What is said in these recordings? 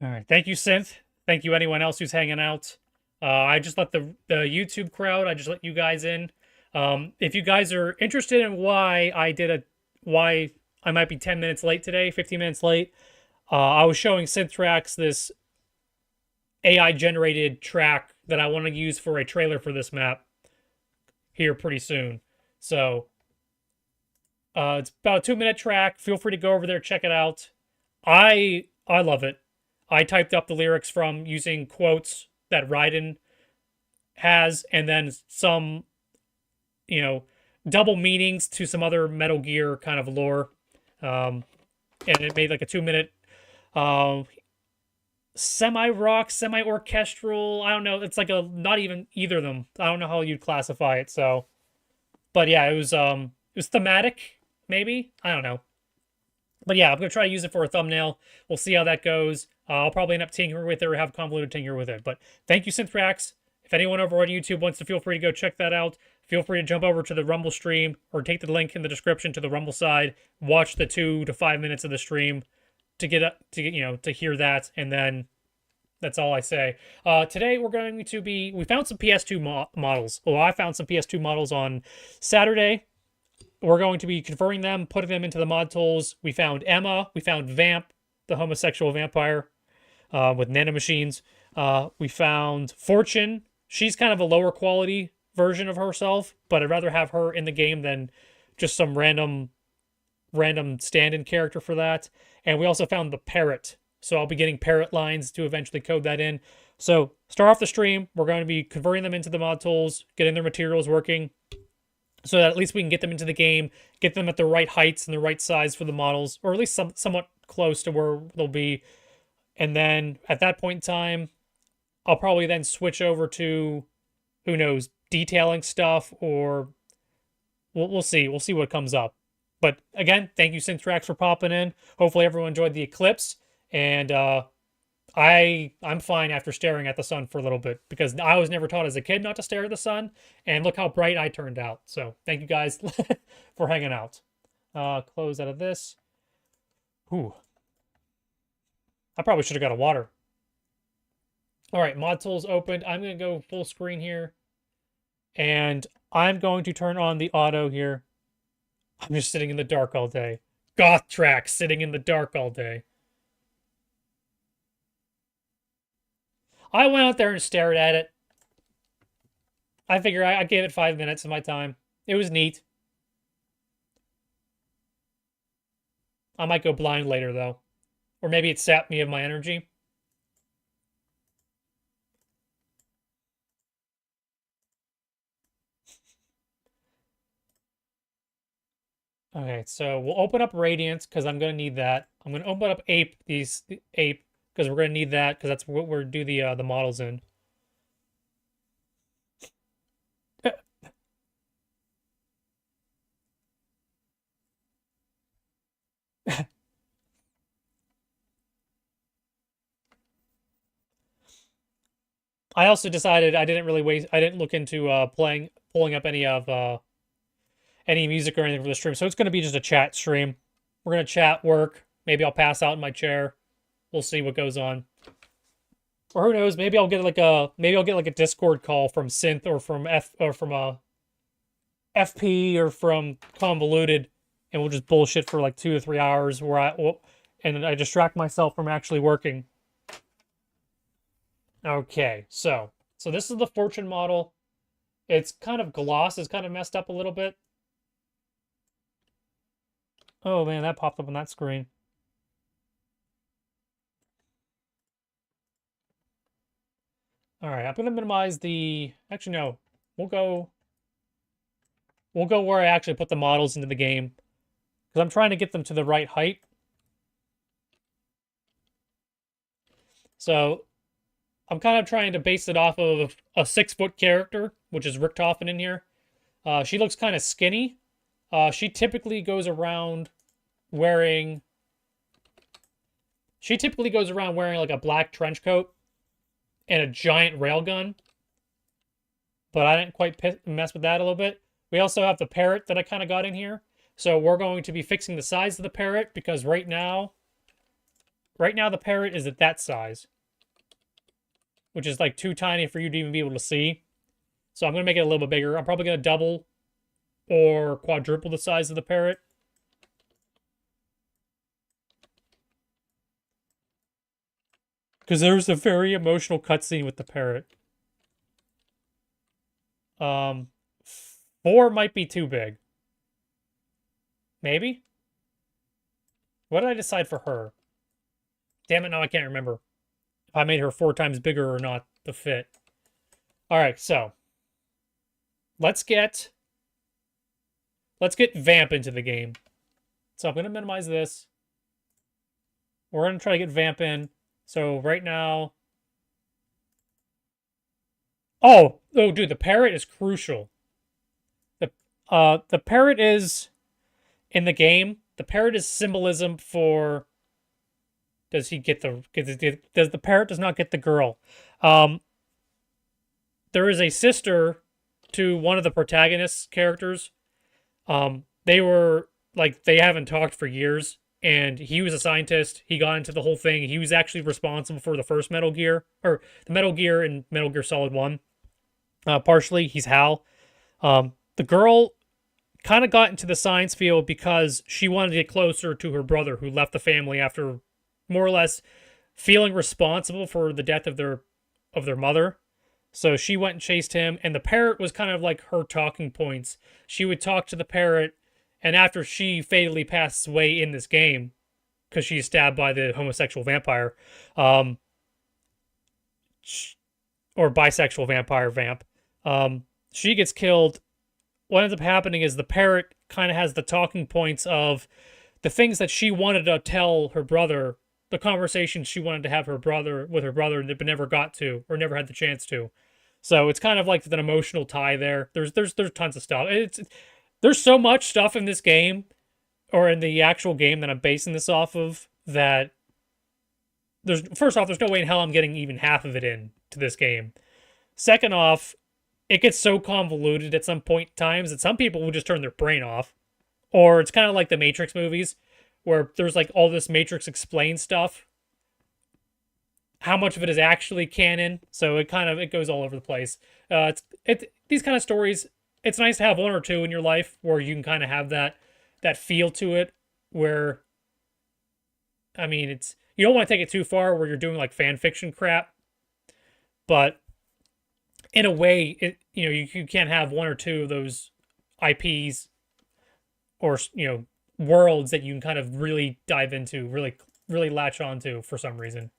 All right. Thank you, Synth. Thank you, anyone else who's hanging out. I just let the YouTube crowd, I just let you guys in. If you guys are interested in why I might be 10 minutes late today, 15 minutes late, I was showing Synthrax this AI generated track that I want to use for a trailer for this map here pretty soon. So it's about a 2 minute track. Feel free to go over there, check it out. I love it. I typed up the lyrics from using quotes that Raiden has, and then some, you know, double meanings to some other Metal Gear kind of lore. Um, and it made like a 2 minute semi rock, semi orchestral. I don't know. It's like a not even either of them. I don't know how you'd classify it. So, but yeah, it was thematic, maybe. I don't know. But yeah, I'm gonna try to use it for a thumbnail. We'll see how that goes. I'll probably end up tinkering with it or have convoluted tinker with it. But thank you, Synthrax. If anyone over on YouTube wants to, feel free to go check that out. Feel free to jump over to the Rumble stream or take the link in the description to the Rumble side. Watch the 2 to 5 minutes of the stream to hear that, and then that's all I say. Today we found some PS2 models. Well, I found some PS2 models on Saturday. We're going to be converting them, putting them into the mod tools. We found Emma. We found Vamp, the homosexual vampire with nanomachines. We found Fortune. She's kind of a lower quality version of herself, but I'd rather have her in the game than just some random stand-in character for that. And we also found the Parrot. So I'll be getting Parrot lines to eventually code that in. So start off the stream. We're going to be converting them into the mod tools, getting their materials working, so that at least we can get them into the game, get them at the right heights and the right size for the models, or at least somewhat close to where they'll be. And then at that point in time, I'll probably then switch over to, who knows, detailing stuff, or we'll see. We'll see what comes up. But again, thank you, Synthrax, for popping in. Hopefully everyone enjoyed the eclipse. And I'm fine after staring at the sun for a little bit, because I was never taught as a kid not to stare at the sun, and look how bright I turned out. So thank you guys for hanging out. Close out of this. Ooh, I probably should have got a water. All right, mod tools opened. I'm gonna go full screen here, and I'm going to turn on the auto here. I'm just sitting in the dark all day. Goth track, sitting in the dark all day. I went out there and stared at it. I figure I gave it 5 minutes of my time. It was neat. I might go blind later, though. Or maybe it sapped me of my energy. Okay, so we'll open up Radiance, because I'm going to need that. I'm going to open up Ape, Ape, because we're going to need that, because that's what we're do the models in. I also decided I didn't look into pulling up any music or anything for the stream. So it's going to be just a chat stream. We're going to chat, work. Maybe I'll pass out in my chair. We'll see what goes on. Or who knows, maybe I'll get like a Discord call from Synth, or from FP, or from Convoluted, and we'll just bullshit for like 2 to 3 hours and I distract myself from actually working. Okay, so this is the Fortune model. It's kind of gloss, it's kind of messed up a little bit. Oh man, that popped up on that screen. All right, I'm gonna minimize the. Actually, no, we'll go where I actually put the models into the game, because I'm trying to get them to the right height. So I'm kind of trying to base it off of a 6-foot character, which is Richtofen in here. She looks kind of skinny. She typically goes around wearing like a black trench coat and a giant railgun. But I didn't quite mess with that a little bit. We also have the parrot that I kind of got in here. So we're going to be fixing the size of the parrot, because right now Right now, the parrot is at that size, which is like too tiny for you to even be able to see. So I'm going to make it a little bit bigger. I'm probably going to double or quadruple the size of the parrot. Because there's a very emotional cutscene with the parrot. 4 might be too big. Maybe? What did I decide for her? Damn it, now I can't remember. If I made her 4 times bigger or not, the fit. Alright, so. Let's get Vamp into the game. So I'm going to minimize this. We're going to try to get Vamp in. So right now... Oh, dude, the parrot is crucial. The parrot is... In the game, the parrot is symbolism for... Does he get the... Does the parrot does not get the girl? There is a sister to one of the protagonist's characters. They were... Like, they haven't talked for years. And he was a scientist. He got into the whole thing. He was actually responsible for the first Metal Gear. Or the Metal Gear in Metal Gear Solid 1. Partially, he's Hal. The girl kind of got into the science field because she wanted to get closer to her brother who left the family after more or less feeling responsible for the death of their mother. So she went and chased him, and the parrot was kind of like her talking points. She would talk to the parrot, and after she fatally passes away in this game, because she's stabbed by the homosexual vampire, or bisexual vampire vamp, she gets killed. What ends up happening is the parrot kind of has the talking points of the things that she wanted to tell her brother, the conversations she wanted to have with her brother, but never got to, or never had the chance to. So it's kind of like an emotional tie there. There's tons of stuff. There's so much stuff in this game, or in the actual game that I'm basing this off of, that first off, there's no way in hell I'm getting even half of it in to this game. Second off, it gets so convoluted at some point in times that some people will just turn their brain off. Or it's kind of like the Matrix movies, where there's like all this Matrix explained stuff. How much of it is actually canon? So it goes all over the place. These kind of stories, it's nice to have one or two in your life where you can kind of have that feel to it. Where, I mean, you don't want to take it too far where you're doing like fan fiction crap, but in a way, you can't have one or two of those IPs or worlds that you can kind of really dive into, really latch onto for some reason.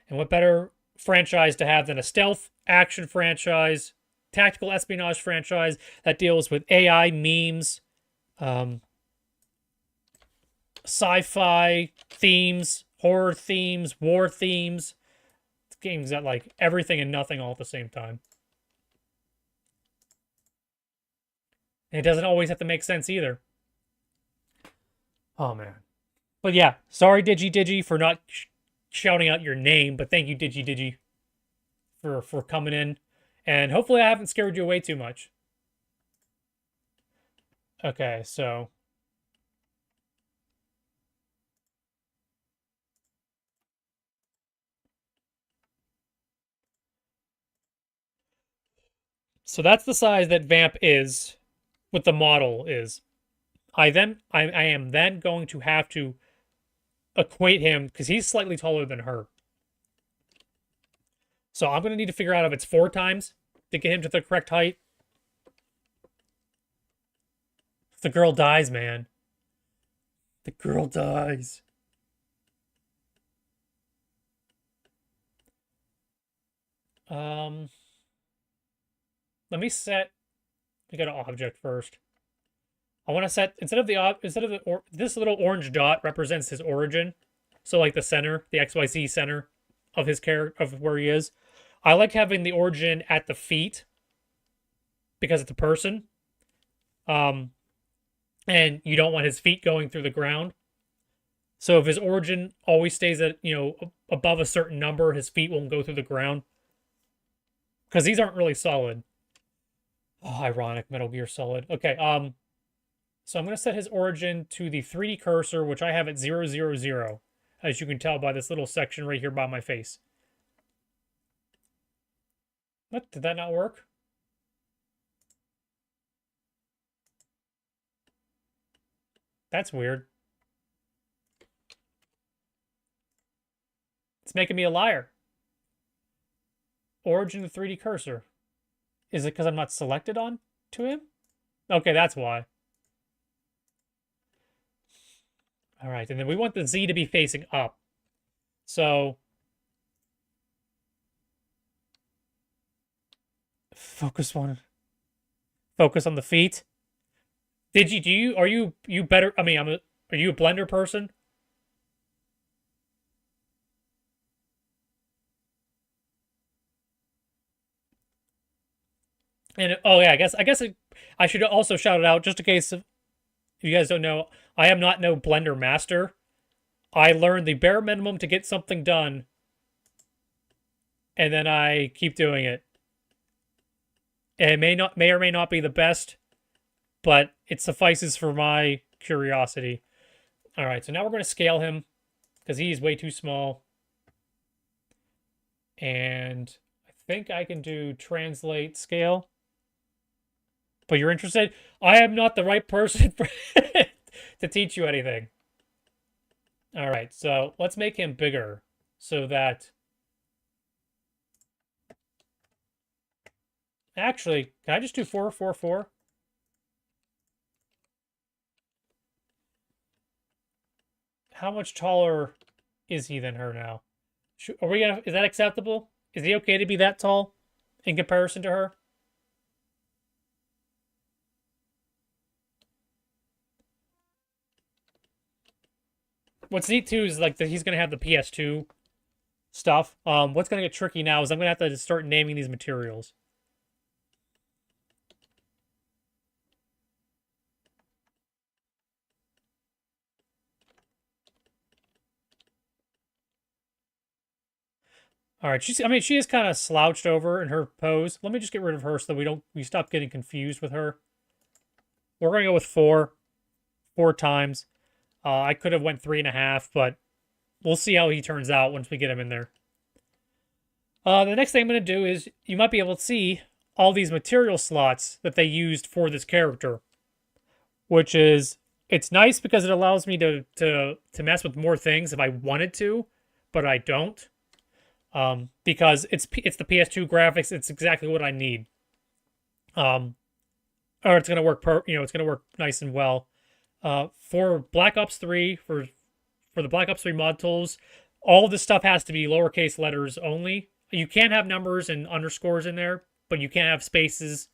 And what better franchise to have than a stealth action franchise, tactical espionage franchise that deals with AI, memes, sci-fi themes, horror themes, war themes. Games that like everything and nothing all at the same time. And it doesn't always have to make sense either. Oh man. But yeah, sorry Digi for not shouting out your name, but thank you Digi for coming in, and hopefully I haven't scared you away too much. Okay, so that's the size that Vamp is, what the model is. I am then going to have to equate him, because he's slightly taller than her. So I'm going to need to figure out if it's 4 times to get him to the correct height. The girl dies, man. The girl dies. Let me set. We got an object first. I want to set this little orange dot represents his origin. So like the center, the XYZ center of his character, of where he is. I like having the origin at the feet because it's a person. And you don't want his feet going through the ground. So if his origin always stays at, above a certain number, his feet won't go through the ground. Because these aren't really solid. Oh, ironic, Metal Gear Solid. Okay, So I'm going to set his origin to the 3D cursor, which I have at 000, as you can tell by this little section right here by my face. What? Did that not work? That's weird. It's making me a liar. Origin to 3D cursor. Is it because I'm not selected on to him? Okay, that's why. All right, and then we want the Z to be facing up. So focus on the feet. Are you better? I mean, are you a Blender person? And oh yeah, I guess I should also shout it out just in case if you guys don't know. I am not no Blender master. I learned the bare minimum to get something done, and then I keep doing it. It may or may not be the best, but it suffices for my curiosity. All right, so now we're going to scale him because he's way too small. And I think I can do translate scale. But you're interested? I am not the right person to teach you anything. All right, so let's make him bigger so that... Actually, can I just do 4, 4, 4? How much taller is he than her now? Are we gonna? Is that acceptable? Is he okay to be that tall in comparison to her? What's neat too is like that he's gonna have the PS2 stuff. What's gonna get tricky now is I'm gonna have to start naming these materials. All right, she is kind of slouched over in her pose. Let me just get rid of her so that we stop getting confused with her. We're gonna go with 4 times. I could have went 3.5, but we'll see how he turns out once we get him in there. The next thing I'm gonna do is you might be able to see all these material slots that they used for this character, which is it's nice because it allows me to mess with more things if I wanted to, but I don't. Because it's the PS2 graphics, it's exactly what I need. Or it's gonna work it's gonna work nice and well. For Black Ops 3, for the Black Ops 3 mod tools, all this stuff has to be lowercase letters only. You can't have numbers and underscores in there, but you can't have spaces,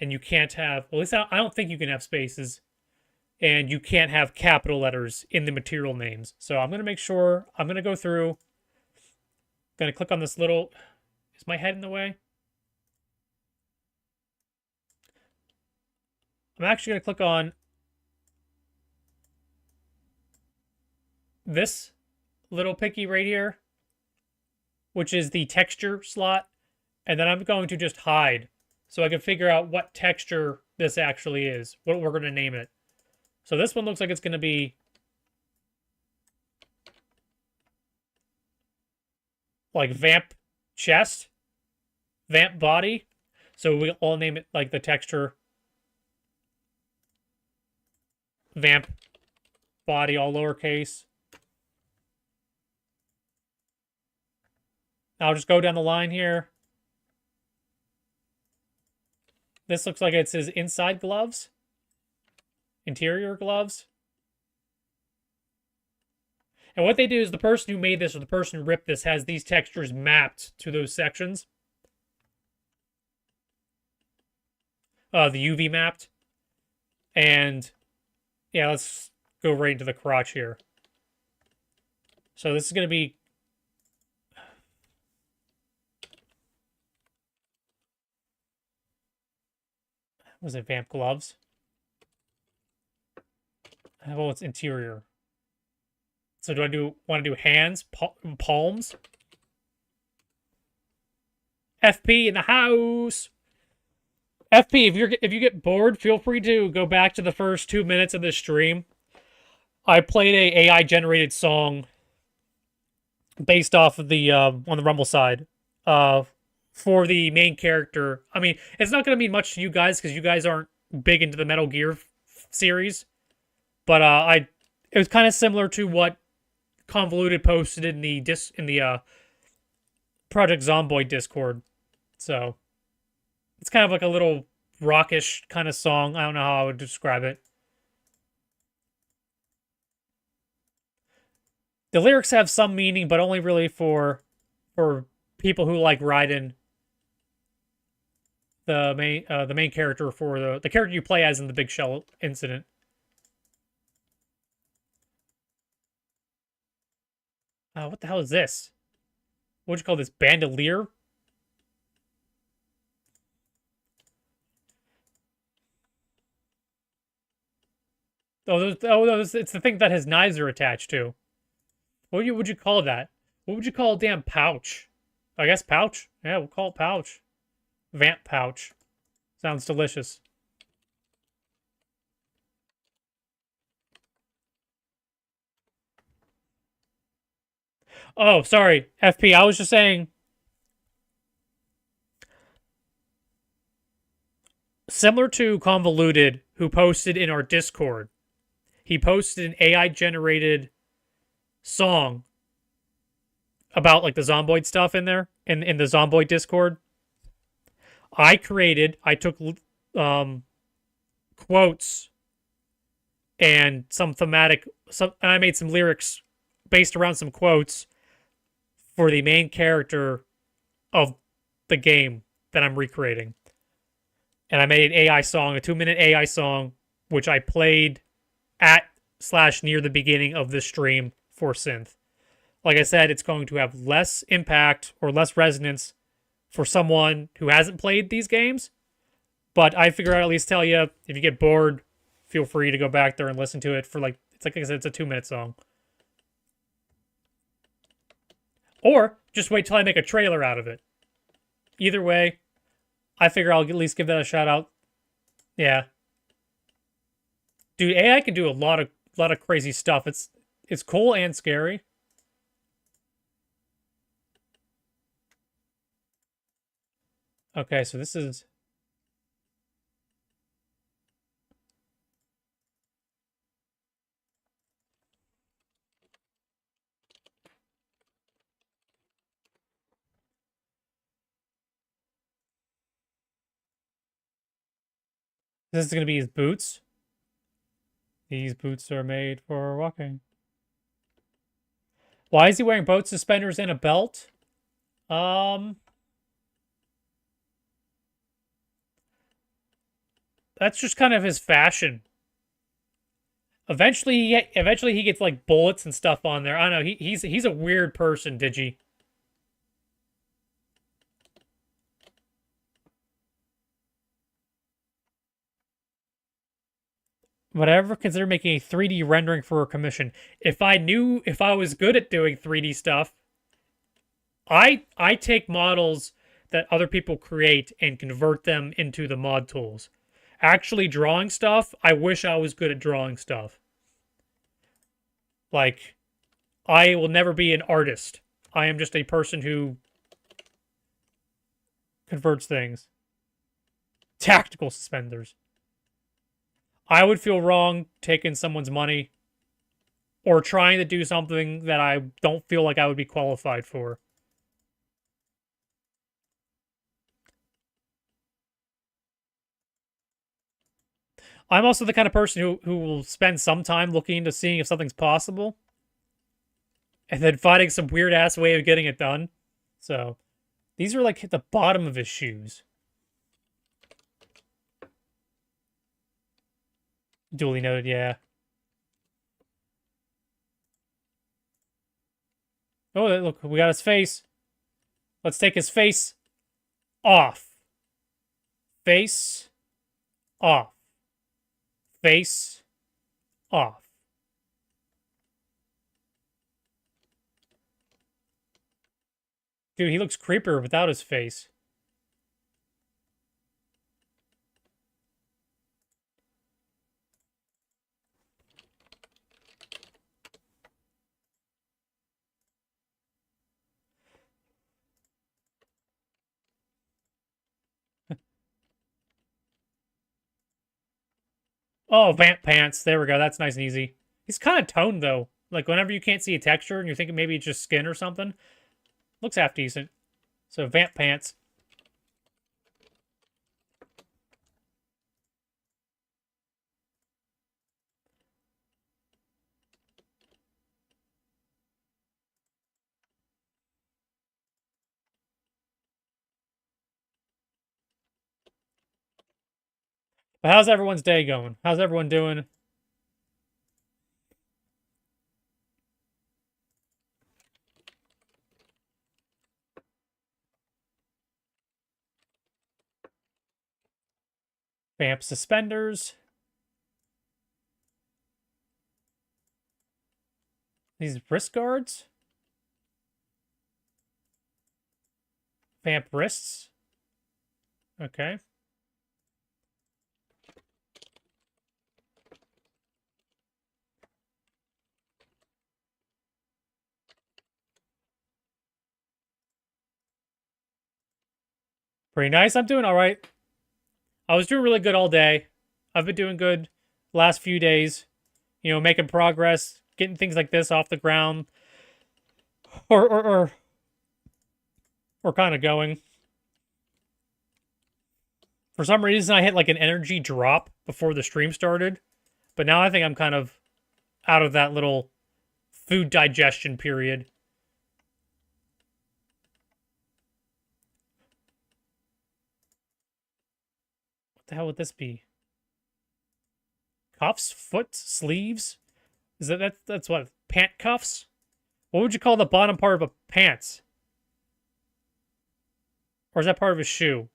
and you can't have, well, at least I don't think you can have spaces, and you can't have capital letters in the material names. So I'm gonna make sure, I'm gonna go through. Gonna click on this little... Is my head in the way? I'm actually gonna click on this little picky right here, which is the texture slot, and then I'm going to just hide so I can figure out what texture this actually is, what we're gonna name it. So this one looks like it's gonna be like vamp chest, vamp body. So we all name it like the texture vamp body, all lowercase. I'll just go down the line here. This looks like it's his inside gloves, interior gloves. And what they do is the person who made this or the person who ripped this has these textures mapped to those sections. The UV mapped. And yeah, let's go right into the crotch here. So this is going to be... Was it vamp gloves? Well, it's interior. So do I want to do hands, palms? FP in the house. FP, if you get bored, feel free to go back to the first 2 minutes of this stream. I played a AI generated song based off of the on the Rumble side, uh, for the main character. I mean, it's not going to mean much to you guys because you guys aren't big into the Metal Gear series, but it was kind of similar to what Convoluted posted in the Project Zomboid Discord. So it's kind of like a little rockish kind of song. I don't know how I would describe it. The lyrics have some meaning, but only really for people who like Raiden, the main character for the character you play as in the Big Shell incident. What the hell is this? What'd you call this? Bandolier? It's the thing that his knives are attached to. What would you call that? What would you call a damn pouch? I guess pouch? Yeah, we'll call it pouch. Vamp pouch. Sounds delicious. Oh, sorry, FP. I was just saying, similar to Convoluted, who posted in our Discord, he posted an AI generated song about like the Zomboid stuff in there in the Zomboid Discord. I took quotes and and I made some lyrics based around some quotes for the main character of the game that I'm recreating. And I made an AI song, a 2-minute AI song, which I played at / near the beginning of this stream for synth. Like I said, it's going to have less impact or less resonance for someone who hasn't played these games. But I figure I'd at least tell you, if you get bored, feel free to go back there and listen to it for like I said, it's a 2-minute song. Or just wait till I make a trailer out of it. Either way, I figure I'll at least give that a shout out. Yeah. Dude, AI can do a lot of crazy stuff. It's cool and scary. Okay, so this is going to be his boots. These boots are made for walking. Why is he wearing boat suspenders and a belt? That's just kind of his fashion. Eventually he gets like bullets and stuff on there. I don't know. He's a weird person, Digi. Would I ever consider making a 3D rendering for a commission? If I was good at doing 3D stuff, I take models that other people create and convert them into the mod tools. Actually drawing stuff, I wish I was good at drawing stuff. Like, I will never be an artist. I am just a person who converts things. Tactical suspenders. I would feel wrong taking someone's money or trying to do something that I don't feel like I would be qualified for. I'm also the kind of person who will spend some time looking into seeing if something's possible and then finding some weird ass way of getting it done. So these are like at the bottom of his shoes. Duly noted, yeah. Oh, look, we got his face. Let's take his face off. Face off. Face off. Dude, he looks creepier without his face. Oh, Vamp Pants. There we go. That's nice and easy. He's kind of toned, though. Like, whenever you can't see a texture and you're thinking maybe it's just skin or something, looks half decent. So, Vamp Pants. But how's everyone's day going? How's everyone doing? Vamp Suspenders. These wrist guards. Vamp Wrists. Okay. Pretty nice. I'm doing all right. I was doing really good all day. I've been doing good last few days. You know, making progress, getting things like this off the ground, or kind of going. For some reason, I hit like an energy drop before the stream started, but now I think I'm kind of out of that little food digestion period. What the hell would this be? Cuffs, foot, sleeves? Is that's what? Pant cuffs? What would you call the bottom part of a pants? Or is that part of a shoe?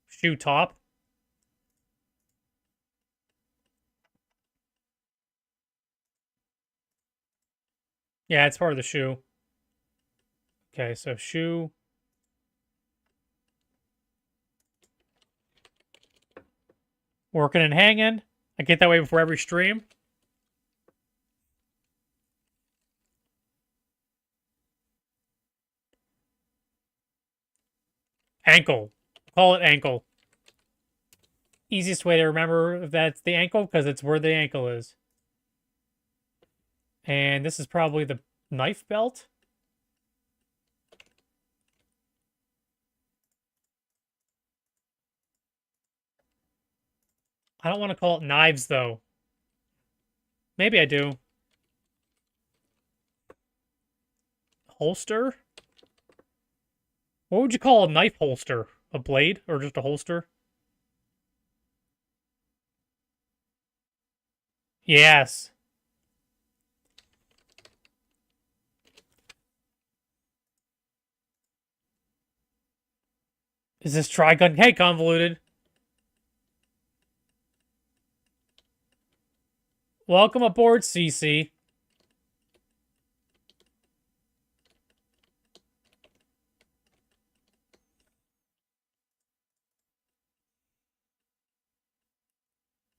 Shoe top? Yeah, it's part of the shoe. Okay, so shoe. Working and hanging. I get that way before every stream. Ankle. Call it ankle. Easiest way to remember if that's the ankle, because it's where the ankle is. And this is probably the knife belt. I don't want to call it knives, though. Maybe I do. Holster? What would you call a knife holster? A blade or just a holster? Yes. Is this Trigun? Hey, convoluted. Welcome aboard, CC.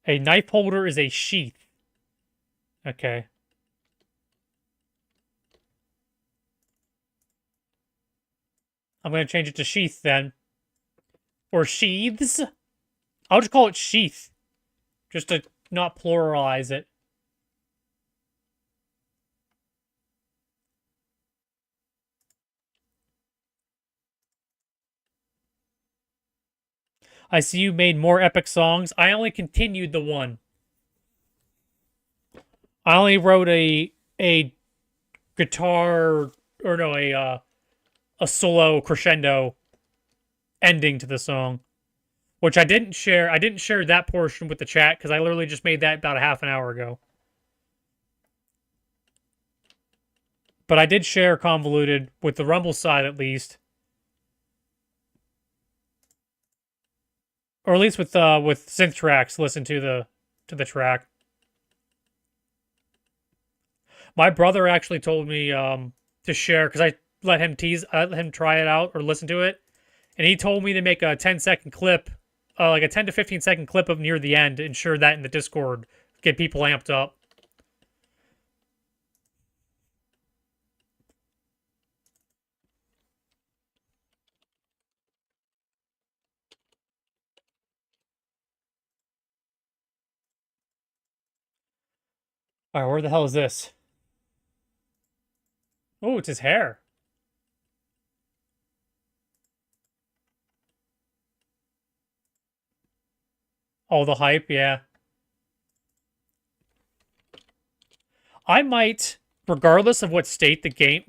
A knife holder is a sheath. Okay. I'm going to change it to sheath then. Or sheaths. I'll just call it sheath. Just to not pluralize it. I see you made more epic songs. I only continued the one. I only wrote a guitar or no a solo crescendo ending to the song, which I didn't share. I didn't share that portion with the chat because I literally just made that about a half an hour ago. But I did share Convoluted with the Rumble side at least, or at least with synth tracks. Listen to the track. My brother actually told me to share because I let him try it out or listen to it, and he told me to make a 10-second clip, like a 10 to 15-second clip of near the end, and share that in the Discord, get people amped up. All right, where the hell is this? Oh, it's his hair. Oh, the hype, yeah. I might, regardless of what state the game,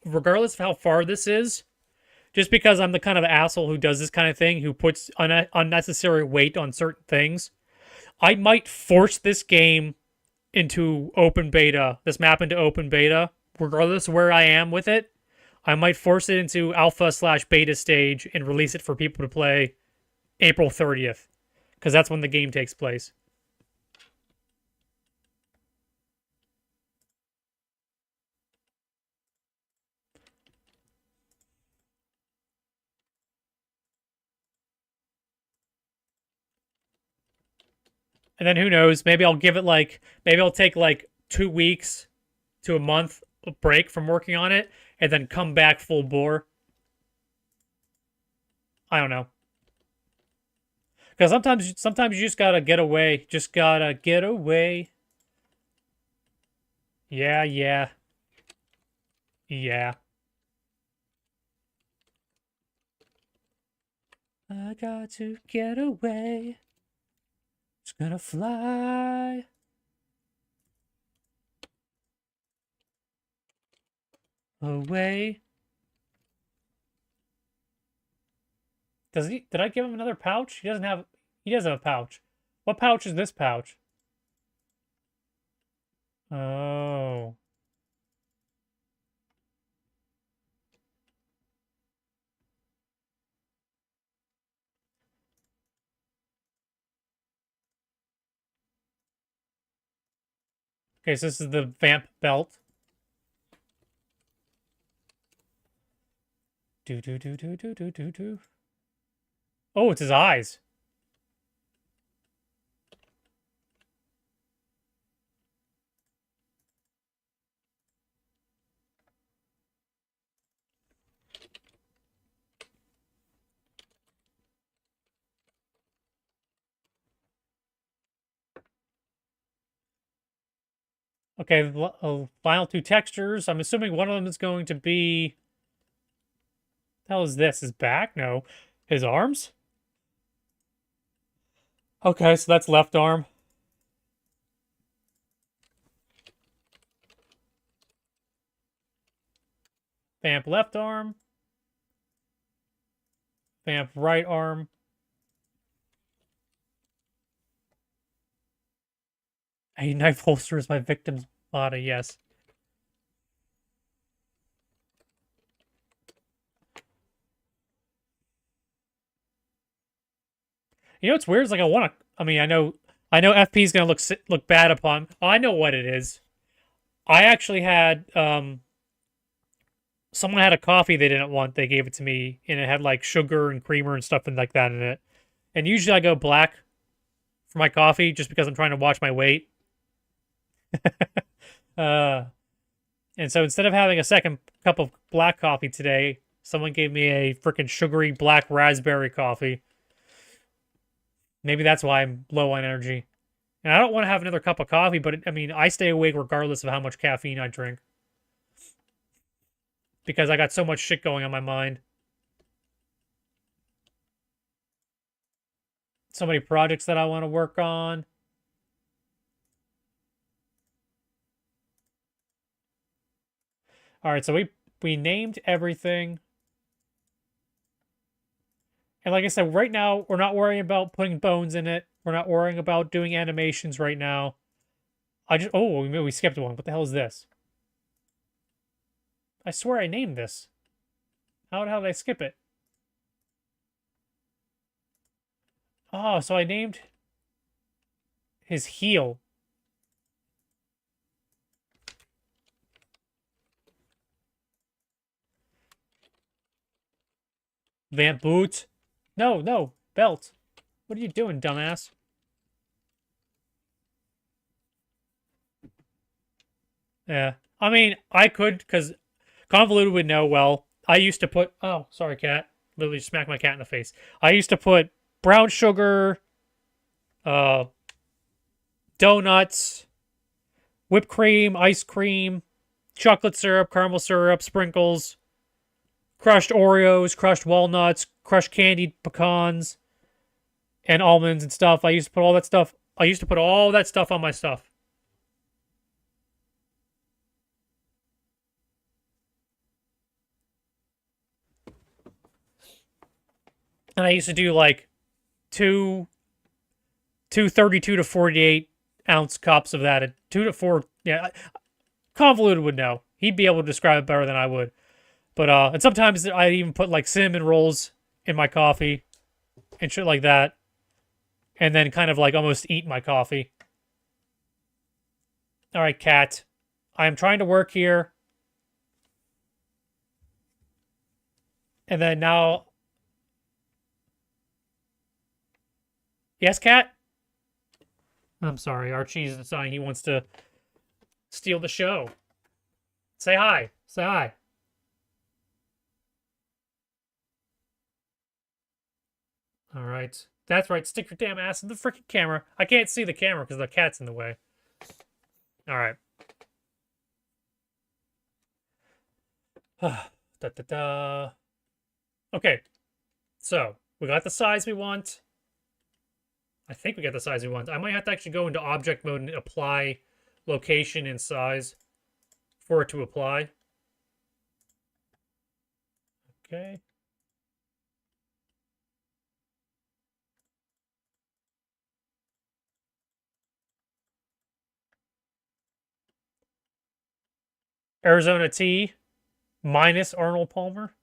regardless of how far this is, just because I'm the kind of asshole who does this kind of thing, who puts unnecessary weight on certain things, I might force this game into open beta, this map into open beta, regardless of where I am with it. I might force it into alpha/beta stage and release it for people to play April 30th, because that's when the game takes place. And then who knows? Maybe I'll give it maybe I'll take like 2 weeks to a month break from working on it and then come back full bore. I don't know. Because sometimes you just gotta get away. Just gotta get away. Yeah, yeah, yeah. I got to get away. It's gonna fly. Away. Does he? Did I give him another pouch? He doesn't have. He does have a pouch. What pouch is this pouch? Oh. Okay, so this is the vamp belt. Do do do do do do do do. Oh, it's his eyes. Okay, final two textures. I'm assuming one of them is going to be. What the hell is this? His back? No. His arms? Okay, so that's left arm. Vamp left arm. Vamp right arm. A knife holster is my victim's body, yes. You know what's weird? It's like I know FP is gonna look bad upon. Oh, I know what it is. I actually had someone had a coffee they didn't want. They gave it to me, and it had like sugar and creamer and stuff and like that in it. And usually I go black for my coffee just because I'm trying to watch my weight. uh, and so instead of having a second cup of black coffee today, someone gave me a freaking sugary black raspberry coffee. Maybe that's why I'm low on energy. And I don't want to have another cup of coffee, but I mean, I stay awake regardless of how much caffeine I drink. Because I got so much shit going on my mind. So many projects that I want to work on. All right, so we named everything. And like I said, right now, we're not worrying about putting bones in it. We're not worrying about doing animations right now. Oh, we skipped one. What the hell is this? I swear I named this. How did I skip it? Oh, so I named his heel. Vamp boot. No, belt. What are you doing, dumbass? Yeah. I mean, I could, because Convoluted would know well. I used to put... Oh, sorry, cat. Literally smacked my cat in the face. I used to put brown sugar, donuts, whipped cream, ice cream, chocolate syrup, caramel syrup, sprinkles, crushed Oreos, crushed walnuts, crushed candied pecans, and almonds and stuff. I used to put all that stuff. I used to put all that stuff on my stuff. And I used to do like two 32 to 48 ounce cups of that. 2 to 4. Yeah, Convoluted would know. He'd be able to describe it better than I would. But and sometimes I even put like cinnamon rolls in my coffee and shit like that, and then kind of like almost eat my coffee. All right, cat. I am trying to work here, and then now. Yes, cat. I'm sorry, Archie's deciding he wants to steal the show. Say hi. Say hi. All right. That's right. Stick your damn ass in the freaking camera. I can't see the camera because the cat's in the way. All right. Da, da, da. Okay. So, we got the size we want. I think we got the size we want. I might have to actually go into object mode and apply location and size for it to apply. Okay. Arizona T minus Arnold Palmer.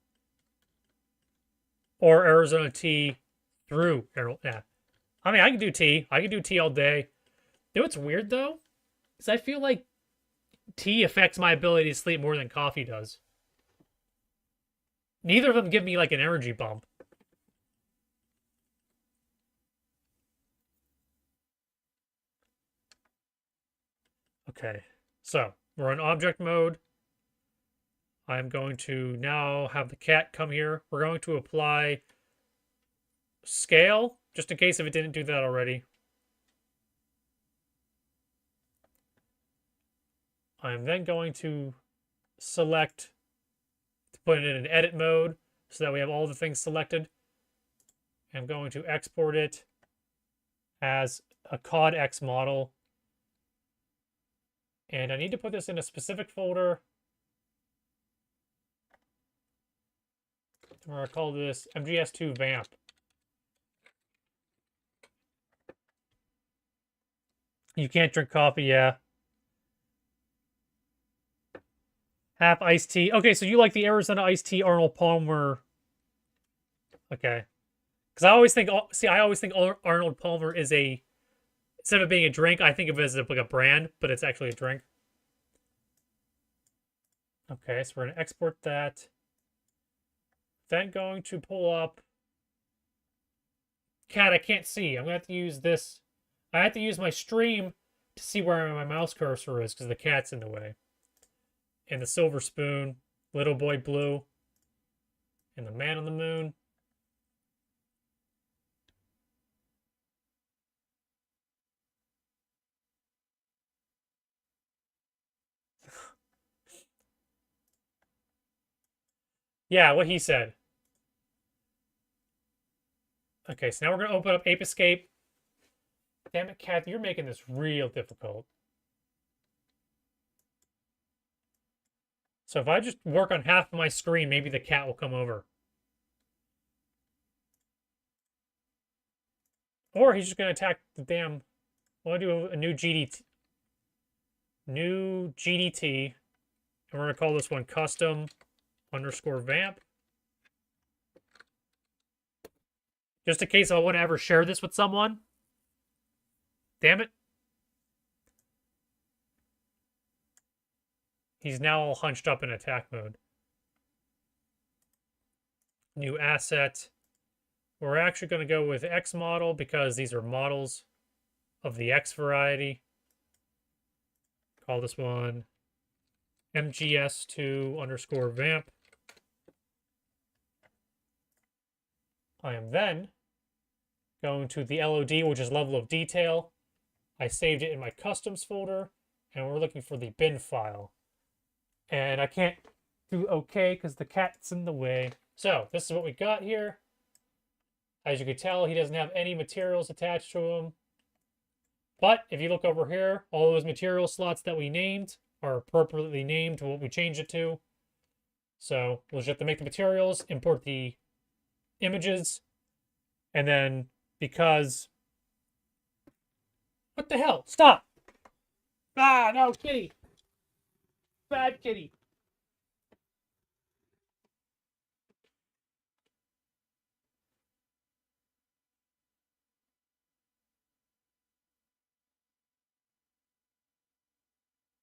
Or Arizona T through Arnold. Yeah. I mean, I can do tea. I can do tea all day. You know what's weird, though? Is I feel like tea affects my ability to sleep more than coffee does. Neither of them give me, like, an energy bump. Okay. So, we're in object mode. I'm going to now have the cat come here. We're going to apply scale, just in case if it didn't do that already. I'm then going to select to put it in an edit mode so that we have all the things selected. I'm going to export it as a COD-X model. And I need to put this in a specific folder. We're going to call this MGS2 Vamp. You can't drink coffee, yeah. Half iced tea. Okay, so you like the Arizona iced tea Arnold Palmer. Okay. Because I always think, I always think Arnold Palmer is a, instead of it being a drink, I think of it as like a brand, but it's actually a drink. Okay, so we're going to export that. Then going to pull up. Cat, I can't see. I'm going to have to use this. I have to use my stream to see where my mouse cursor is because the cat's in the way. And the silver spoon, Little Boy Blue, and the Man on the Moon. Yeah, what he said. Okay, so now we're going to open up Ape Escape. Damn it, Cat, you're making this real difficult. So if I just work on half of my screen, maybe the cat will come over. Or he's just going to attack the damn... I want to do a new GDT. New GDT. And we're going to call this one custom_vamp. Just in case I want to ever share this with someone. Damn it. He's now all hunched up in attack mode. New asset. We're actually going to go with X model because these are models of the X variety. Call this one MGS2_vamp. I am then going to the LOD, which is level of detail. I saved it in my customs folder. and we're looking for the bin file. And I can't do OK because the cat's in the way. So this is what we got here. As you can tell, he doesn't have any materials attached to him. But if you look over here, all those material slots that we named are appropriately named to what we changed it to. So we'll just have to make the materials, import the images, and then because... What the hell? Stop! Ah, no, kitty! Bad kitty!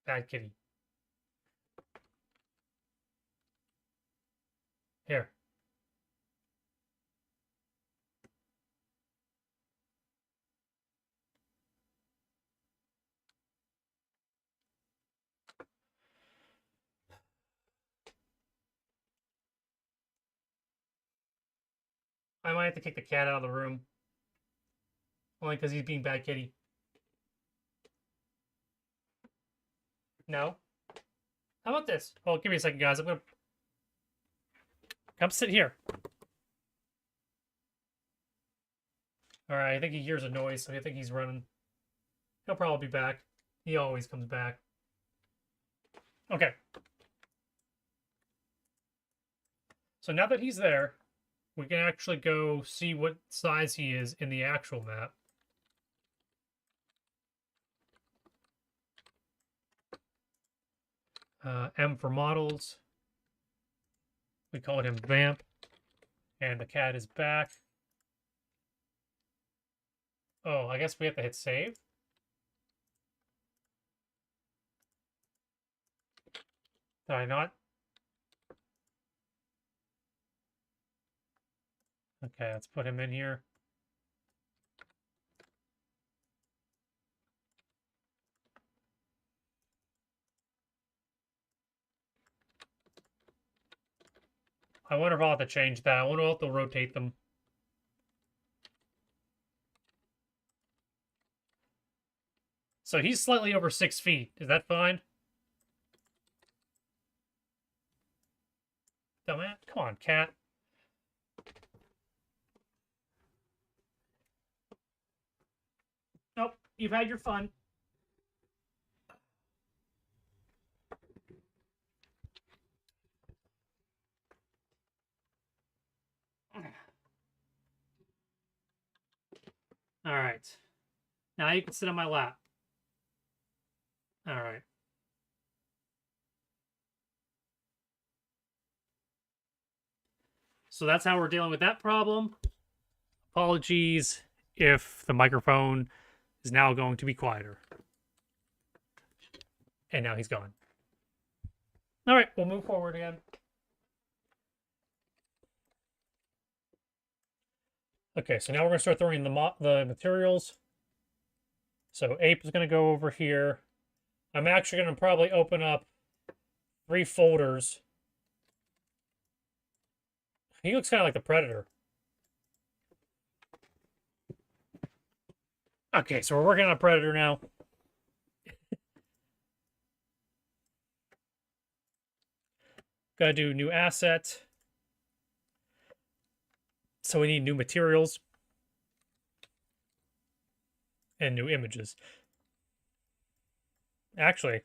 Bad kitty. Here. I might have to kick the cat out of the room. Only because he's being bad kitty. No. How about this? Well, give me a second, guys. I'm gonna... Come sit here. Alright, I think he hears a noise, so I think he's running. He'll probably be back. He always comes back. Okay. So now that he's there, we can actually go see what size he is in the actual map. M for models. We call him Vamp. And the cat is back. Oh, I guess we have to hit save. Did I not? Okay, let's put him in here. I wonder if I'll have to change that. I wonder if I'll have to rotate them. So he's slightly over 6 feet. Is that fine? Dumbass. Come on, cat. Nope. You've had your fun. All right. Now you can sit on my lap. All right. So that's how we're dealing with that problem. Apologies if the microphone is now going to be quieter. And now he's gone. All right, we'll move forward again. Okay, so now we're going to start throwing the materials. So Ape is going to go over here. I'm actually going to probably open up 3 folders. He looks kind of like the Predator. Okay, so we're working on a Predator now. Gotta do new asset. So we need new materials. And new images. Actually,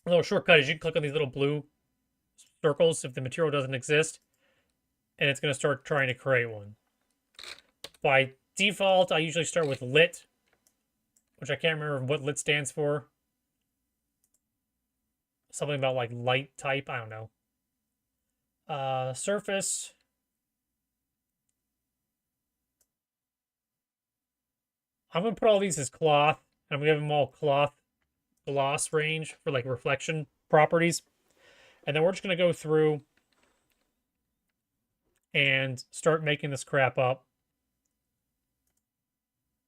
a little shortcut is you can click on these little blue circles if the material doesn't exist. And it's going to start trying to create one. By default, I usually start with lit, which I can't remember what lit stands for. Something about like light type, I don't know. Surface. I'm going to put all these as cloth. And I'm going to give them all cloth gloss range for like reflection properties. And then we're just going to go through and start making this crap up.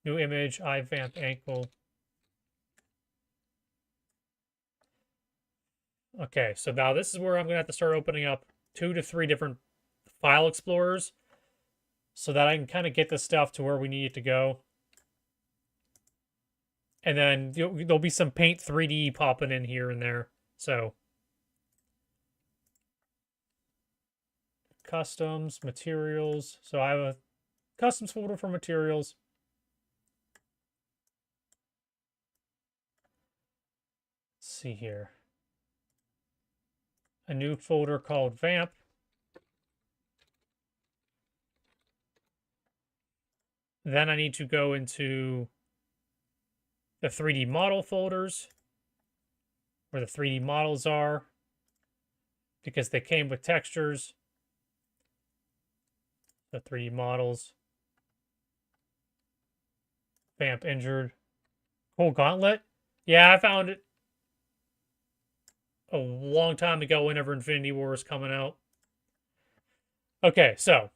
New image, eye vamp ankle. Okay, so now this is where I'm going to have to start opening up 2 to 3 different file explorers so that I can kind of get this stuff to where we need it to go. And then there'll be some Paint 3D popping in here and there. So customs, materials. So I have a customs folder for materials. Let's see here. A new folder called Vamp. Then I need to go into the 3D model folders where the 3D models are because they came with textures. The 3D models. Vamp injured. Cool gauntlet. Yeah, I found it a long time ago whenever Infinity War was coming out. Okay, so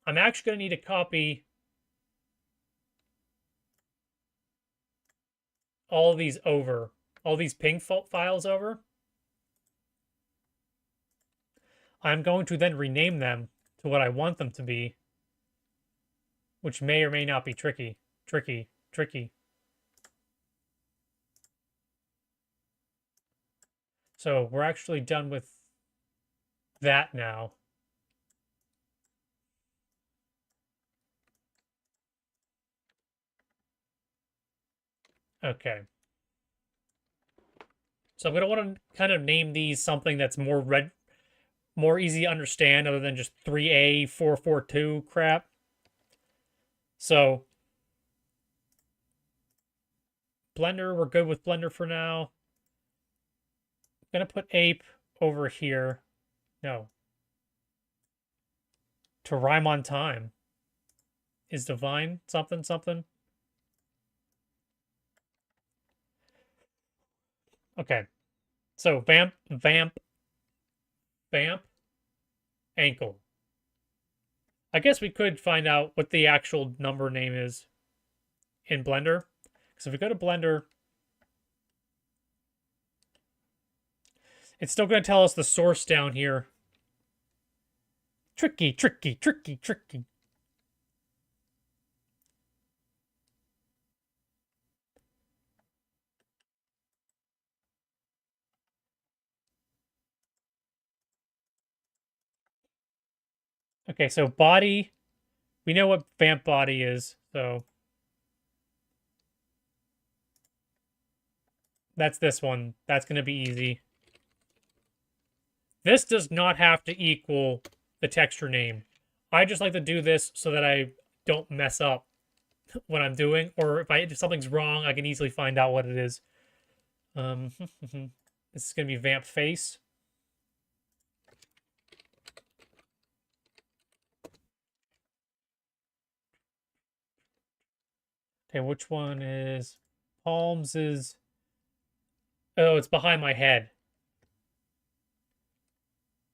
I'm actually going to need to copy all these over, all these ping files over. I'm going to then rename them to what I want them to be, which may or may not be tricky. So we're actually done with that now. Okay. So I'm going to want to kind of name these something that's more easy to understand other than just 3A442 crap. So Blender, we're good with Blender for now. I'm going to put ape over here. No. To rhyme on time. Is divine something something? Okay. So vamp, ankle. I guess we could find out what the actual number name is in Blender. Because if we go to Blender, it's still going to tell us the source down here. Tricky. Okay, so body. We know what vamp body is, so that's this one. That's going to be easy. This does not have to equal the texture name. I just like to do this so that I don't mess up what I'm doing, or if something's wrong, I can easily find out what it is. This is going to be vamp face. Okay, which one is palms is... Oh, it's behind my head.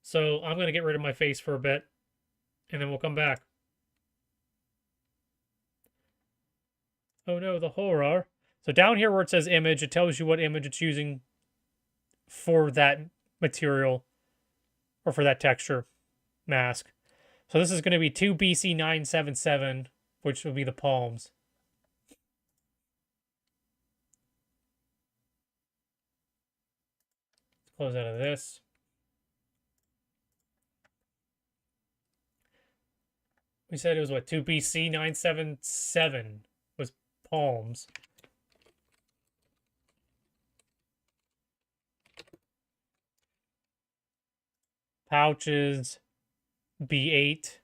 So I'm going to get rid of my face for a bit, and then we'll come back. Oh no, the horror. So down here where it says image, it tells you what image it's using for that material or for that texture mask. So this is going to be 2BC977, which will be the palms. Let's close out of this. We said it was what, 2BC977 was palms. Pouches, B8.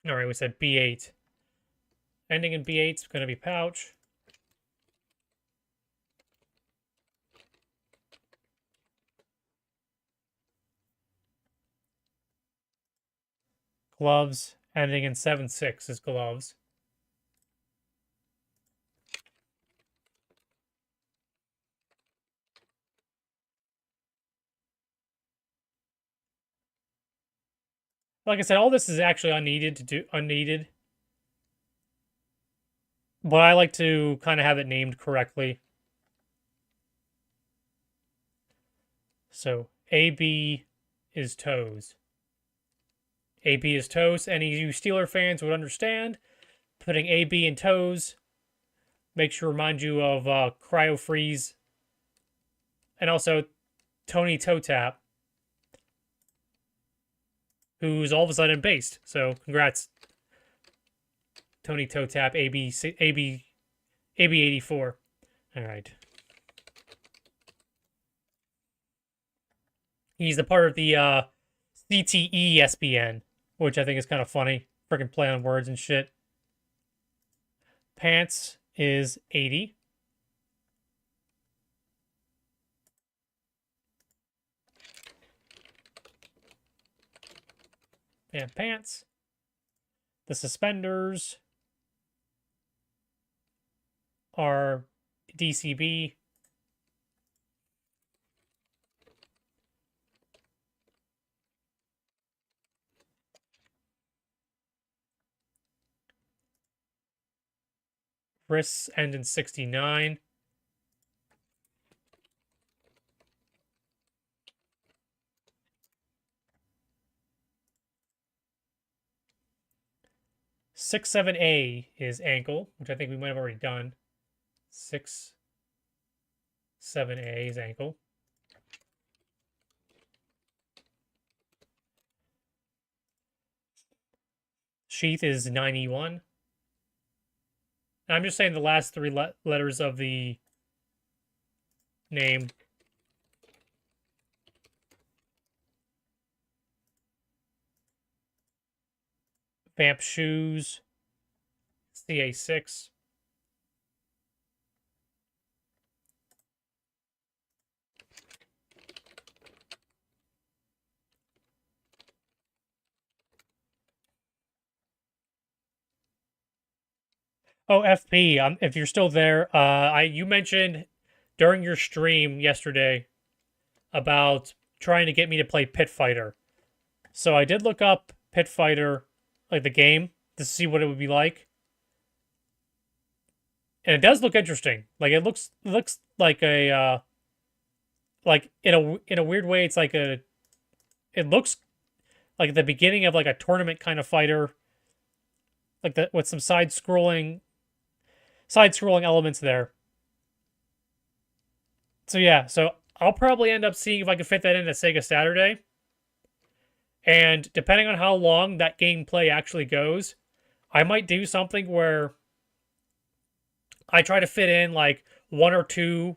All right, we said B8. Ending in B8 is going to be pouch. Gloves, ending in 7.6 is gloves. Like I said, all this is actually unneeded. But I like to kind of have it named correctly. So AB is toes. AB is toes. Any of you Steeler fans would understand. Putting AB in toes makes you remind you of Cryo Freeze and also Tony Toe Tap, who's all of a sudden based. So congrats, Tony Toe Tap, AB84. All right. He's a part of the CTE SBN, which I think is kind of funny. Freaking play on words and shit. Pants is 80. And pants. The suspenders are DCB. Wrists end in 69. Six 7A is ankle, which I think we might have already done. 7A is ankle. Sheath is 91. And I'm just saying the last three letters of the name. Vamp shoes, CA6. Oh, FP, if you're still there, you mentioned during your stream yesterday about trying to get me to play Pit Fighter. So I did look up Pit Fighter, like the game, to see what it would be like. And it does look interesting. Like it looks like a like in a weird way, it's like it looks like the beginning of like a tournament kind of fighter. Like that with some side-scrolling elements there. So yeah, so I'll probably end up seeing if I can fit that in at Sega Saturday. And depending on how long that gameplay actually goes, I might do something where I try to fit in like one or two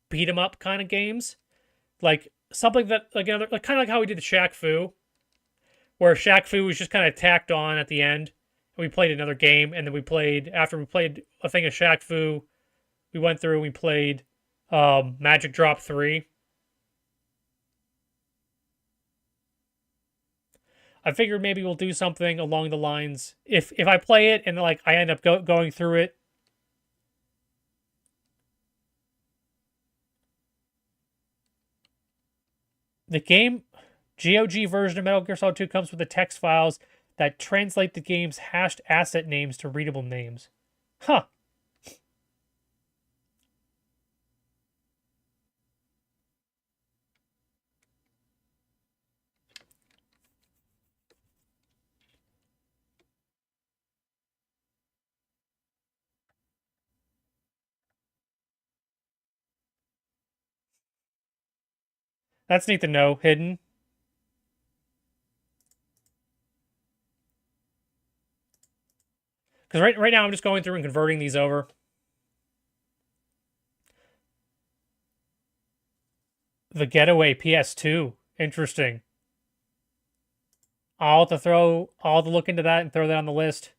beat 'em up kind of games. Like something that like kind of like how we did the Shaq Fu, where Shaq Fu was just kind of tacked on at the end. We played another game, and then after we played a thing of Shaq Fu, we went through and we played Magic Drop 3. I figured maybe we'll do something along the lines if I play it and like I end up going through it. The game GOG version of Metal Gear Solid 2 comes with the text files that translate the game's hashed asset names to readable names. Huh. That's neat to know. Hidden. Because right now I'm just going through and converting these over. The Getaway PS2. Interesting. I'll have to look into that and throw that on the list.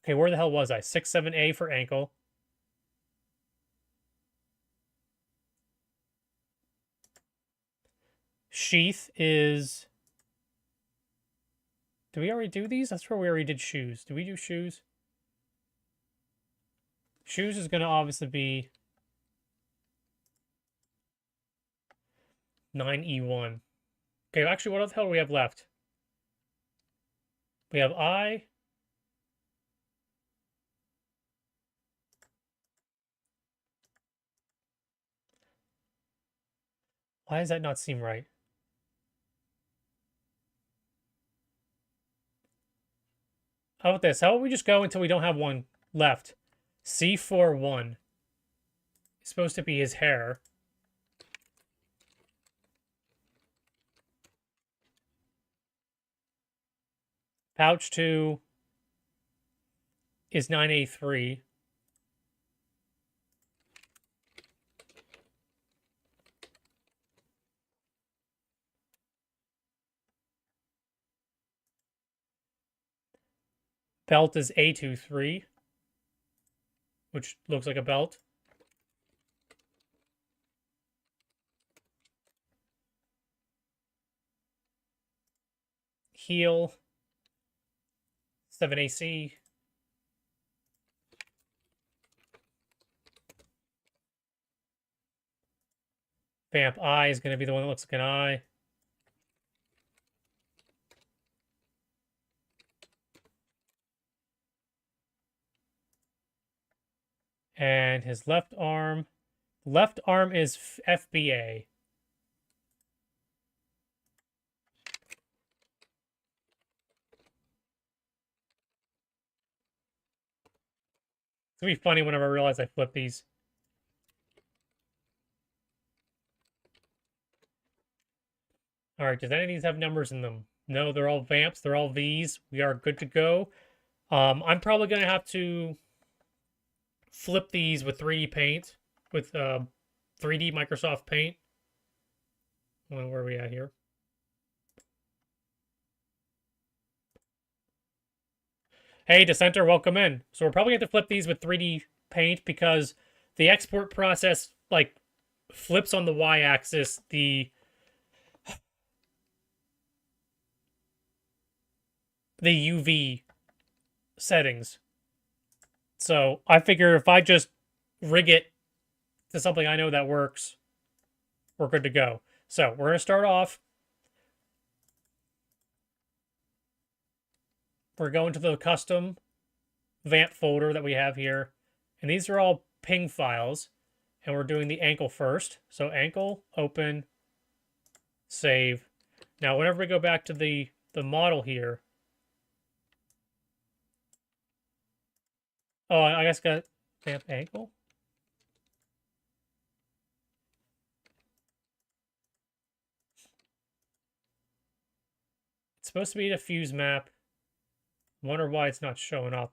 Okay, where the hell was I? 6-7A for ankle. Sheath is... Did we already do these? That's where we already did shoes. Did we do shoes? Shoes is going to obviously be... 9E1. Okay, actually, what the hell do we have left? We have I. Why does that not seem right? How about this? How about we just go until we don't have one left? C41 is supposed to be his hair. Pouch 2 is 9A3. Belt is A23, which looks like a belt. Heel 7AC. Vamp eye is going to be the one that looks like an eye. And his left arm is FBA. It's going to be funny whenever I realize I flip these. All right, does any of these have numbers in them? No, they're all vamps. They're all Vs. We are good to go. I'm probably going to have to flip these with 3D Paint, with 3D Microsoft Paint. Well, where are we at here? Hey, Dissenter, welcome in. So we're probably going to flip these with 3D Paint because the export process, like, flips on the y-axis the UV settings. So I figure if I just rig it to something I know that works, we're good to go. So we're going to start off. We're going to the custom vamp folder that we have here. And these are all ping files. And we're doing the ankle first. So ankle, open, save. Now, whenever we go back to the model here. Oh, I guess got vamp ankle. It's supposed to be a fuse map. I wonder why it's not showing up.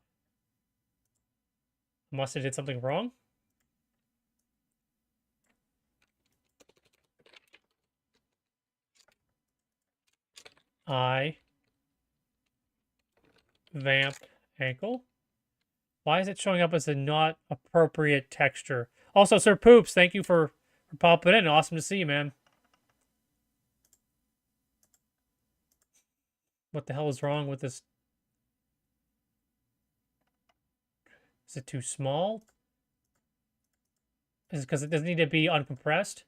Must have did something wrong. I vamp ankle. Why is it showing up as a not appropriate texture? Also, Sir Poops, thank you for popping in. Awesome to see you, man. What the hell is wrong with this? Is it too small? Is it because it doesn't need to be uncompressed?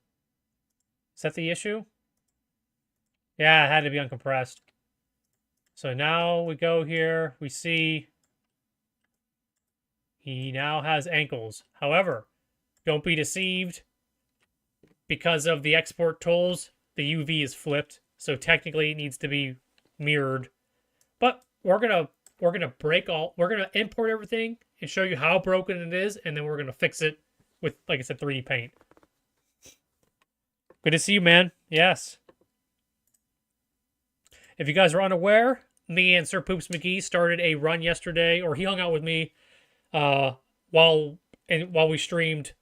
Is that the issue? Yeah, it had to be uncompressed. So now we go here. We see he now has ankles. However, don't be deceived. Because of the export tools, the UV is flipped. So technically it needs to be mirrored. But we're gonna import everything and show you how broken it is, and then we're gonna fix it with, like I said, 3D Paint. Good to see you, man. Yes. If you guys are unaware, me and Sir Poops McGee started a run yesterday, or he hung out with me while we streamed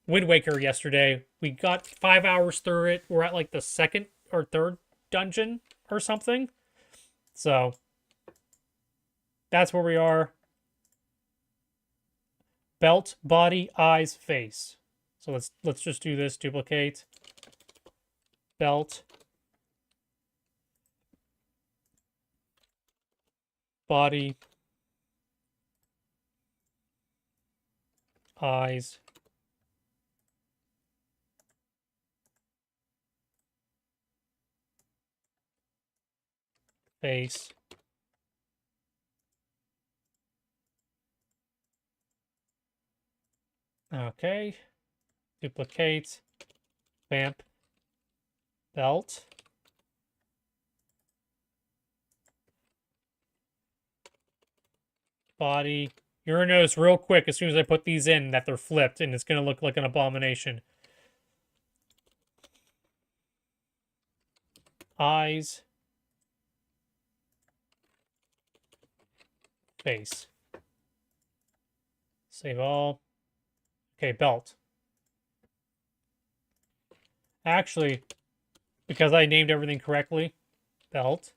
Wind Waker yesterday. We got 5 hours through it. We're at like the second or third dungeon or something. So that's where we are. Belt, body, eyes, face. So let's just do this. Duplicate. Belt. Body. Eyes. Face. Okay. Duplicate. Vamp. Belt. Body. You're going to notice real quick as soon as I put these in that they're flipped, and it's going to look like an abomination. Eyes. Face. Save all. Okay, belt. Actually, because I named everything correctly, belt.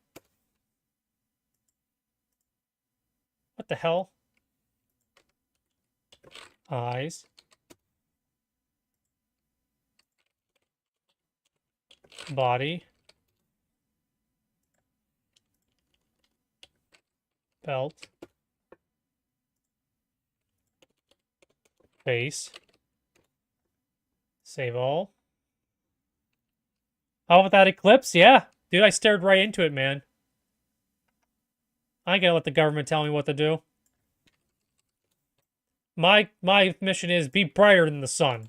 What the hell? Eyes. Body. Belt. Face. Save all. How about that eclipse? Yeah. Dude, I stared right into it, man. I ain't gonna let the government tell me what to do. My mission is be brighter than the sun.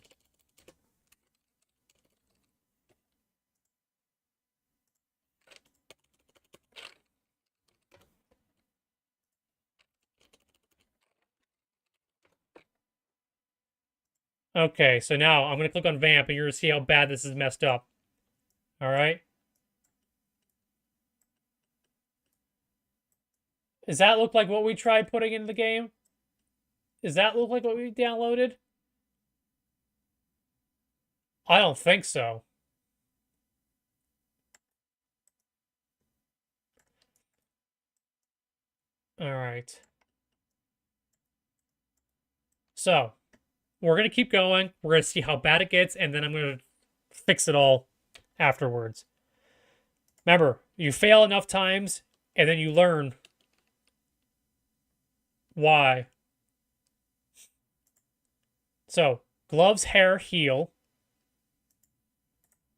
Okay, so now I'm gonna click on vamp and you're gonna see how bad this is messed up. Alright. Does that look like what we tried putting in the game? Does that look like what we downloaded? I don't think so. Alright. So, we're going to keep going. We're going to see how bad it gets, and then I'm going to fix it all afterwards. Remember, you fail enough times, and then you learn why. So, gloves, hair, heel.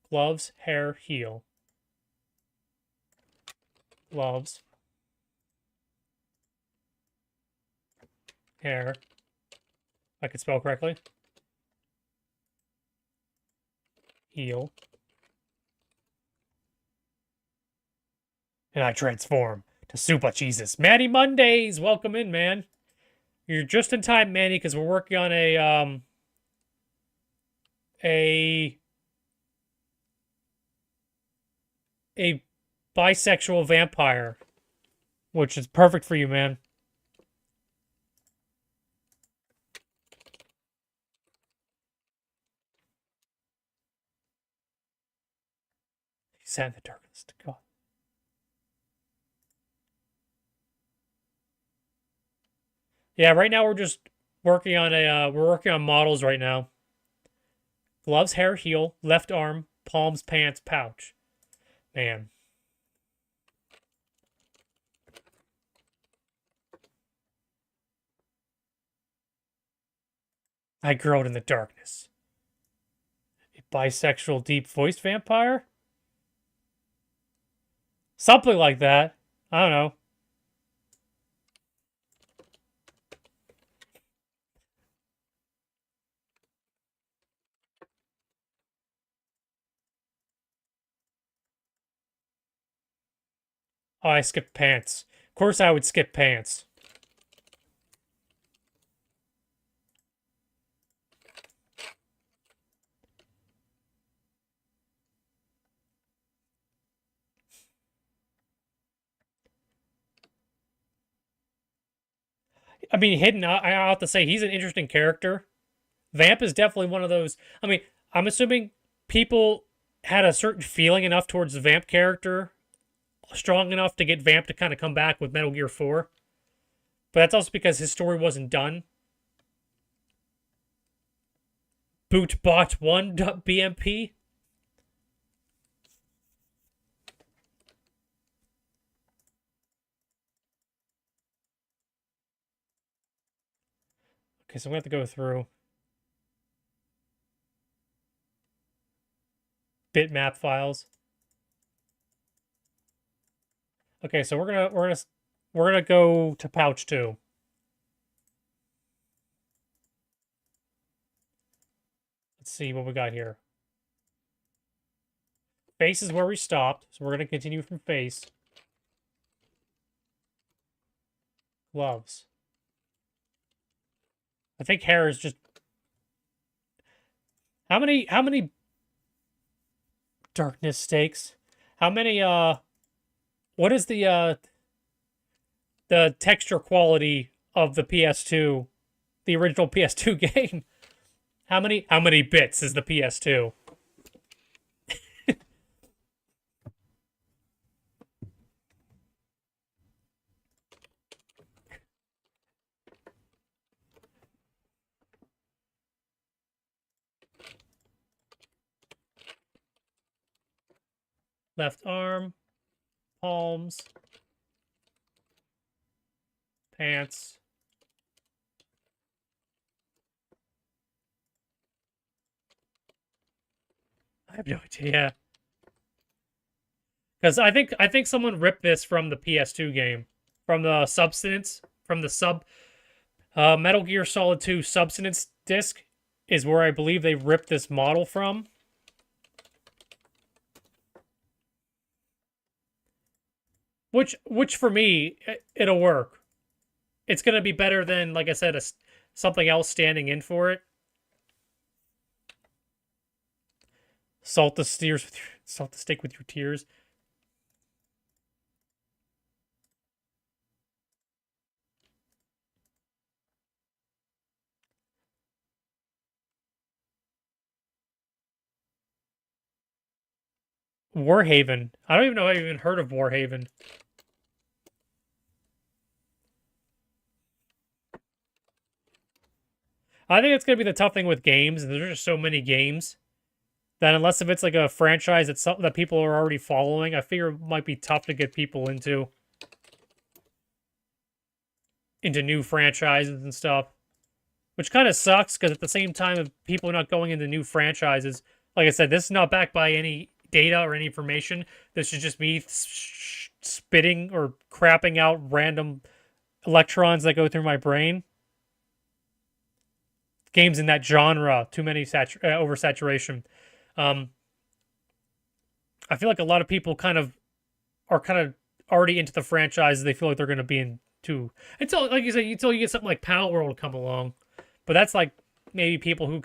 Gloves, hair, heel. Gloves. Hair. If I could spell correctly. Heel. And I transform to Super Jesus. Manny Mondays! Welcome in, man. You're just in time, Manny, because we're working on a bisexual vampire, which is perfect for you, man. He sat in the darkness to God. Yeah, right now we're just working on we're working on models right now. Gloves, hair, heel, left arm, palms, pants, pouch. Man. I growed in the darkness. A bisexual deep voiced vampire? Something like that. I don't know. Oh, I skipped pants. Of course I would skip pants. I mean, Hidden, I have to say, he's an interesting character. Vamp is definitely one of those. I mean, I'm assuming people had a certain feeling enough towards the Vamp character, strong enough to get Vamp to kind of come back with Metal Gear 4. But that's also because his story wasn't done. Bootbot1.bmp. Okay, so I'm going to have to go through bitmap files. Okay, so we're gonna go to pouch 2. Let's see what we got here. Face is where we stopped, so we're gonna continue from face. Gloves. I think hair is just how many darkness stakes? How many what is the texture quality of the PS2, the original PS2 game? How many bits is the PS2? Left arm, palms, pants. I have no idea. Because I think someone ripped this from the PS2 game, from the Substance, from the Metal Gear Solid 2 Substance disc is where I believe they ripped this model from. Which for me, it'll work. It's gonna be better than, like I said, something else standing in for it. Salt the stick with your tears. Warhaven. I don't even know if I've even heard of Warhaven. I think it's gonna be the tough thing with games. There's just so many games that unless if it's like a franchise that's something that people are already following, I figure it might be tough to get people into new franchises and stuff. Which kind of sucks because at the same time of people not going into new franchises, like I said, this is not backed by any data or any information. This is just me spitting or crapping out random electrons that go through my brain. Games in that genre, too many oversaturation. Um, I feel like a lot of people are kind of already into the franchises they feel like they're going to be into until, like you said, until you get something like Pal World come along. But that's like maybe people who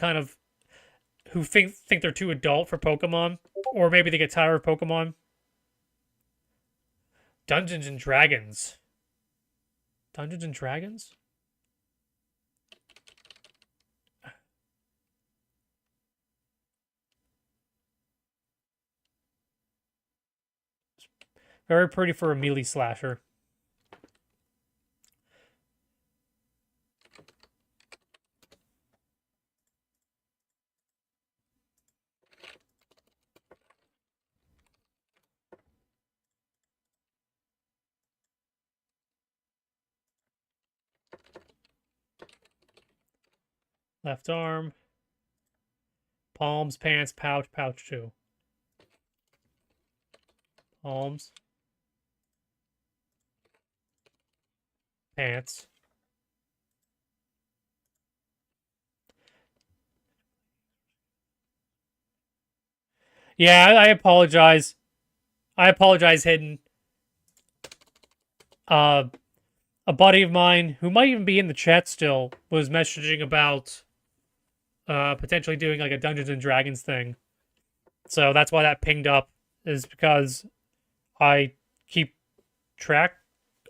think they're too adult for Pokemon, or maybe they get tired of Pokemon. Dungeons and Dragons. Dungeons and Dragons? Very pretty for a melee slasher. Left arm. Palms, pants, pouch, pouch 2. Palms. Pants. Yeah, I apologize. I apologize, Hidden. A buddy of mine, who might even be in the chat still, was messaging about potentially doing like a Dungeons and Dragons thing. So that's why that pinged up, is because I keep track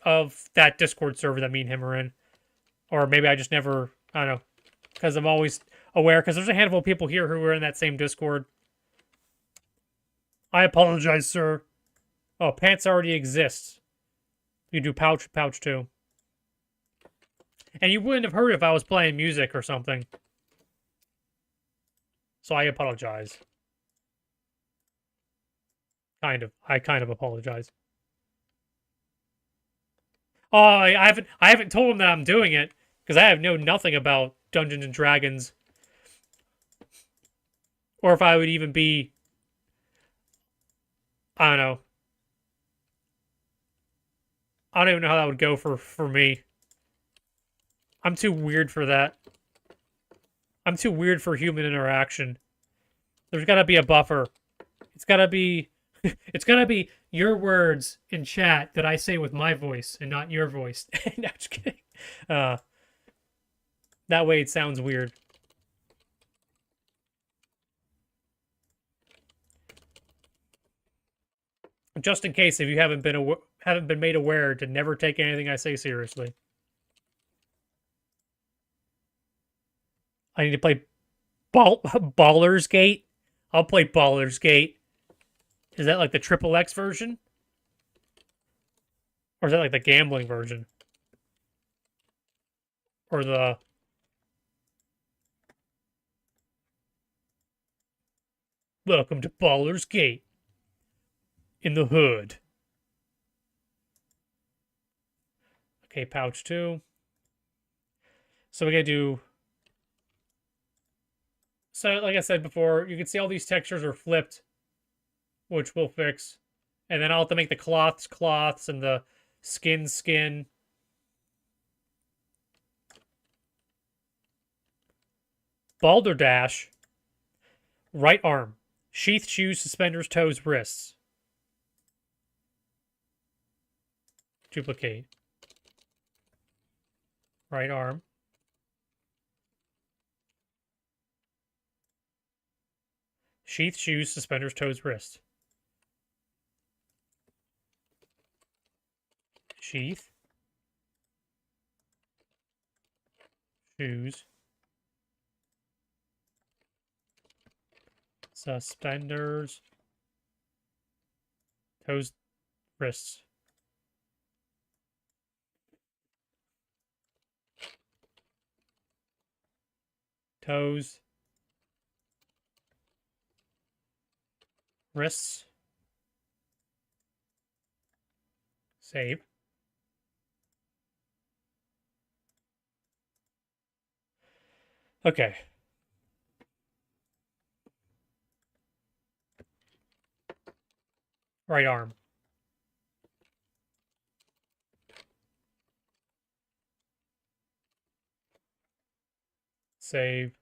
of that Discord server that me and him are in. Or maybe I just never, I don't know, because I'm always aware, because there's a handful of people here who are in that same Discord. I apologize, sir. Oh, pants already exists. You do pouch 2. And you wouldn't have heard if I was playing music or something. So I apologize. I kind of apologize. Oh, I haven't told him that I'm doing it, because I have nothing about Dungeons and Dragons. Or if I would even be, I don't know. I don't even know how that would go for me. I'm too weird for that. I'm too weird for human interaction. There's gotta be a buffer. It's gotta be it's gotta be your words in chat that I say with my voice and not your voice. No, just kidding. Uh, that way it sounds weird. Just in case if you haven't been made aware to never take anything I say seriously. I need to play Ballers Gate. I'll play Ballers Gate. Is that like the triple X version? Or is that like the gambling version? Or the... Welcome to Ballers Gate. In the hood. Okay, pouch 2. So we gotta do... So, like I said before, you can see all these textures are flipped, which we'll fix. And then I'll have to make the cloths, and the skin. Balderdash. Right arm. Sheath, shoes, suspenders, toes, wrists. Duplicate. Right arm. Sheath, shoes, suspenders, toes, wrists. Sheath. Shoes. Suspenders. Toes, wrists. Toes. Wrists. Save. Okay. Right arm. Save.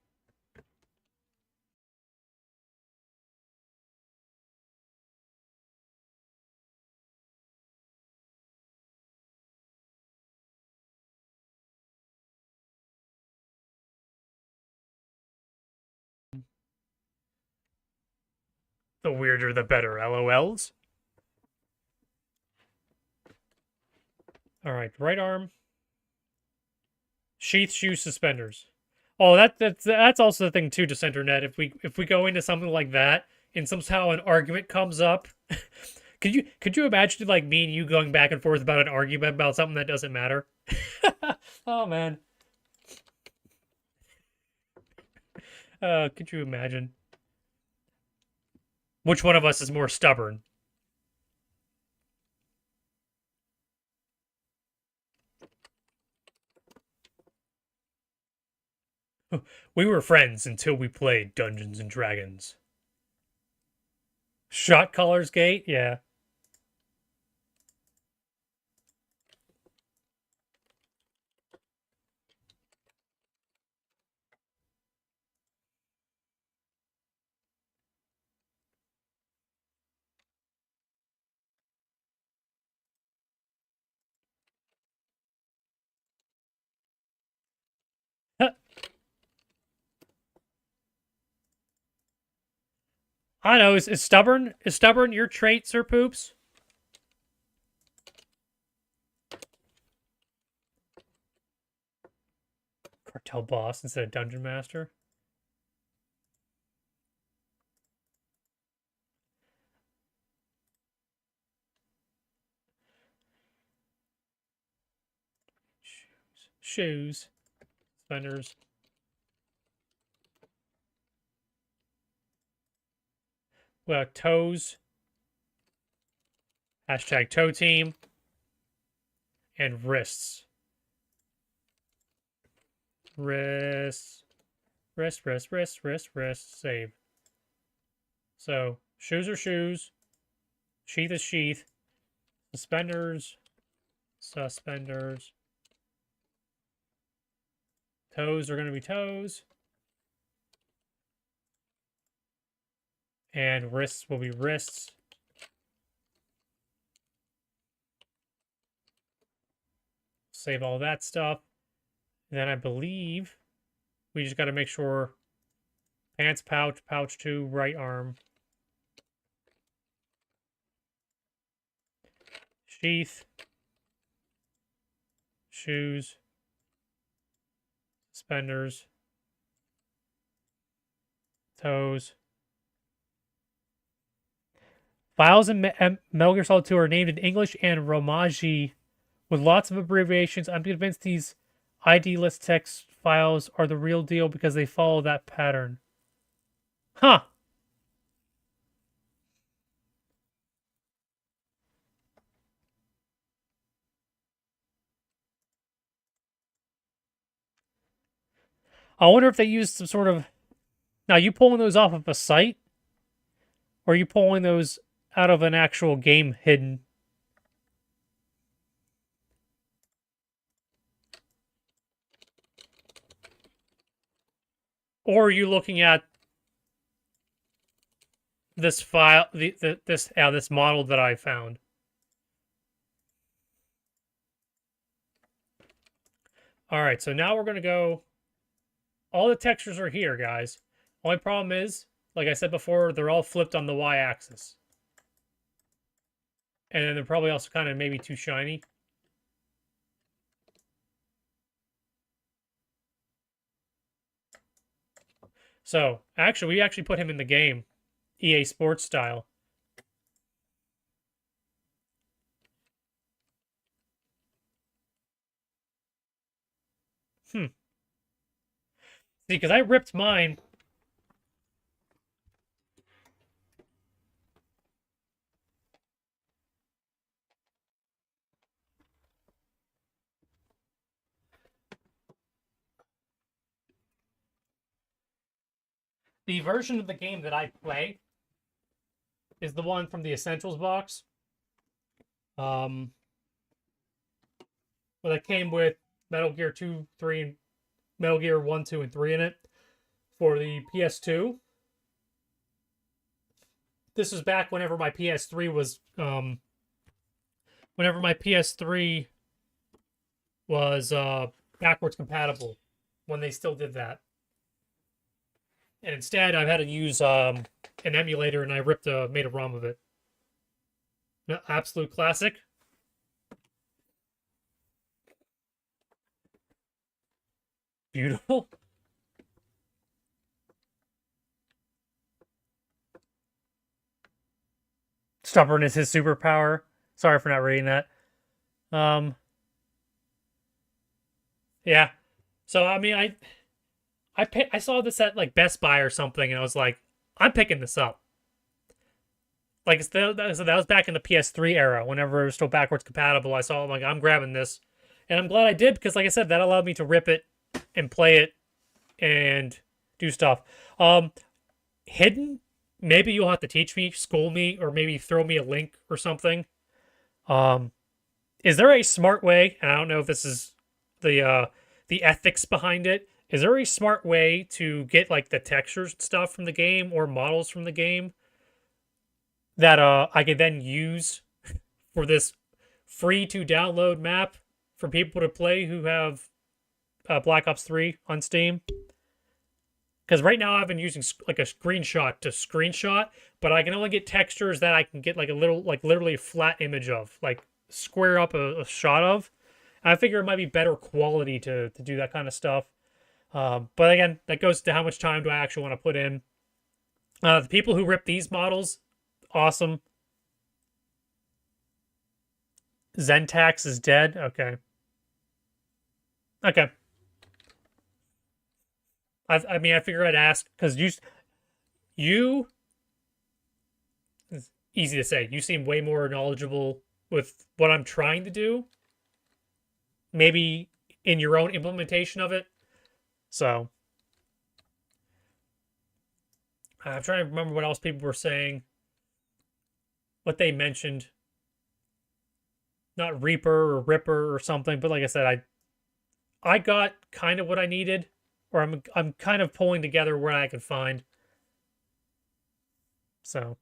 The weirder the better, LOLs. All right, right arm. Sheath, shoes, suspenders. Oh, that's also the thing too, DissenterNet. If we go into something like that and somehow an argument comes up, could you imagine like me and you going back and forth about an argument about something that doesn't matter? Oh man. Could you imagine? Which one of us is more stubborn? We were friends until we played Dungeons and Dragons. Shot Callers Gate? Yeah. I know, is stubborn your trait, Sir Poops? Cartel boss instead of dungeon master. Shoes. Suspenders. Well, toes. Hashtag toe team. And wrists. Wrists. Wrist. Save. So, shoes are shoes. Sheath is sheath. Suspenders. Suspenders. Toes are going to be toes. And wrists will be wrists. Save all that stuff. And then I believe we just got to make sure pants pouch, pouch 2, right arm. Sheath. Shoes. Suspenders. Toes. Files in Metal Gear Solid 2 are named in English and Romaji with lots of abbreviations. I'm convinced these ID list text files are the real deal because they follow that pattern. Huh. I wonder if they used some sort of... Now, are you pulling those off of a site? Or are you pulling those out of an actual game hidden? Or are you looking at this file, this model that I found? All right, so now we're going to go... All the textures are here, guys. Only problem is, like I said before, they're all flipped on the y-axis. And then they're probably also kind of maybe too shiny. So, we actually put him in the game, EA Sports style. See, because I ripped mine. The version of the game that I play is the one from the Essentials box. Well, that came with Metal Gear 2, 3, and Metal Gear 1, 2, and 3 in it for the PS2. This was back whenever my PS3 was backwards compatible, when they still did that. And instead, I've had to use an emulator, and I made a ROM of it. Absolute classic. Beautiful. Stubborn is his superpower. Sorry for not reading that. Yeah. So I mean, I saw this at like Best Buy or something, and I was like, I'm picking this up. Like that was back in the PS3 era, whenever it was still backwards compatible. I saw it, I'm like, I'm grabbing this, and I'm glad I did because, like I said, that allowed me to rip it and play it and do stuff. Hidden, maybe you'll have to teach me, school me, or maybe throw me a link or something. Is there a smart way? And I don't know if this is the ethics behind it. Is there a smart way to get like the textures and stuff from the game or models from the game that I could then use for this free to download map for people to play who have Black Ops 3 on Steam? Because right now I've been using like a screenshot to screenshot, but I can only get textures that I can get like a little, like literally a flat image of, like square up a shot of. And I figure it might be better quality to do that kind of stuff. But again, that goes to how much time do I actually want to put in. The people who rip these models, awesome. Zentax is dead. Okay. Okay. I mean, I figure I'd ask because you, it's easy to say. You seem way more knowledgeable with what I'm trying to do. Maybe in your own implementation of it. So I'm trying to remember what else people were saying. What they mentioned. not Reaper or Ripper or something, but like I said, I got kind of what I needed, or I'm kind of pulling together what I could find. So,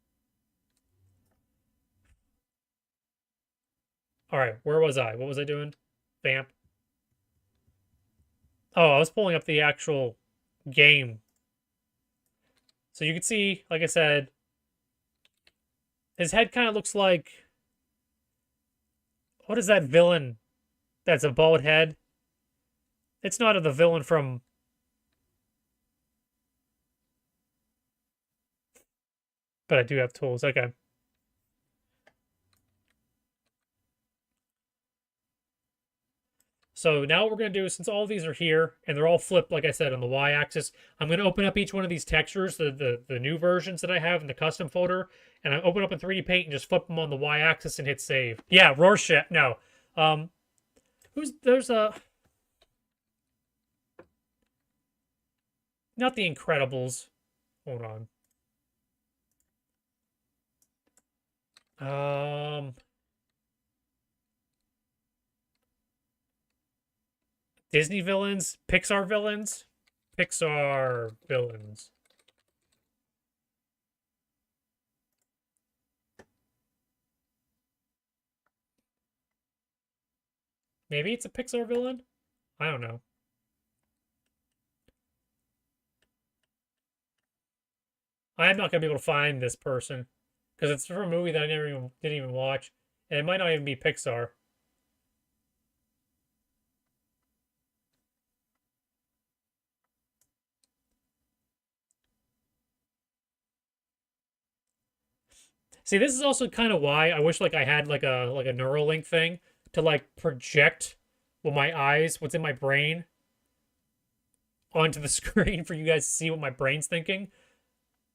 all right, where was I? What was I doing? Vamp. Oh, I was pulling up the actual game. So you can see, like I said, his head kind of looks like, what is that villain that's a bald head? It's not the villain from, but I do have tools. Okay. So now what we're going to do, since all of these are here and they're all flipped, like I said, on the y-axis, I'm going to open up each one of these textures, the new versions that I have in the custom folder, and I open up in 3D Paint and just flip them on the y-axis and hit save. Yeah, Rorschach. No. Um, there's a, not the Incredibles. Hold on. Disney villains, Pixar villains, Pixar villains. Maybe it's a Pixar villain? I don't know. I'm not gonna be able to find this person because it's from a movie that I never even didn't even watch, and it might not even be Pixar. See, this is also kind of why I wish like I had like a Neuralink thing to like project what's in my brain onto the screen for you guys to see what my brain's thinking,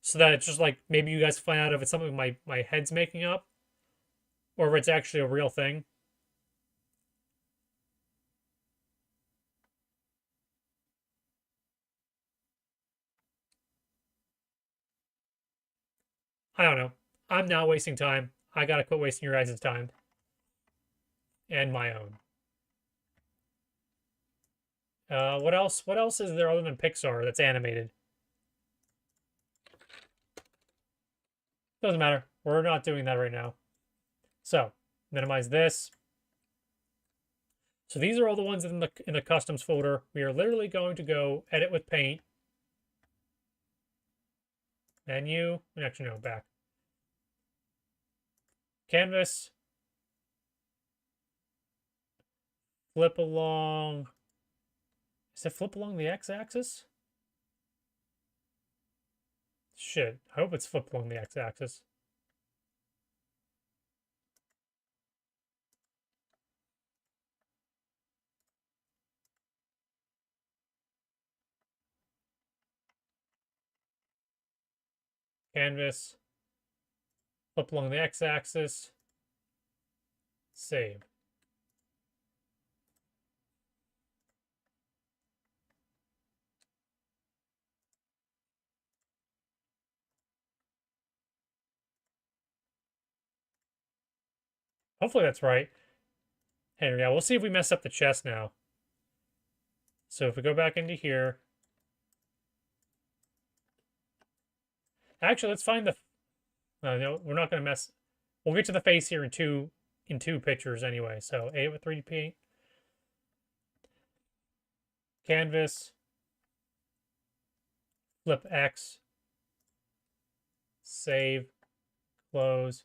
so that it's just like maybe you guys find out if it's something my head's making up or if it's actually a real thing. I don't know. I'm now wasting time. I gotta quit wasting your guys' time and my own. What else? What else is there other than Pixar that's animated? Doesn't matter. We're not doing that right now. So minimize this. So these are all the ones in the customs folder. We are literally going to go edit with paint. Menu. Actually, no, back. Canvas. Flip along. Is it flip along the x-axis? Shit. I hope it's flip along the x-axis. Canvas. Flip along the x-axis. Save. Hopefully that's right. Hey, yeah, we'll see if we mess up the chest now. So if we go back into here. Actually, let's find the... No, we're not going to mess... We'll get to the face here in two pictures anyway. So edit with 3D Paint. Canvas. Flip X. Save. Close.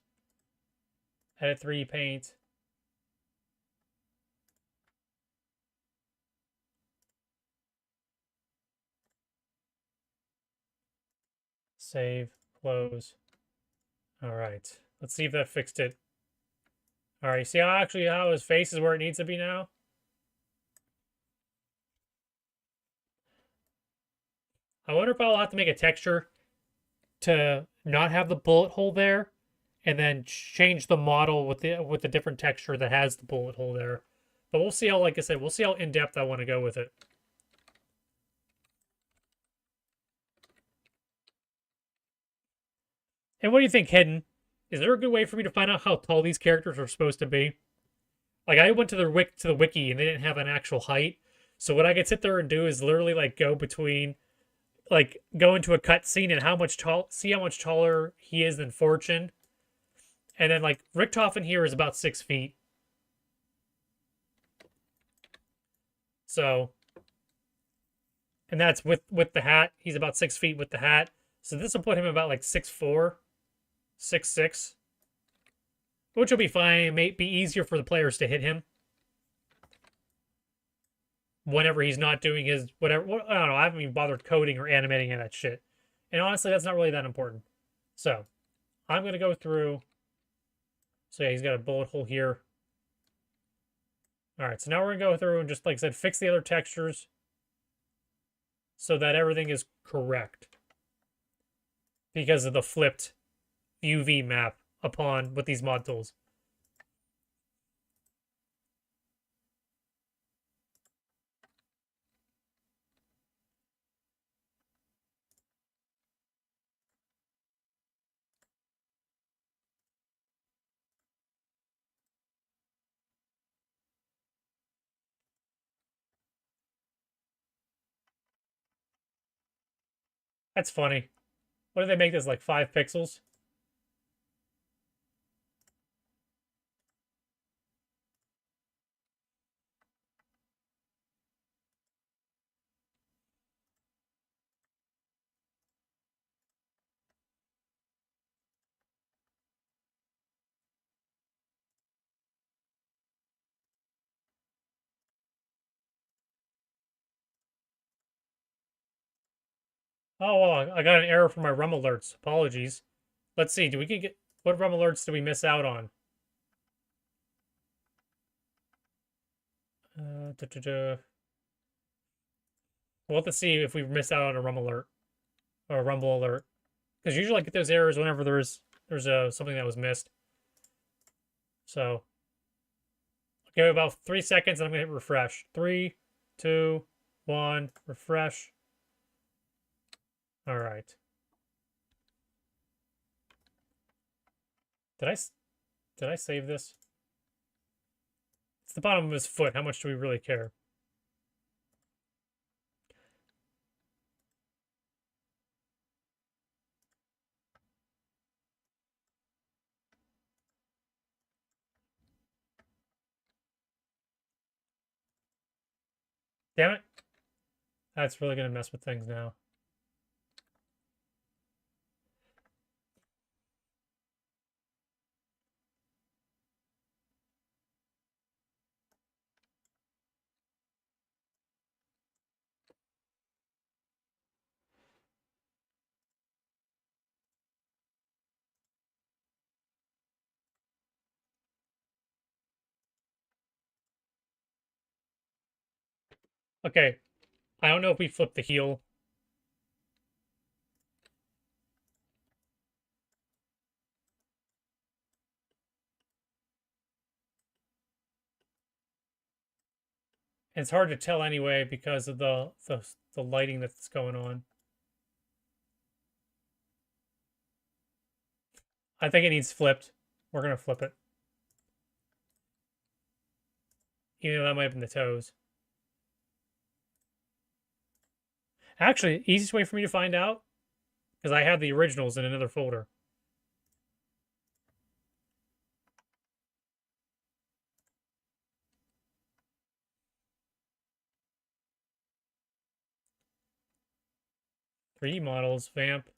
Edit 3D Paint. Save. Close. All right. Let's see if that fixed it. All right. See how his face is where it needs to be now? I wonder if I'll have to make a texture to not have the bullet hole there, and then change the model with the different texture that has the bullet hole there. But we'll see how, like I said, we'll see how in depth I want to go with it. And what do you think, Hidden? Is there a good way for me to find out how tall these characters are supposed to be? Like I went to the wiki and they didn't have an actual height. So what I could sit there and do is literally like go between like go into a cut scene and see how much taller he is than Fortune. And then like Richtofen here is about 6 feet. So and that's with the hat. He's about 6 feet with the hat. So this will put him about like 6'4", 6'6", which will be fine. It may be easier for the players to hit him whenever he's not doing his whatever. I don't know. I haven't even bothered coding or animating any of that shit. And honestly, that's not really that important. So I'm going to go through. So yeah, he's got a bullet hole here. All right, so now we're going to go through and just, like I said, fix the other textures so that everything is correct because of the flipped UV map upon with these mod tools. That's funny. What did they make this, like 5 pixels? Oh, well, I got an error for my rum alerts. Apologies. Let's see. Do we get what rum alerts do we miss out on? Da, da, da. We'll have to see if we miss out on a rum alert or a rumble alert, because usually I get those errors whenever there's something that was missed. So give it about 3 seconds, and I'm gonna hit refresh. 3, 2, 1, refresh. All right. Did I did I save this? It's the bottom of his foot. How much do we really care? Damn it. That's really gonna mess with things now. Okay. I don't know if we flipped the heel. It's hard to tell anyway because of the lighting that's going on. I think it needs flipped. We're gonna flip it. Even though that might have been the toes. Actually, easiest way for me to find out, because I have the originals in another folder. Three models, vamp.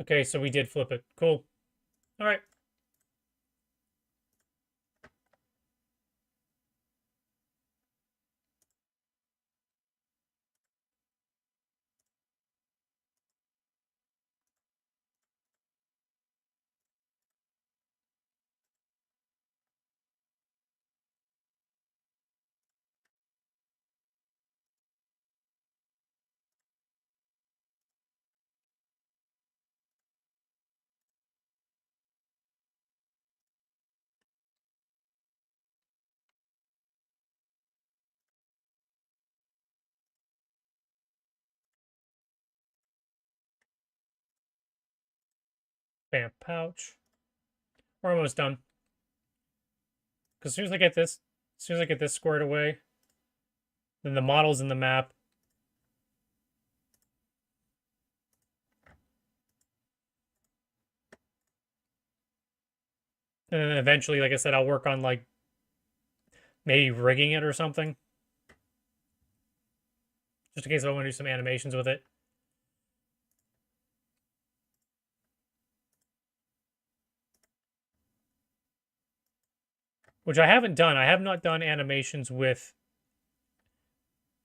Okay, so we did flip it. Cool. All right. Vamp pouch. We're almost done. Because as soon as I get this squared away, then the model's in the map. And then eventually, like I said, I'll work on like maybe rigging it or something. Just in case I want to do some animations with it. Which I haven't done. I have not done animations with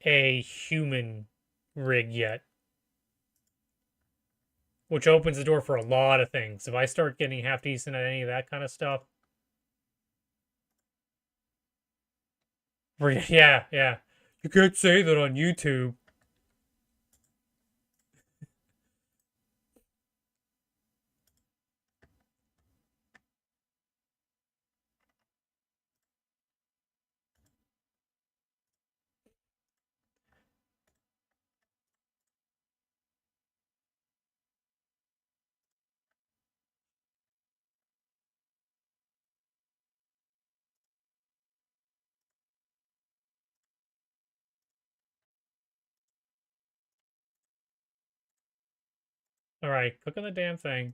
a human rig yet. Which opens the door for a lot of things. If I start getting half decent at any of that kind of stuff. Yeah, yeah. You can't say that on YouTube. Alright, click on the damn thing.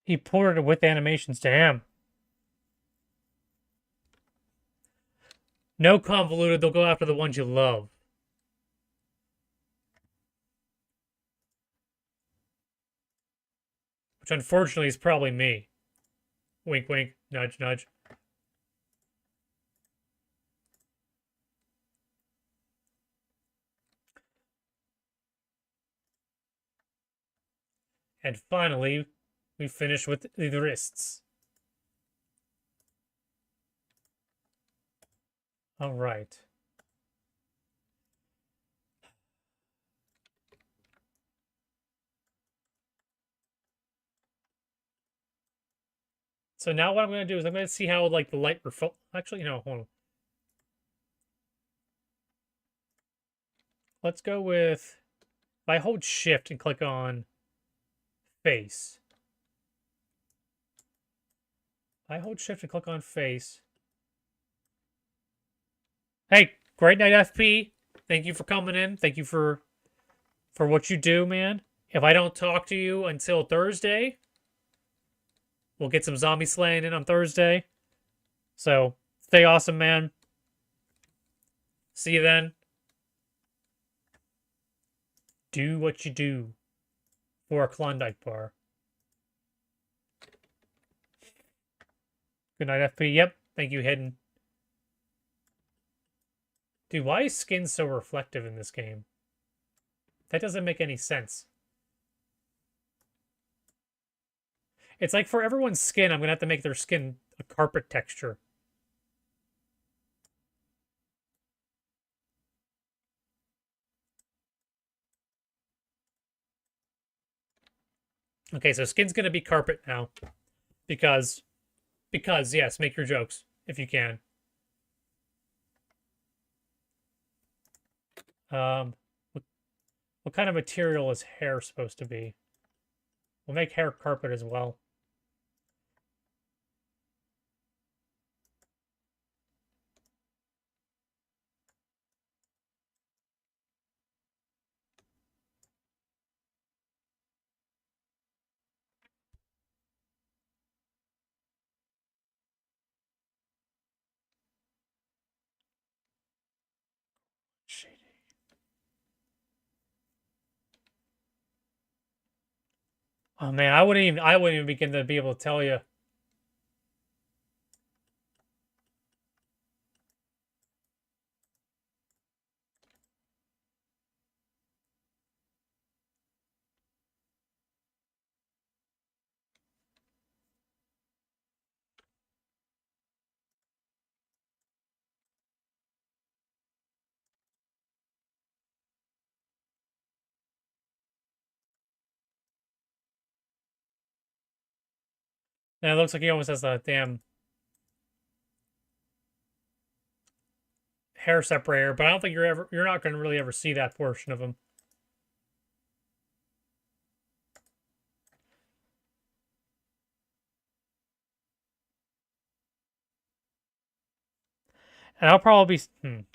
He ported it with animations to him. No convoluted, they'll go after the ones you love. Which unfortunately is probably me. Wink, wink, nudge, nudge. And finally, we finish with the wrists. All right. So now what I'm going to do is I'm going to see how like the light reflect. Actually, no, hold on. Let's go with, if I hold shift and click on face. If I hold shift and click on face. Hey, great night FP. Thank you for coming in. Thank you for what you do, man. If I don't talk to you until Thursday, we'll get some zombie slaying in on Thursday. So stay awesome, man. See you then. Do what you do for a Klondike bar. Good night, FP. Yep. Thank you, Hidden. Dude, why is skin so reflective in this game? That doesn't make any sense. It's like for everyone's skin, I'm going to have to make their skin a carpet texture. Okay, so skin's going to be carpet now. Because, yes, make your jokes if you can. What kind of material is hair supposed to be? We'll make hair carpet as well. Shady. Oh man, I wouldn't even begin to be able to tell you. And it looks like he almost has a damn hair separator, but I don't think you're not going to really ever see that portion of him. And I'll probably be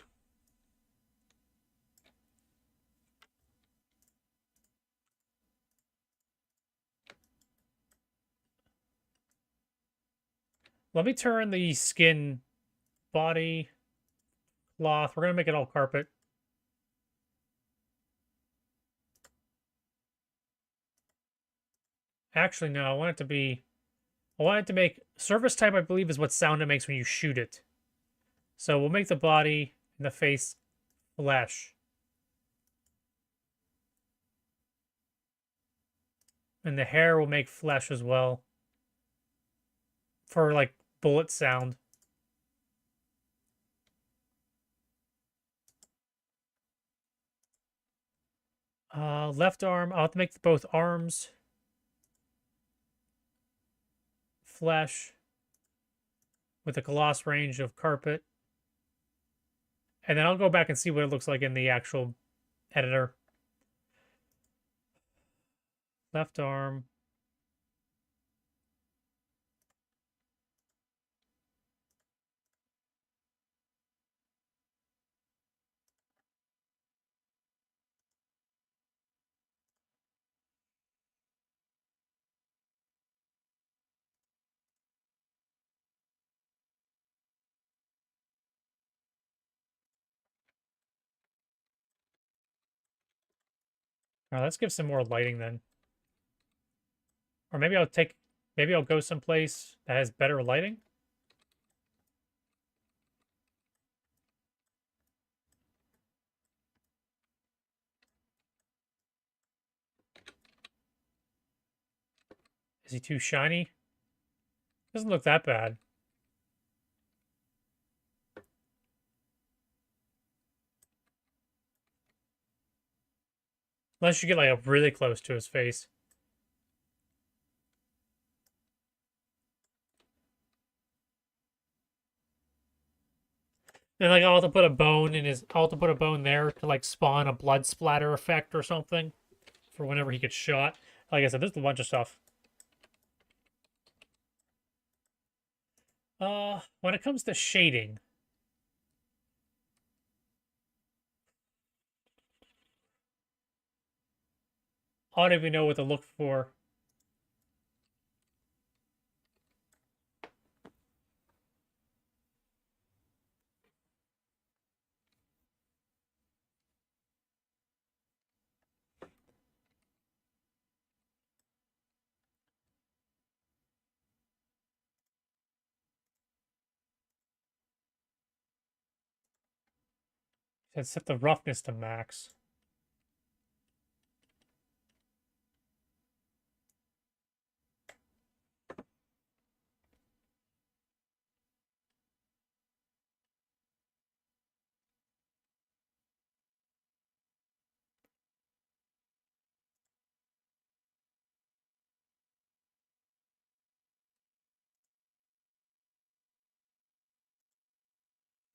let me turn the skin body cloth. We're gonna make it all carpet. Actually, no, I want it to be. I want it to make surface type. I believe is what sound it makes when you shoot it. So we'll make the body and the face flesh, and the hair will make flesh as well for like bullet sound. Left arm. I'll have to make both arms flesh with a gloss range of carpet. And then I'll go back and see what it looks like in the actual editor. Left arm. All right, let's give some more lighting then. Or maybe I'll go someplace that has better lighting. Is he too shiny? Doesn't look that bad. Unless you get like up really close to his face. And like I'll have to put a bone in his I'll have to put a bone there to like spawn a blood splatter effect or something for whenever he gets shot. Like I said, there's a bunch of stuff. When it comes to shading, I don't even know what to look for. Let's set the roughness to max.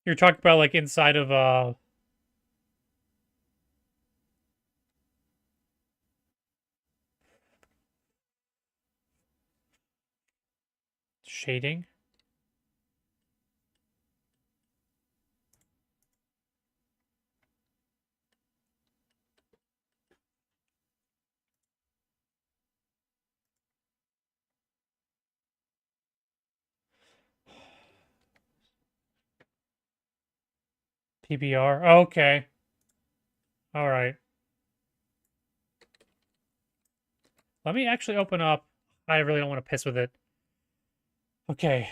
You're talking about like inside of shading. PBR. Okay. All right. Let me actually open up. I really don't want to piss with it. Okay.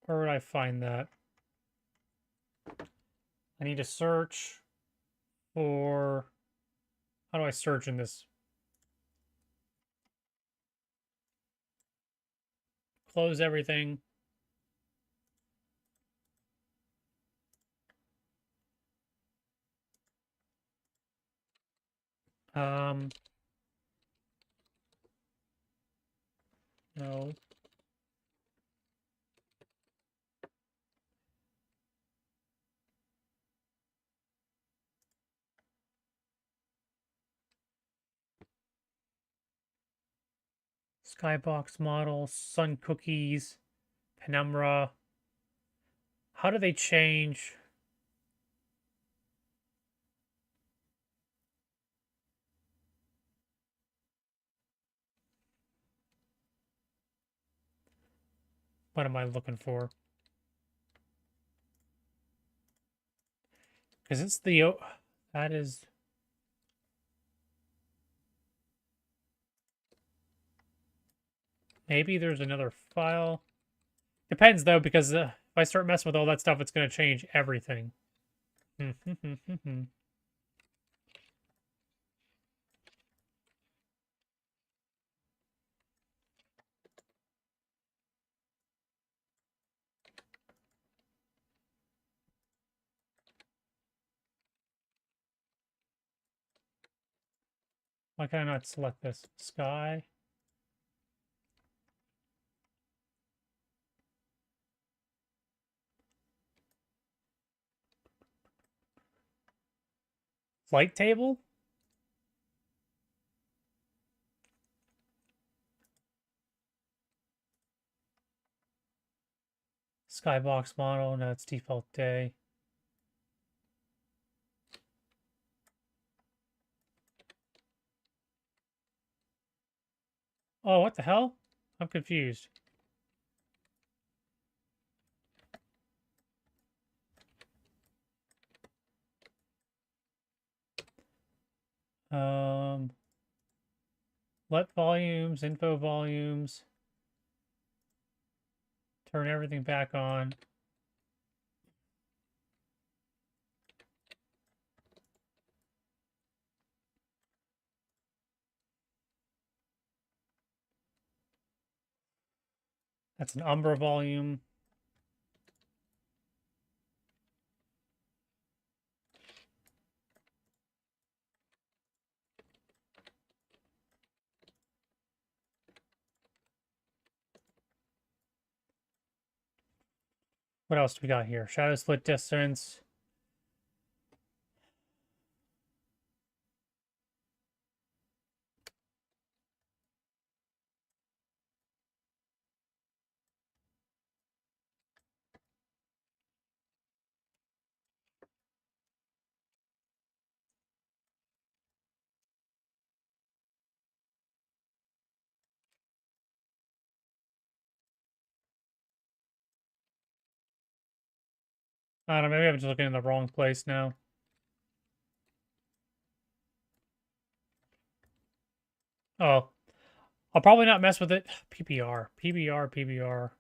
Where would I find that? I need to search for... How do I search in this? Close everything. Um, No. Skybox model, sun cookies, penumbra. How do they change? What am I looking for? Because it's the... That is... Maybe there's another file. Depends, though, because if I start messing with all that stuff, it's going to change everything. Why can I not select this? Sky? Flight table? Skybox model, no, it's default day. Oh, what the hell? I'm confused. Let volumes, info volumes. Turn everything back on. That's an Umbra volume. What else do we got here? Shadow split distance. I don't know, maybe I'm just looking in the wrong place now. Oh, I'll probably not mess with it. PBR, PBR, PBR.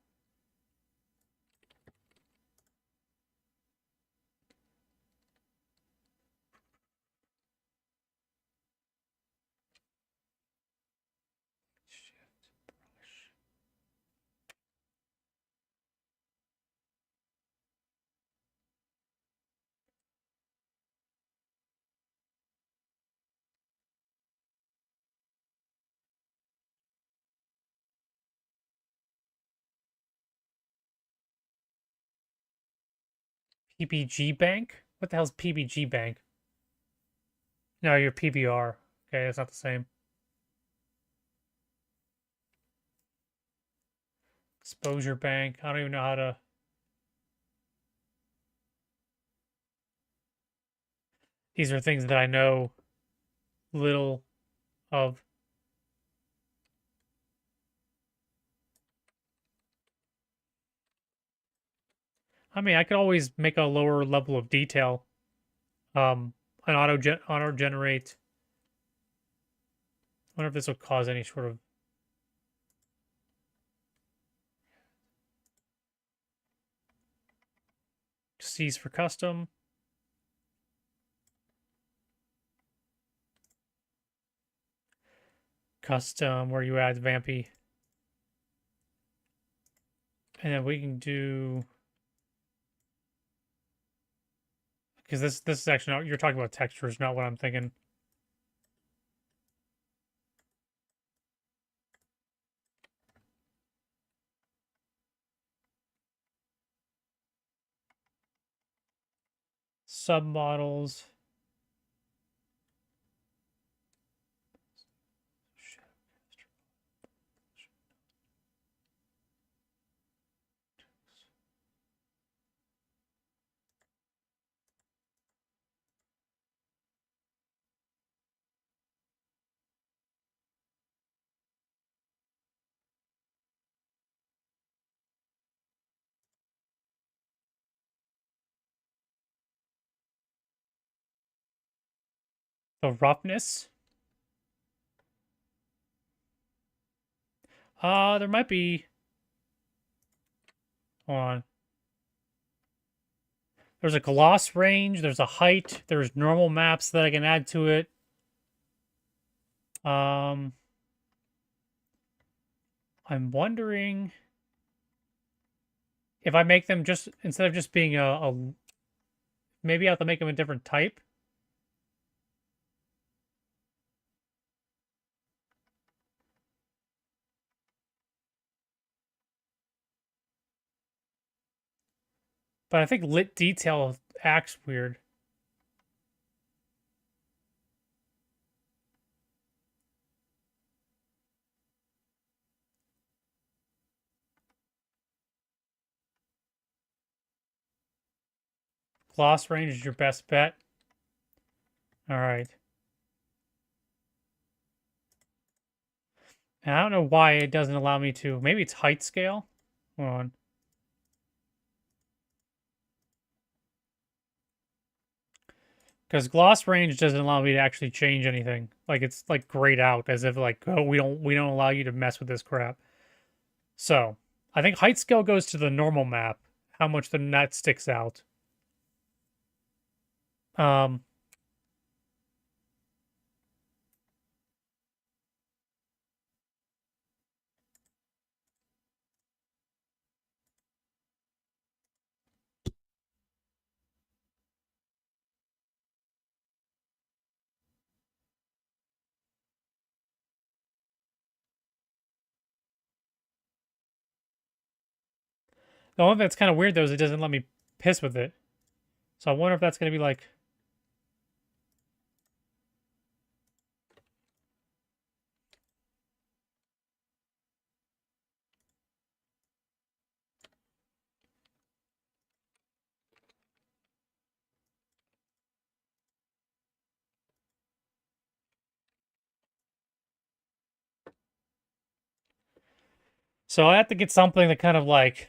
PBG bank? What the hell's PBG bank? No, you're PBR. Okay, it's not the same. Exposure bank. I don't even know how to... These are things that I know little of. I mean, I could always make a lower level of detail. An auto generate. I wonder if this will cause any sort of... C's for custom. Custom, where you add Vampy. And then we can do... Because this is actually not... You're talking about textures, not what I'm thinking. Submodels. The roughness. There might be. Hold on. There's a gloss range. There's a height. There's normal maps that I can add to it. I'm wondering if I make them just instead of just being maybe I have to make them a different type. But I think lit detail acts weird. Gloss range is your best bet. All right. And I don't know why it doesn't allow me to. Maybe it's height scale. Hold on. Because gloss range doesn't allow me to actually change anything. Like it's like grayed out as if like, oh, we don't allow you to mess with this crap. So I think height scale goes to the normal map, how much the net sticks out. The only thing that's kind of weird though is it doesn't let me piss with it. So I wonder if that's going to be like. So I have to get something that kind of like.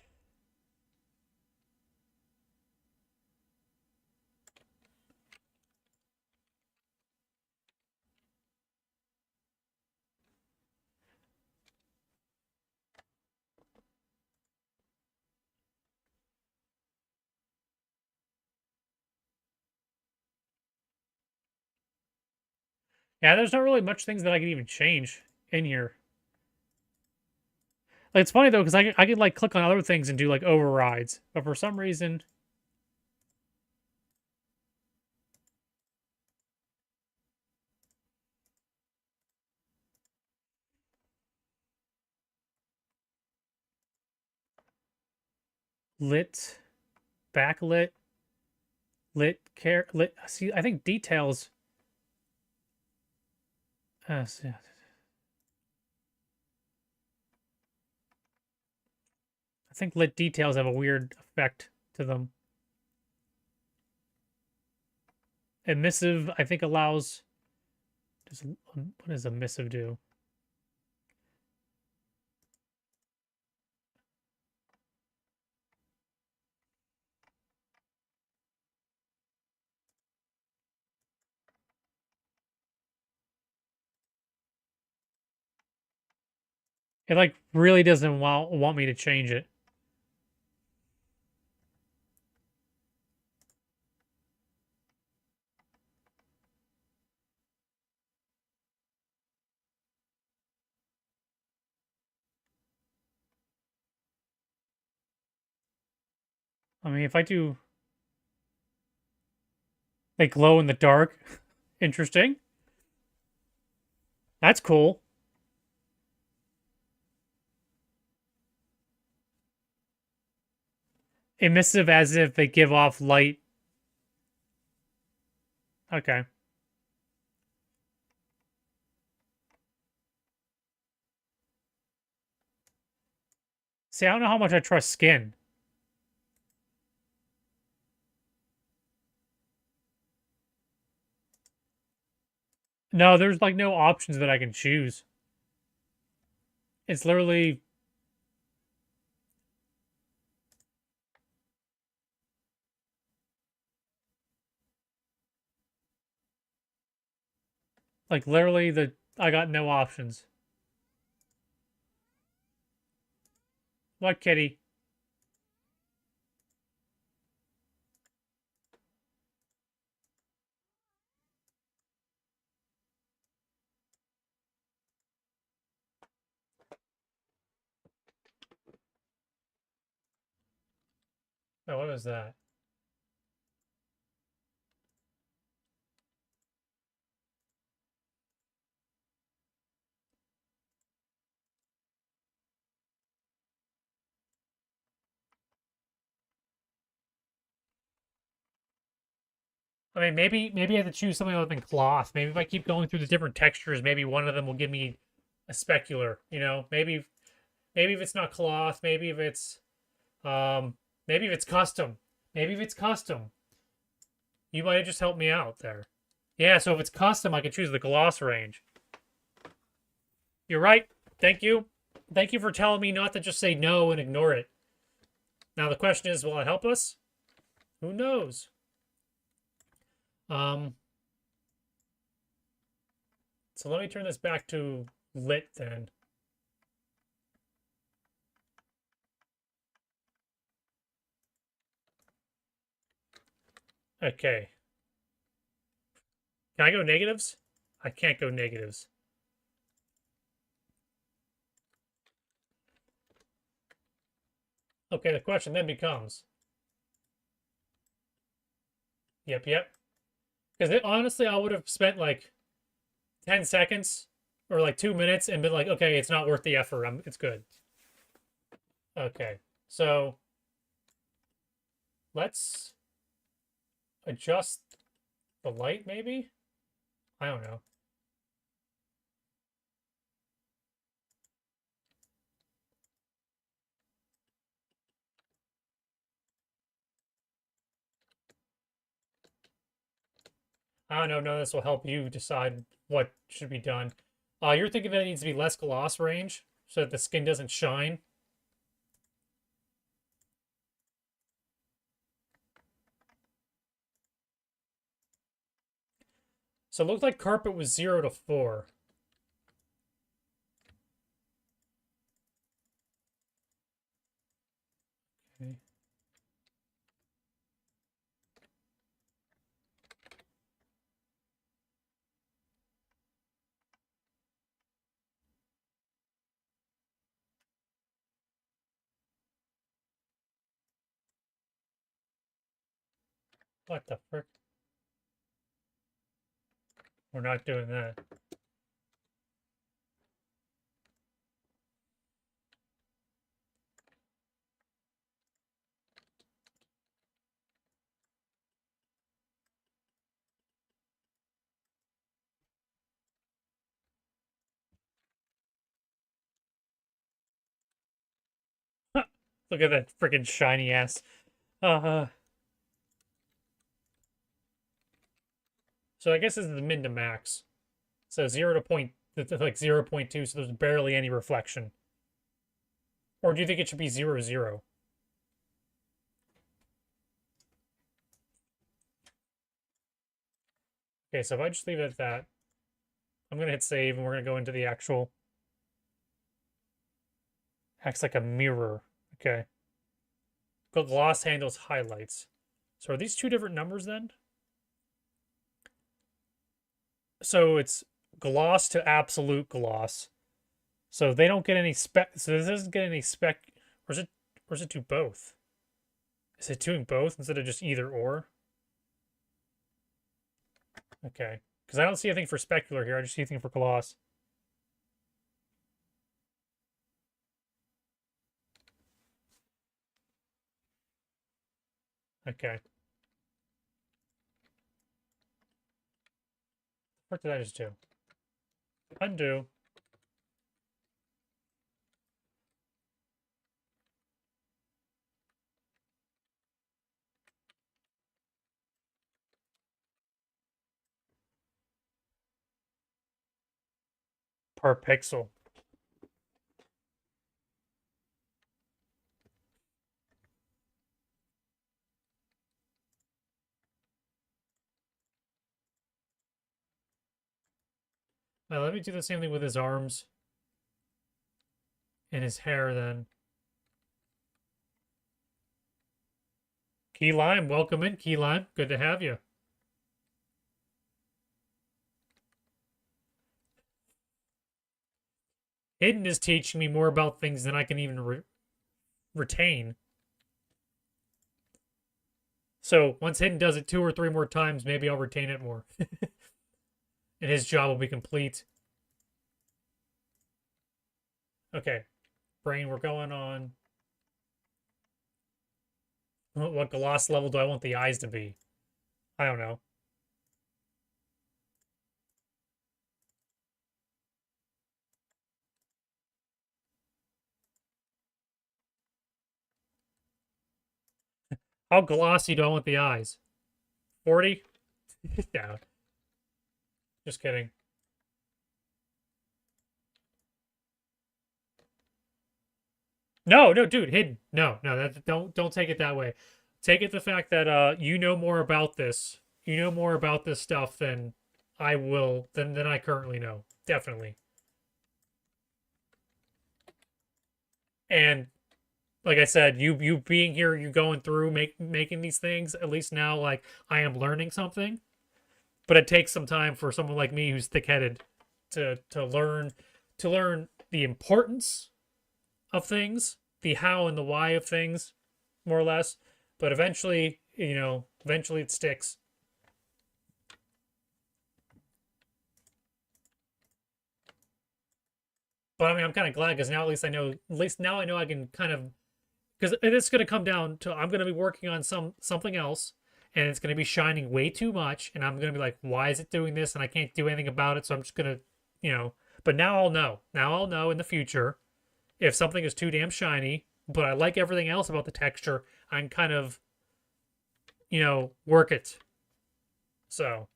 Yeah, there's not really much things that I can even change in here. Like, it's funny though, because I could like click on other things and do like overrides, but for some reason. Lit, backlit, lit. See, I think details. See. I think lit details have a weird effect to them. Emissive, I think, allows. What does emissive do? It like really doesn't want me to change it. I mean, if I do, they glow in the dark. Interesting. That's cool. Emissive, as if they give off light. Okay. See, I don't know how much I trust skin. No, there's like no options that I can choose. It's literally like literally the I got no options. What, kitty? Oh, what was that? I mean, maybe I have to choose something other than cloth. Maybe if I keep going through the different textures, maybe one of them will give me a specular. You know, maybe if it's not cloth, um maybe if it's custom, maybe if it's custom, you might have just helped me out there. Yeah, so if it's custom, I can choose the gloss range. You're right. Thank you. Thank you for telling me not to just say no and ignore it. Now the question is, will it help us? Who knows? Um, so let me turn this back to lit then. Okay. Can I go negatives? I can't go negatives. Okay, the question then becomes, yep. Because honestly, I would have spent like 10 seconds or like 2 minutes and been like, okay, it's not worth the effort. It's good. Okay, so let's adjust the light maybe? I don't know. I don't know. None of this will help you decide what should be done. You're thinking that it needs to be less gloss range so that the skin doesn't shine. So it looked like carpet was 0 to 4. Okay. What the frick? We're not doing that. Look at that freaking shiny ass. Uh, so I guess this is the min to max. So 0 to point, like 0.2, so there's barely any reflection. Or do you think it should be 0, 0? Okay, so if I just leave it at that, I'm going to hit save and we're going to go into the actual. Acts like a mirror. Okay. Gloss handles highlights. So are these two different numbers then? So it's gloss to absolute gloss. So they don't get any spec. So this doesn't get any spec. Or is it do both? Is it doing both instead of just either or? Okay. Because I don't see anything for specular here. I just see anything for gloss. Okay. What did I just do? Undo. Per pixel. Let me do the same thing with his arms and his hair then. Key Lime, welcome in, Key Lime. Good to have you. Hidden is teaching me more about things than I can even retain. So once Hidden does it 2 or 3 more times, maybe I'll retain it more. And his job will be complete. Okay. Brain, we're going on. What gloss level do I want the eyes to be? I don't know. How glossy do I want the eyes? 40? No. Just kidding. No, dude, Hidden. No, don't take it that way. Take it the fact that you know more about this. You know more about this stuff than I will than I currently know. Definitely. And like I said, you being here, you going through making these things, at least now like I am learning something. But it takes some time for someone like me who's thick-headed to learn the importance of things, the how and the why of things, more or less. But eventually, eventually it sticks. But I mean, I'm kind of glad because now at least now I know I can kind of, because it's going to come down to I'm going to be working on something else, and it's going to be shining way too much, and I'm going to be like, why is it doing this? And I can't do anything about it, so I'm just going to. But now I'll know. Now I'll know in the future if something is too damn shiny, but I like everything else about the texture, I can kind of, work it. So,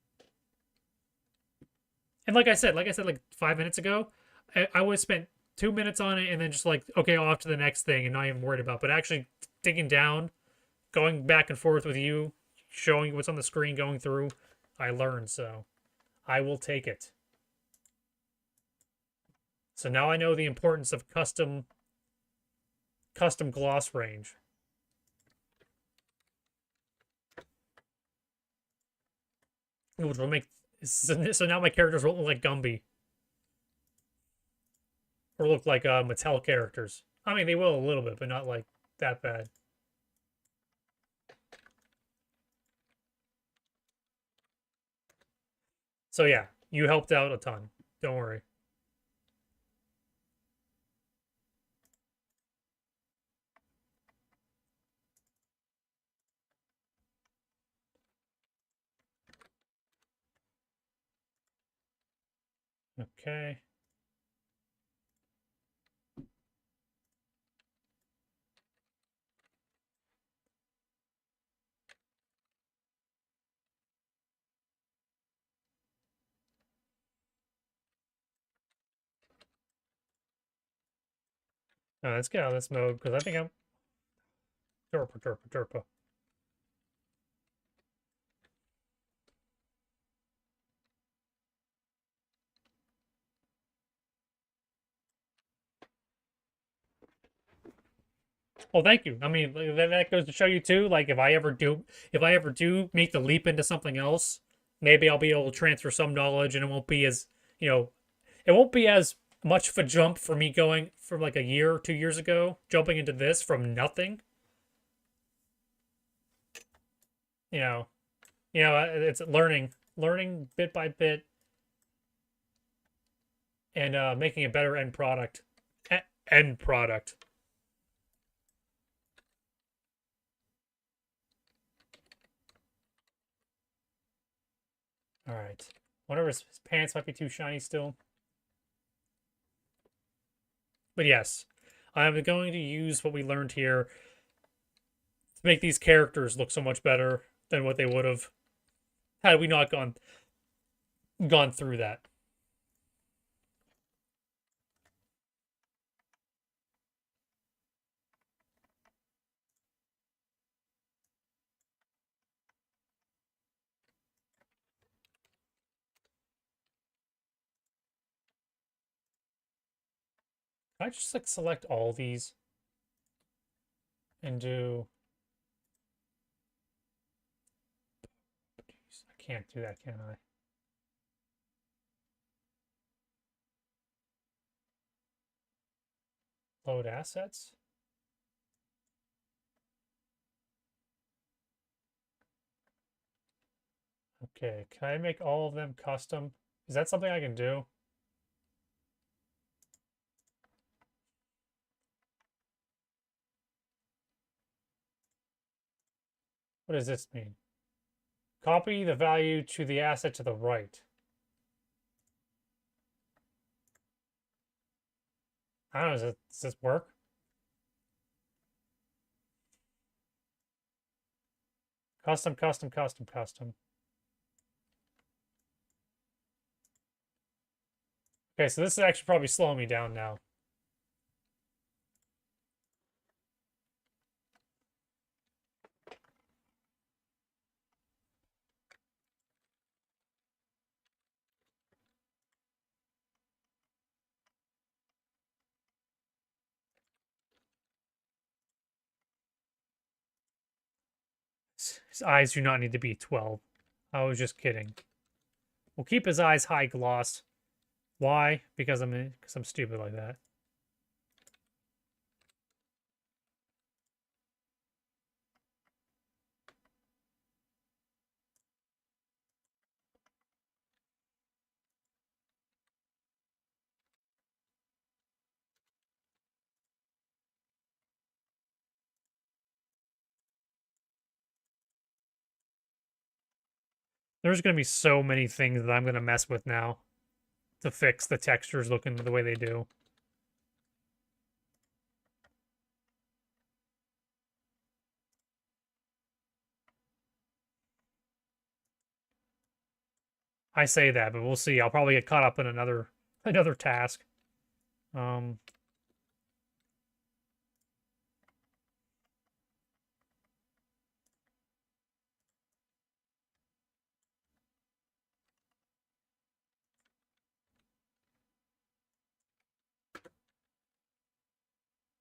and like I said like 5 minutes ago, I would have spent 2 minutes on it and then just like, okay, off to the next thing and not even worried about. But actually digging down, going back and forth with you, showing you what's on the screen, going through, I learned. So I will take it. So now I know the importance of custom gloss range. Which will make so now my characters won't look like Gumby. Or look like Mattel characters. I mean, they will a little bit, but not like that bad. So yeah, you helped out a ton. Don't worry. Okay. Now let's get out of this mode because I think I'm turpa. Well, thank you. I mean, that goes to show you too. Like, if I ever do make the leap into something else, maybe I'll be able to transfer some knowledge, and it won't be as, it won't be as much of a jump for me going from like a year or 2 years ago, jumping into this from nothing. You know, it's learning bit by bit, and making a better end product. End product. All right. Wonder if his pants might be too shiny still. But yes, I'm going to use what we learned here to make these characters look so much better than what they would have had we not gone through that. Can I just like select all these and do? Jeez, I can't do that, can I? Load assets. Okay, can I make all of them custom? Is that something I can do? What does this mean? Copy the value to the asset to the right. I don't know, does this work? Custom, custom, custom, custom. Okay, so this is actually probably slowing me down now. His eyes do not need to be 12. I was just kidding. We'll keep his eyes high gloss. Why? Because I'm stupid like that. There's going to be so many things that I'm going to mess with now to fix the textures looking the way they do. I say that, but we'll see. I'll probably get caught up in another task.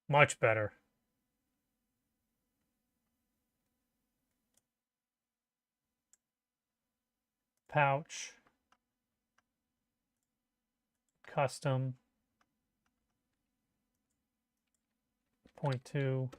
Much better. Pouch. Custom. 0.2.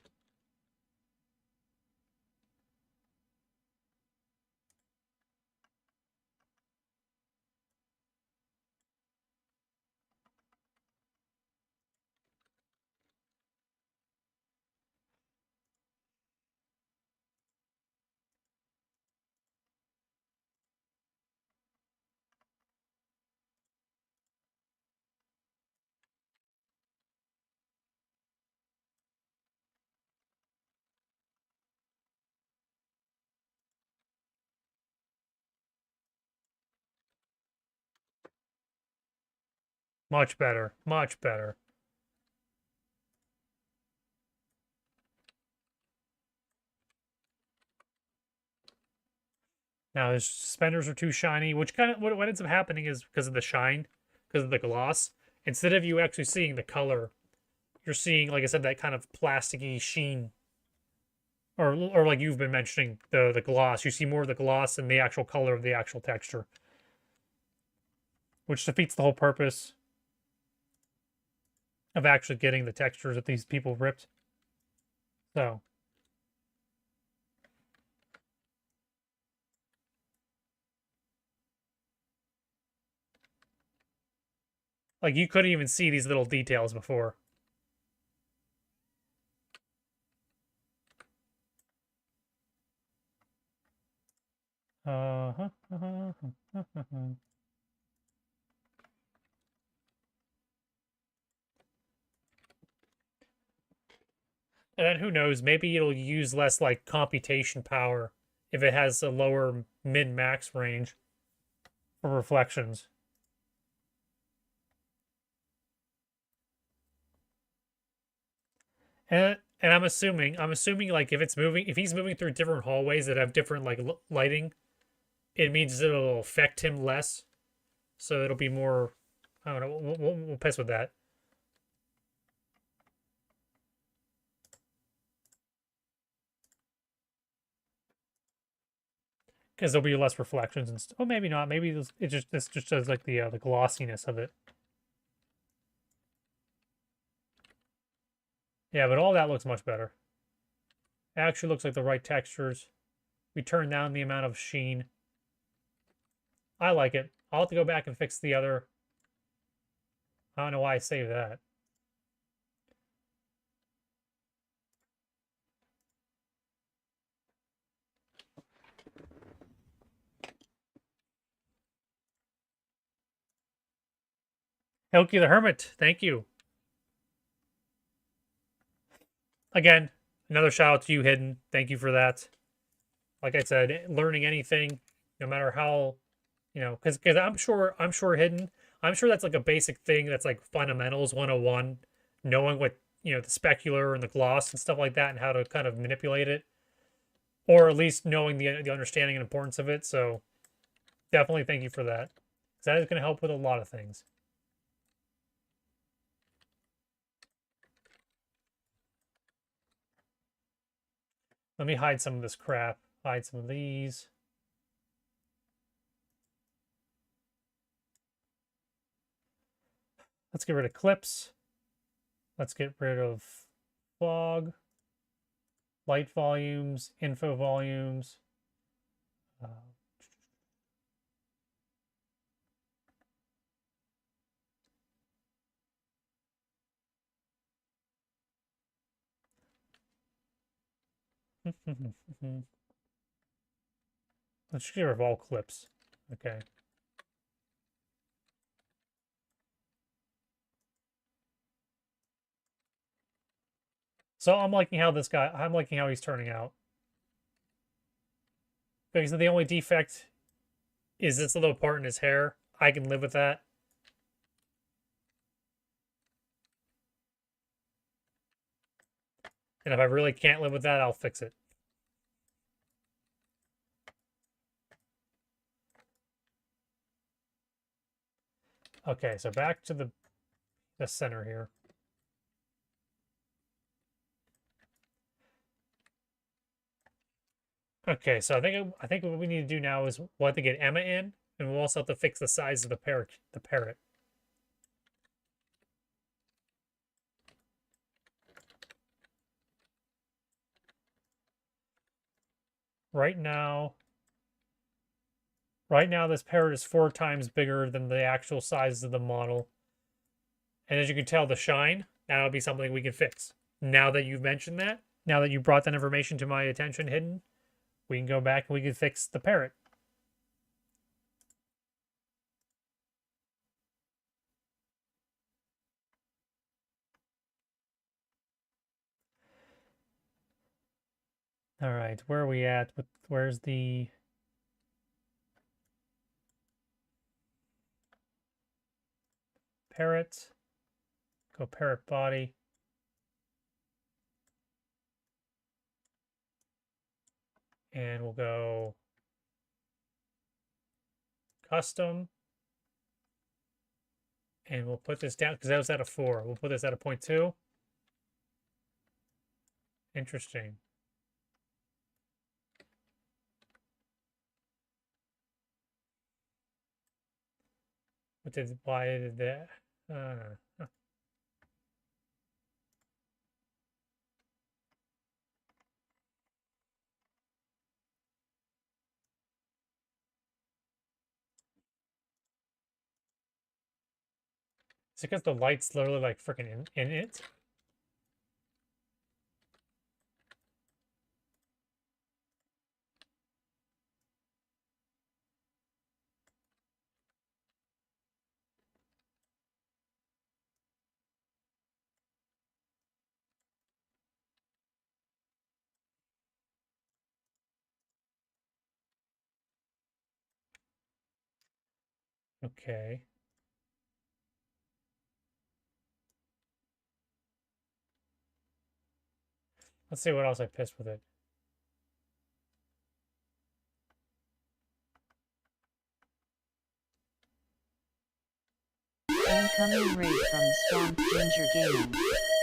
Much better. Much better. Now his suspenders are too shiny, which kind of what ends up happening is because of the shine, because of the gloss. Instead of you actually seeing the color, you're seeing, like I said, that kind of plasticky sheen, or like you've been mentioning, the gloss. You see more of the gloss than the actual color of the actual texture, which defeats the whole purpose of actually getting the textures that these people ripped. So like you couldn't even see these little details before. And then who knows, maybe it'll use less like computation power if it has a lower min-max range for reflections. And I'm assuming like if he's moving through different hallways that have different like lighting, it means it'll affect him less. So it'll be more. I don't know. We'll piss with that because there'll be less reflections and oh maybe not. Maybe this just does like the glossiness of it. Yeah, but all that looks much better. It actually looks like the right textures. We turned down the amount of sheen. I like it. I'll have to go back and fix the other. I don't know why I saved that. Helki the Hermit, thank you. Again, another shout out to you, Hidden. Thank you for that. Like I said, learning anything, no matter how, because I'm sure Hidden, I'm sure that's like a basic thing that's like fundamentals 101, knowing what the specular and the gloss and stuff like that, and how to kind of manipulate it, or at least knowing the understanding and importance of it. So definitely thank you for that, because that is going to help with a lot of things. Let me hide some of this crap. Hide some of these. Let's get rid of clips. Let's get rid of fog, light volumes, info volumes. Let's get rid of all clips. Okay. So I'm liking how he's turning out. Because the only defect is this little part in his hair. I can live with that. And if I really can't live with that, I'll fix it. Okay, so back to the center here. Okay, so I think what we need to do now is we'll have to get Emma in, and we'll also have to fix the size of the parrot. Right now, this parrot is 4 times bigger than the actual size of the model. And as you can tell, the shine, that'll be something we can fix. Now that you've mentioned that, now that you brought that information to my attention, Hidden, we can go back and we can fix the parrot. All right, where are we at? Where's the... parrot? Go parrot body. And we'll go custom. And we'll put this down because that was at a 4. We'll put this at a 0.2. Interesting. Why did that? Is it because the light's literally like freaking in it? Okay. Let's see what else I pissed with it. Incoming raid from Swamp Ginger Gaming.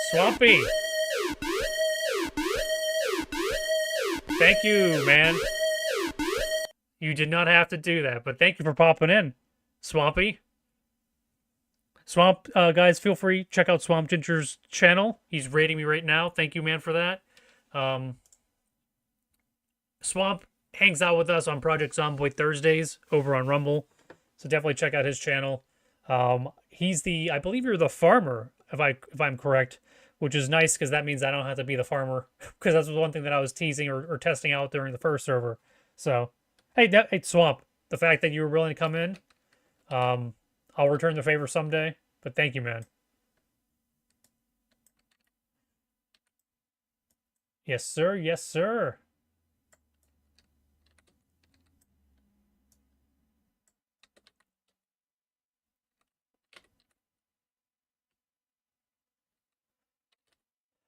Swampy! Thank you, man. You did not have to do that, but thank you for popping in, Swampy. Swamp, guys, feel free, check out Swamp Ginger's channel. He's rating me right now. Thank you, man, for that. Swamp hangs out with us on Project Zomboid Thursdays over on Rumble, so definitely check out his channel. He's the, I believe you're the farmer, if I'm correct, which is nice because that means I don't have to be the farmer, because that's one thing that I was teasing or testing out during the first server. So, hey, hey, Swamp, the fact that you were willing to come in, I'll return the favor someday, but thank you, man. Yes, sir. Yes, sir.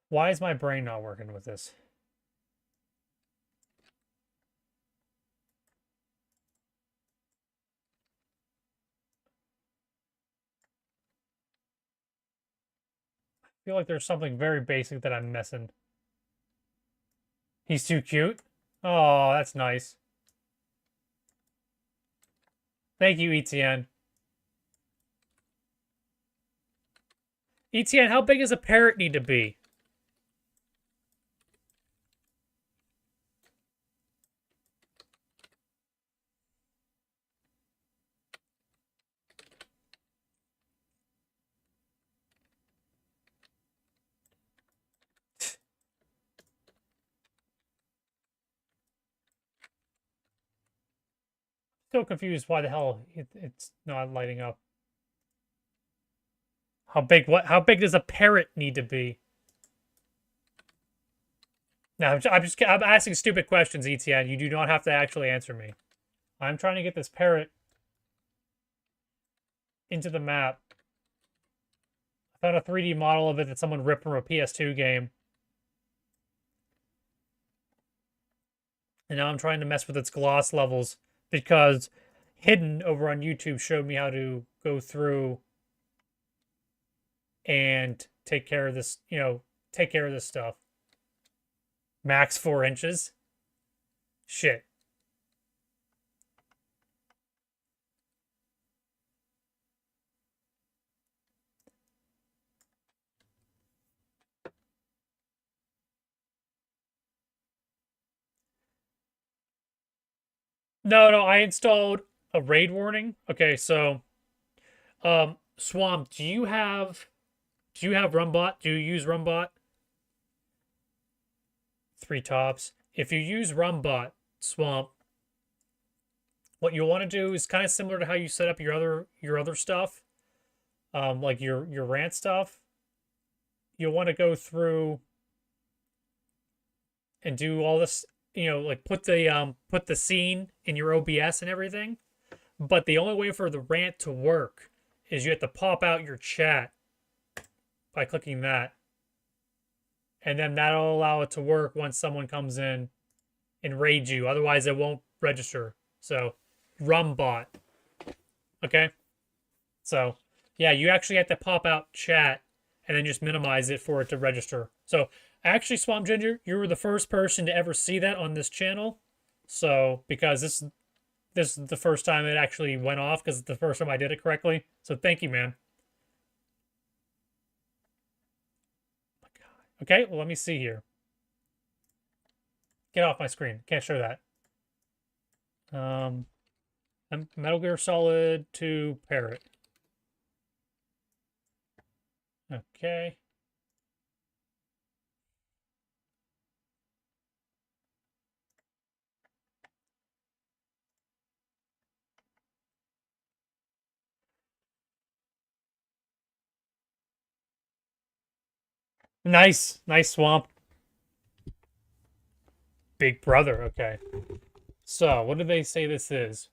Why is my brain not working with this? I feel like there's something very basic that I'm missing. He's too cute? Oh, that's nice. Thank you, ETN. ETN, how big does a parrot need to be? Still confused why the hell it's not lighting up. How big? What? How big does a parrot need to be? No, I'm asking stupid questions, ETN. You do not have to actually answer me. I'm trying to get this parrot into the map. I found a 3D model of it that someone ripped from a PS2 game. And now I'm trying to mess with its gloss levels because Hidden over on YouTube showed me how to go through and take care of this, take care of this stuff. Max 4 inches. Shit. No, I installed a raid warning. Okay, so Swamp, do you have Rumbot? Do you use Rumbot? 3 tops. If you use Rumbot, Swamp, what you'll want to do is kind of similar to how you set up your other stuff, like your rant stuff. You'll want to go through and do all this, like put the scene in your OBS and everything. But the only way for the rant to work is you have to pop out your chat by clicking that. And then that'll allow it to work once someone comes in and raids you. Otherwise, it won't register. So, Rumbot. Okay? So, yeah, you actually have to pop out chat and then just minimize it for it to register. So, actually, Swamp Ginger, you were the first person to ever see that on this channel. So, because this is the first time it actually went off, because it's the first time I did it correctly. So, thank you, man. Okay, well, let me see here. Get off my screen. Can't show that. Metal Gear Solid 2 Parrot. Okay. Nice. Nice Swamp. Big Brother. Okay. So, what do they say this is?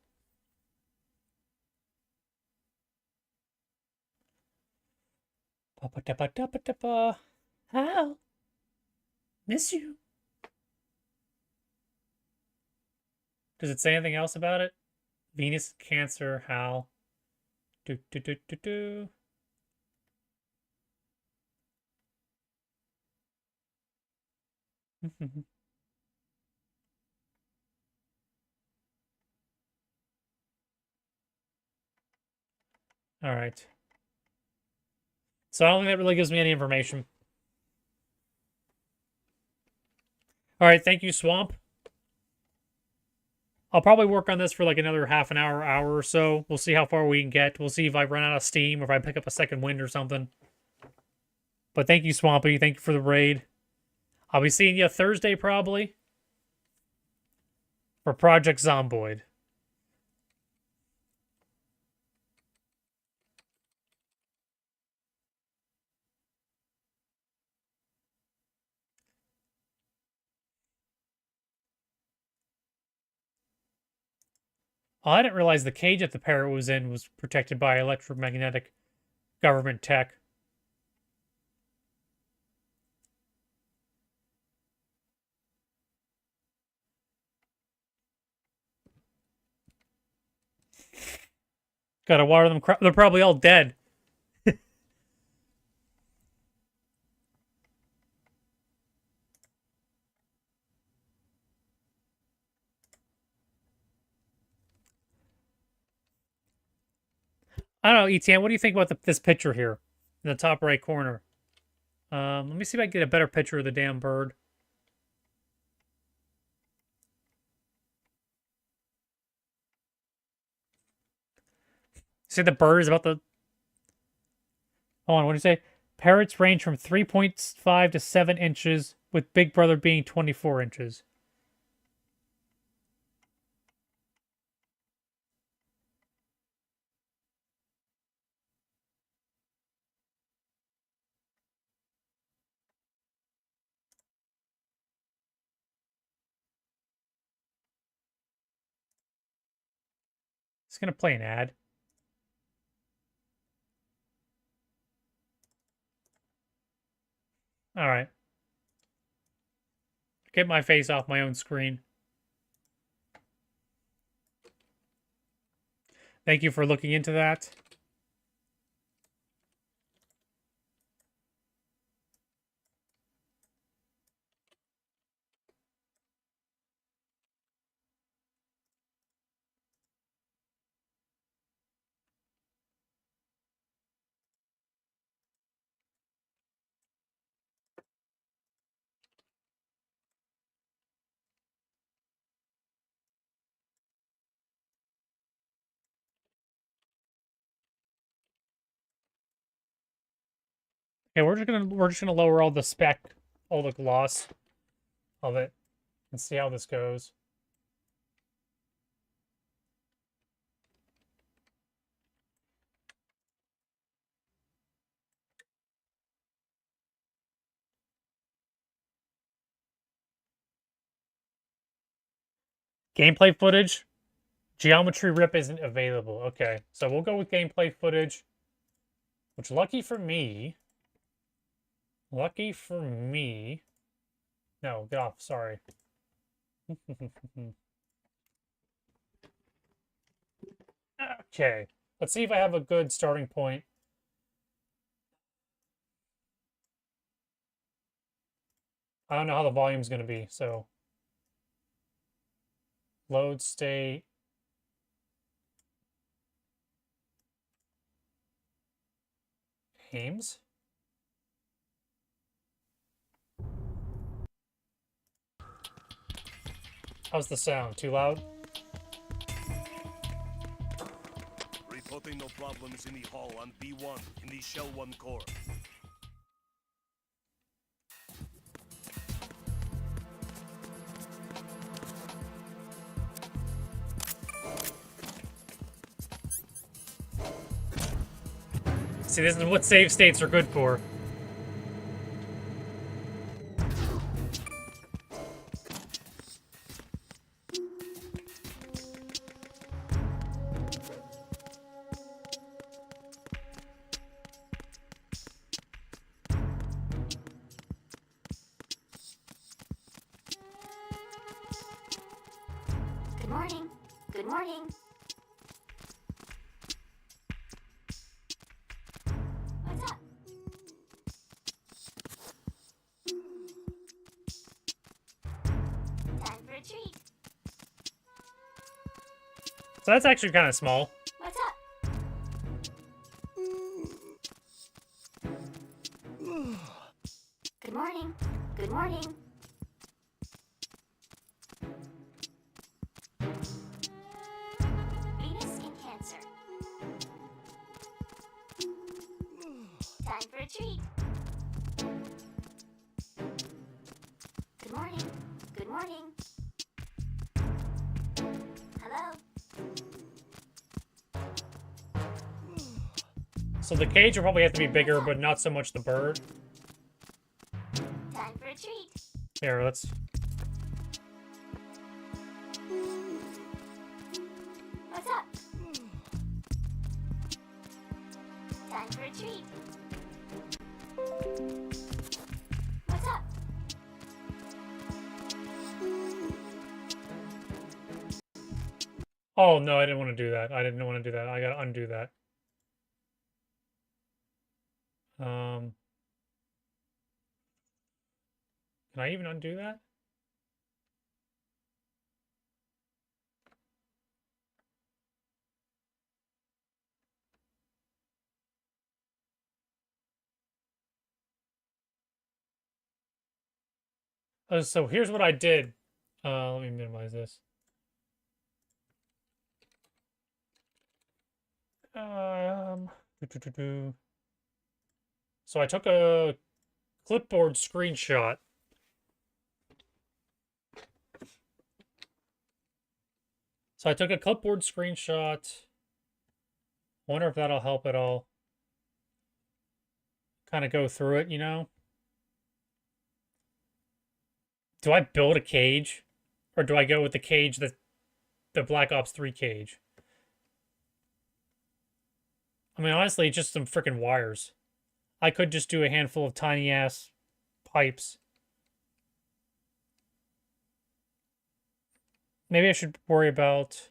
Hal, miss you. Does it say anything else about it? Venus, Cancer, Hal. Do do do do do. All right. So I don't think that really gives me any information. All right, thank you, Swamp. I'll probably work on this for like another half an hour, hour or so. We'll see how far we can get. We'll see if I run out of steam or if I pick up a second wind or something. But thank you, Swampy. Thank you for the raid. I'll be seeing you Thursday probably for Project Zomboid. Oh, I didn't realize the cage that the parrot was in was protected by electromagnetic government tech. Gotta water them. They're probably all dead. I don't know, ETN, what do you think about this picture here in the top right corner? Let me see if I can get a better picture of the damn bird. See the bird is about the... Hold on, what did you say? Parrots range from 3.5 to 7 inches, with Big Brother being 24 inches. It's gonna play an ad. All right. Get my face off my own screen. Thank you for looking into that. Okay, we're just gonna lower all the spec, all the gloss of it, and see how this goes. Gameplay footage. Geometry rip isn't available. Okay, so we'll go with gameplay footage. Which, lucky for me... No, get off, sorry. Okay, let's see if I have a good starting point. I don't know how the volume's going to be, so... Load state... Ames? How's the sound? Too loud? Reporting no problems in the hall on B1 in the Shell 1 core. See, this is what save states are good for. Good morning. What's up? Time for a treat. So that's actually kind of small. What's up? Good morning. Good morning. Venus skin cancer. Time for a treat. Good morning. Good morning. Hello. So the cage will probably have to be bigger, but not so much the bird. Time for a treat. Here, let's... What's up? Time for a treat. What's up? Oh, no, I didn't want to do that. I didn't want to do that. I gotta undo that. Can I even undo that? So here's what I did. Let me minimize this. Doo-doo-doo-doo. So I took a clipboard screenshot. So I took a clipboard screenshot. Wonder if that'll help at all. Kind of go through it, you know? Do I build a cage? Or do I go with the cage that the Black Ops 3 cage? I mean, honestly, just some freaking wires. I could just do a handful of tiny ass pipes. Maybe I should worry about.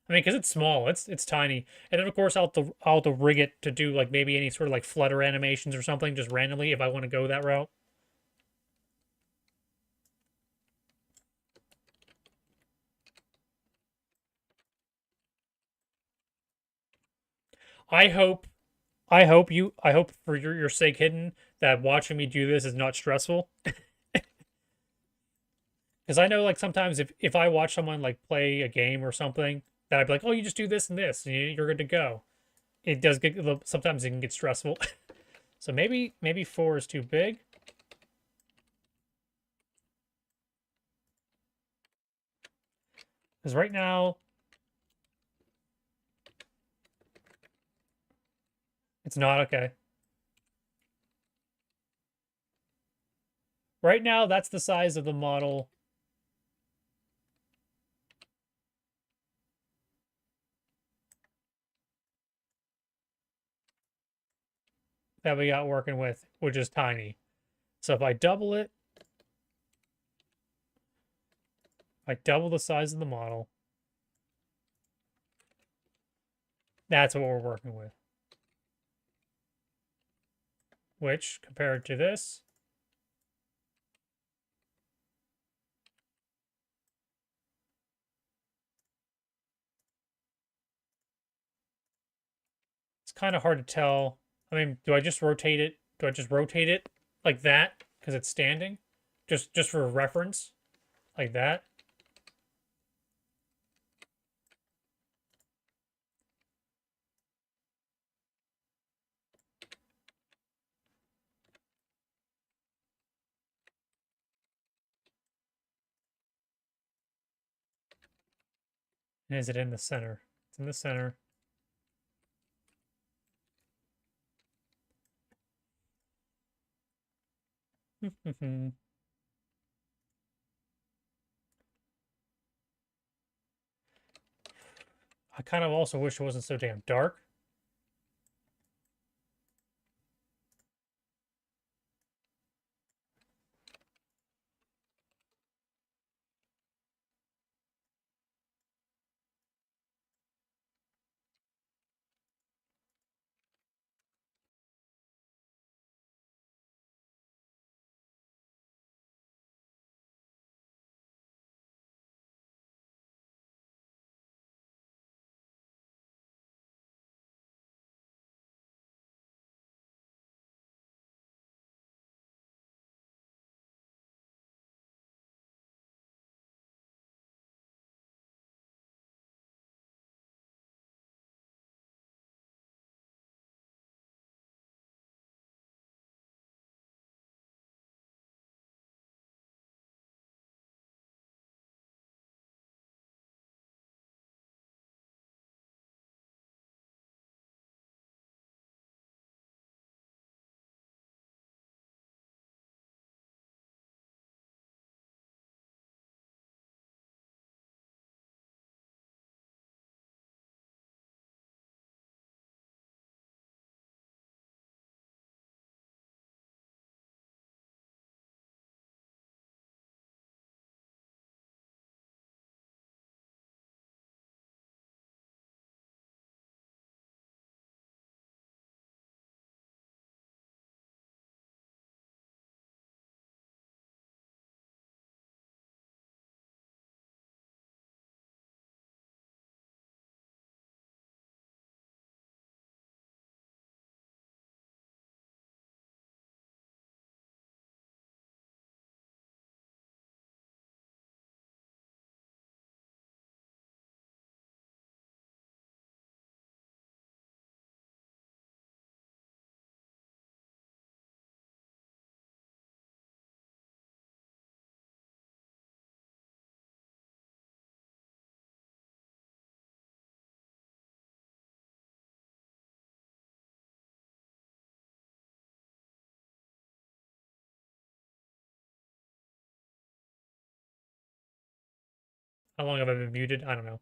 I mean, because it's small, it's tiny, and then of course I'll have to rig it to do like maybe any sort of like flutter animations or something just randomly if I want to go that route. I hope, I hope for your sake, Hidden, that watching me do this is not stressful. Because I know, like, sometimes if I watch someone, like, play a game or something, that I'd be like, oh, you just do this and this, and you're good to go. It does get, sometimes it can get stressful. So maybe 4 is too big. Because right now, it's not okay. Right now, that's the size of the model. That we got working with, which is tiny. So if I double it, I double the size of the model. That's what we're working with. Which, compared to this, it's kind of hard to tell. I mean, do I just rotate it? Do I just rotate it like that because it's standing? Just for reference, like that. And is it in the center? It's in the center. I kind of also wish it wasn't so damn dark. How long have I been muted? I don't know.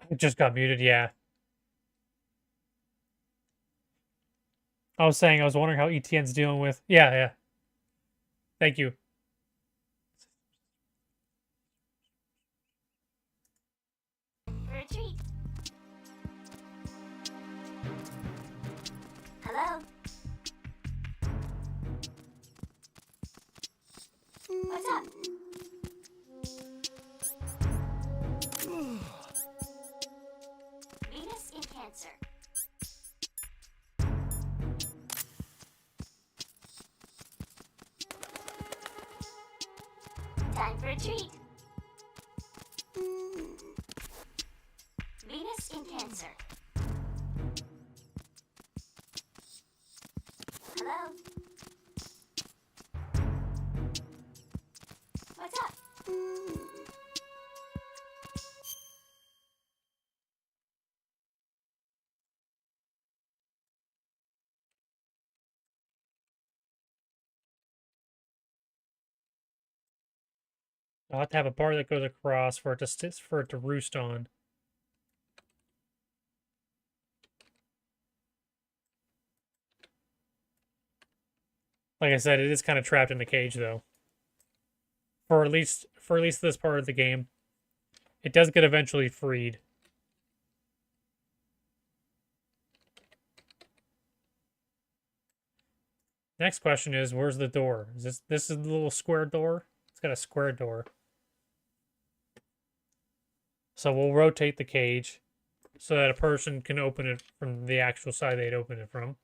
It just got muted, yeah. I was saying, I was wondering how ETN's dealing with. Yeah, yeah. Thank you. Retreat. Hello? What's up? Venus in Cancer. Time for a treat. Venus in Cancer. Hello? What's up? I'll have to have a bar that goes across for it to roost on. Like I said, it is kind of trapped in the cage though. For at least this part of the game. It does get eventually freed. Next question is, where's the door? Is this is the little square door? It's got a square door. So we'll rotate the cage so that a person can open it from the actual side they'd open it from.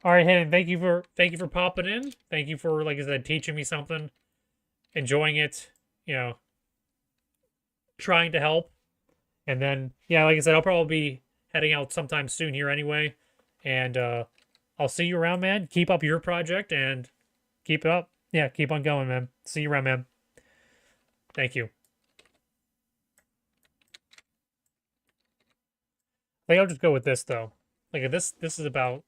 All right, Hayden, thank you for popping in. Thank you for, like I said, teaching me something, enjoying it, you know, trying to help. And then, yeah, like I said, I'll probably be heading out sometime soon here anyway. And I'll see you around, man. Keep up your project and keep it up. Yeah, keep on going, man. See you around, man. Thank you. I think I'll just go with this though. Like this is about.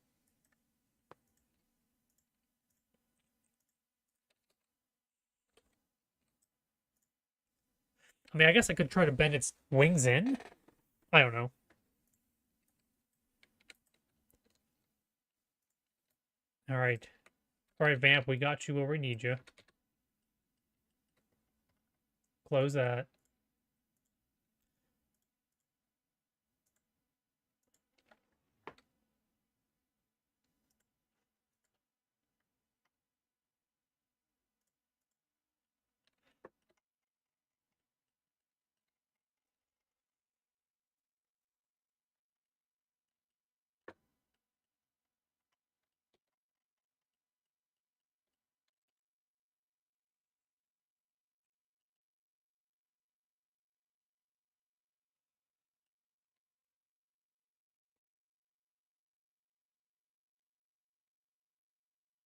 I mean, I guess I could try to bend its wings in. I don't know. All right. All right, Vamp, we got you where we need you. Close that.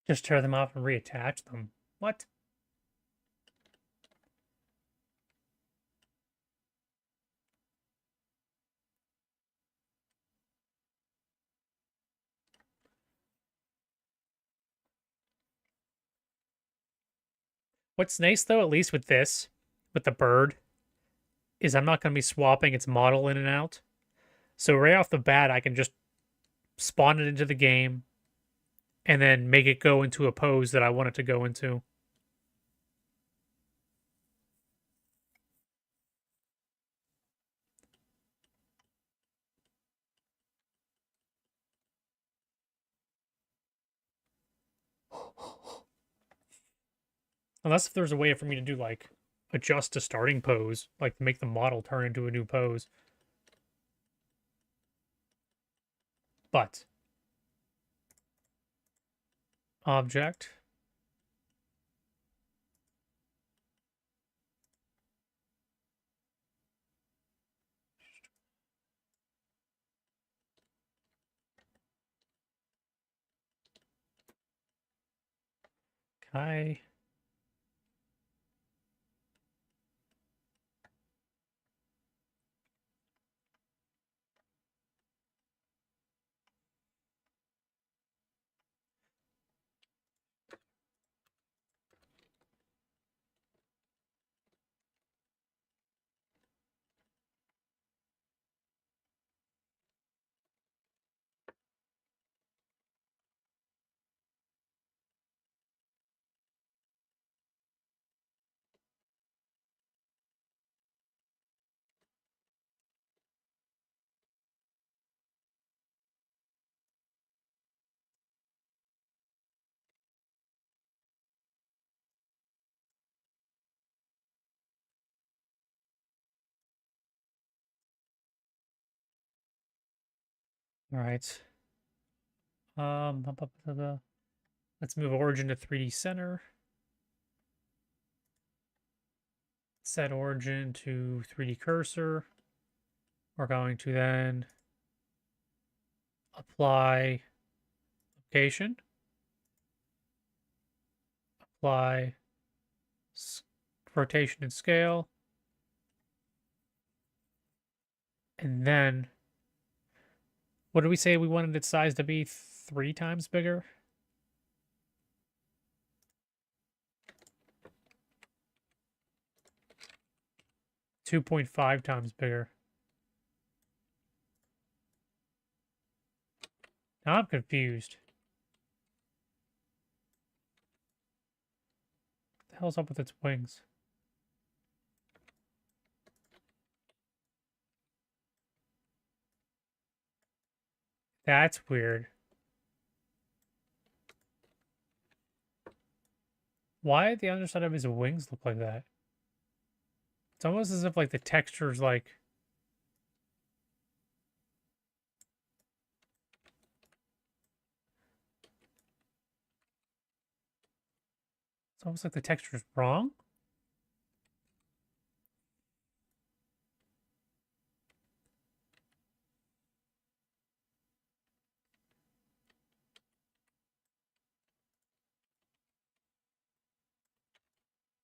Just tear them off and reattach them. What? What's nice though, at least with this, with the bird, is I'm not going to be swapping its model in and out. So right off the bat, I can just spawn it into the game and then make it go into a pose that I want it to go into. Unless if there's a way for me to do like adjust a starting pose, like make the model turn into a new pose. But object. Hi. All right. Let's move origin to 3D center. Set origin to 3D cursor. We're going to then apply location, apply rotation and scale, and then what did we say we wanted its size to be? 3 times bigger? $2.5 times bigger. Now I'm confused. What the hell's up with its wings? That's weird. Why did the underside of his wings look like that? It's almost as if like the texture's like it's almost like the texture's wrong.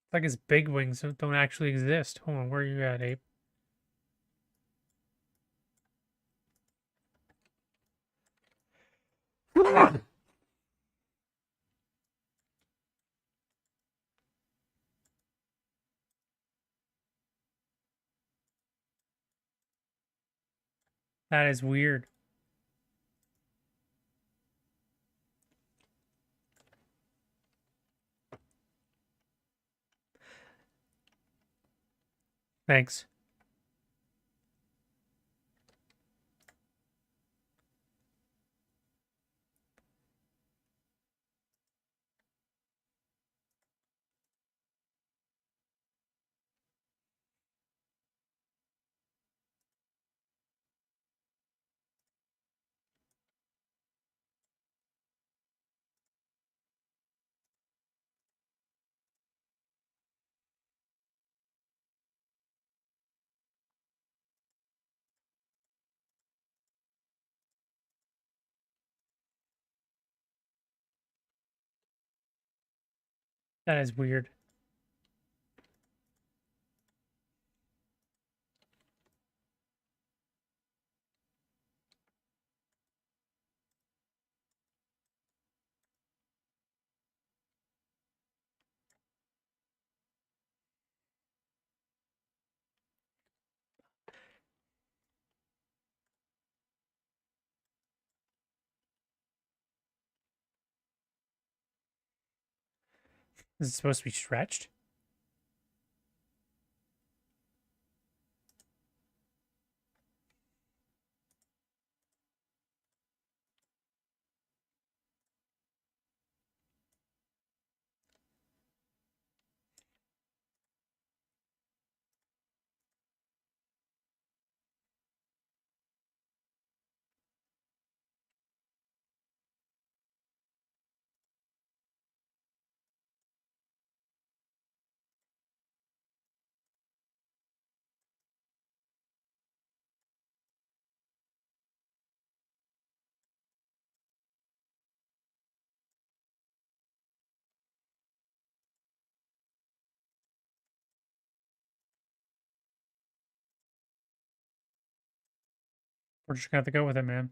It's like his big wings don't actually exist. Hold on, where are you at, Ape? That is weird. Thanks. That is weird. Is it supposed to be stretched? We're just gonna have to go with it, man.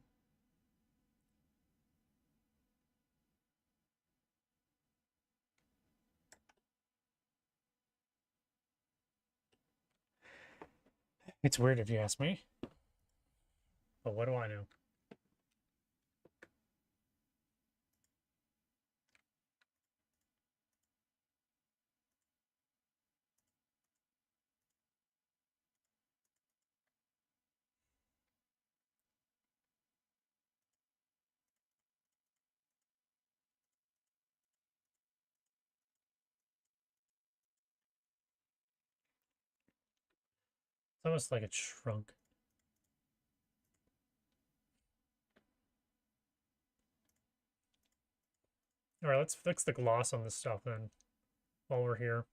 It's weird if you ask me. But what do I know? It's almost like it shrunk. All right, let's fix the gloss on this stuff then while we're here.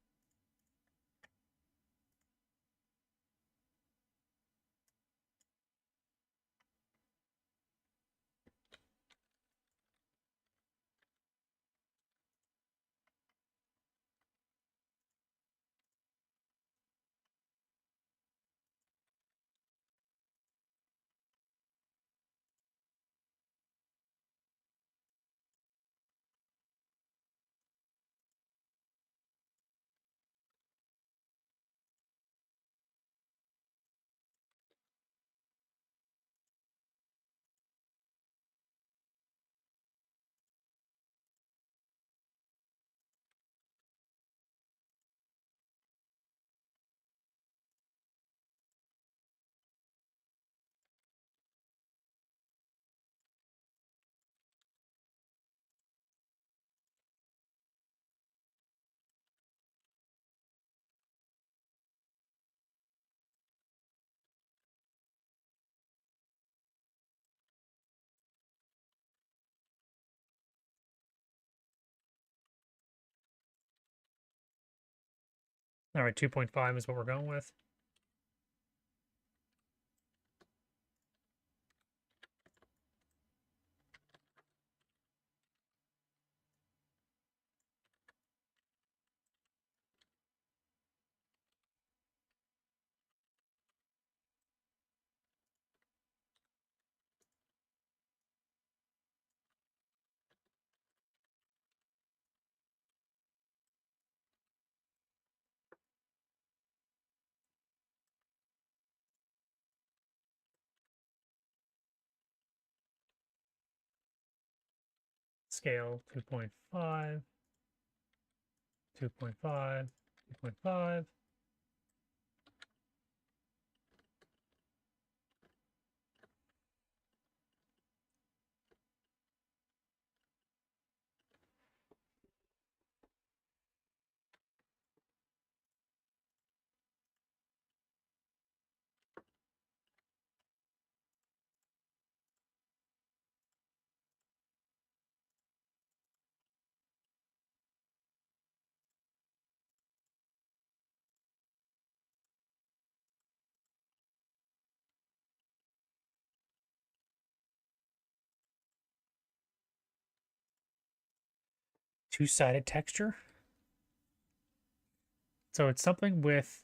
All right, 2.5 is what we're going with. Scale 2.5, 2.5, 2.5. Two-sided texture. So it's something with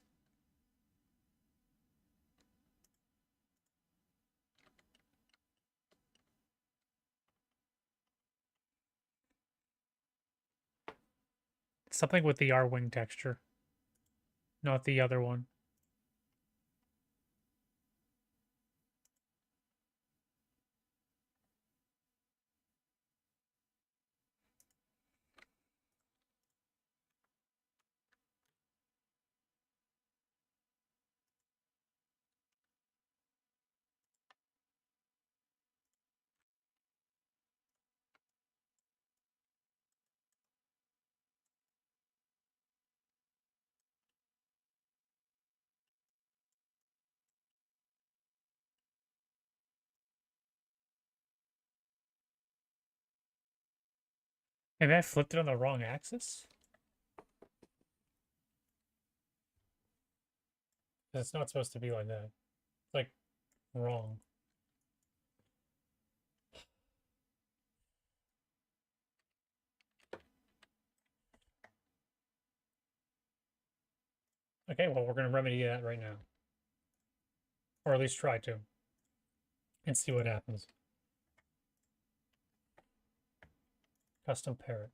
the R-wing texture, not the other one. Maybe I flipped it on the wrong axis? It's not supposed to be like that. It's like wrong. Okay, well, we're going to remedy that right now. Or at least try to. and see what happens. Custom parrot.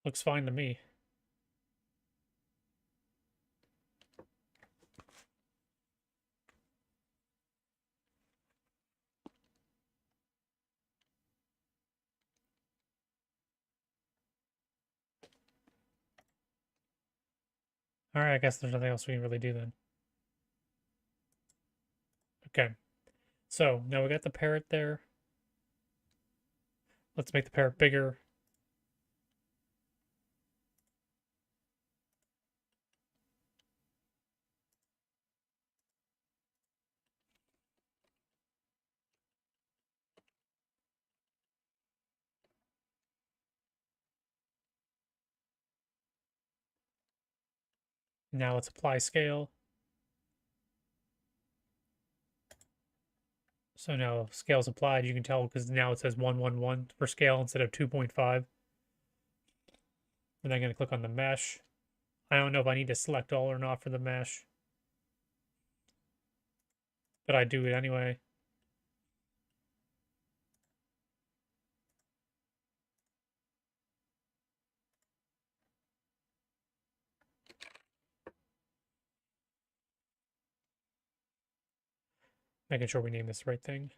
Looks fine to me. Alright, I guess there's nothing else we can really do then. Okay. So, now we got the parrot there. Let's make the parrot bigger. Now let's apply scale. So now scale's applied. You can tell because now it says 111 for scale instead of 2.5. And I'm going to click on the mesh. I don't know if I need to select all or not for the mesh, but I do it anyway. Making sure we name this the right thing.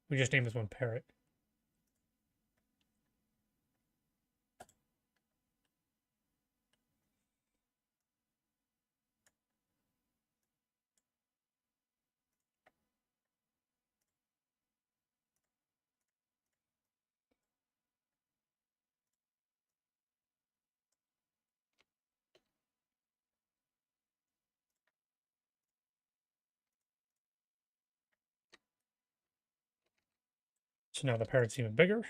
We just named this one parrot. So now the parrot's even bigger.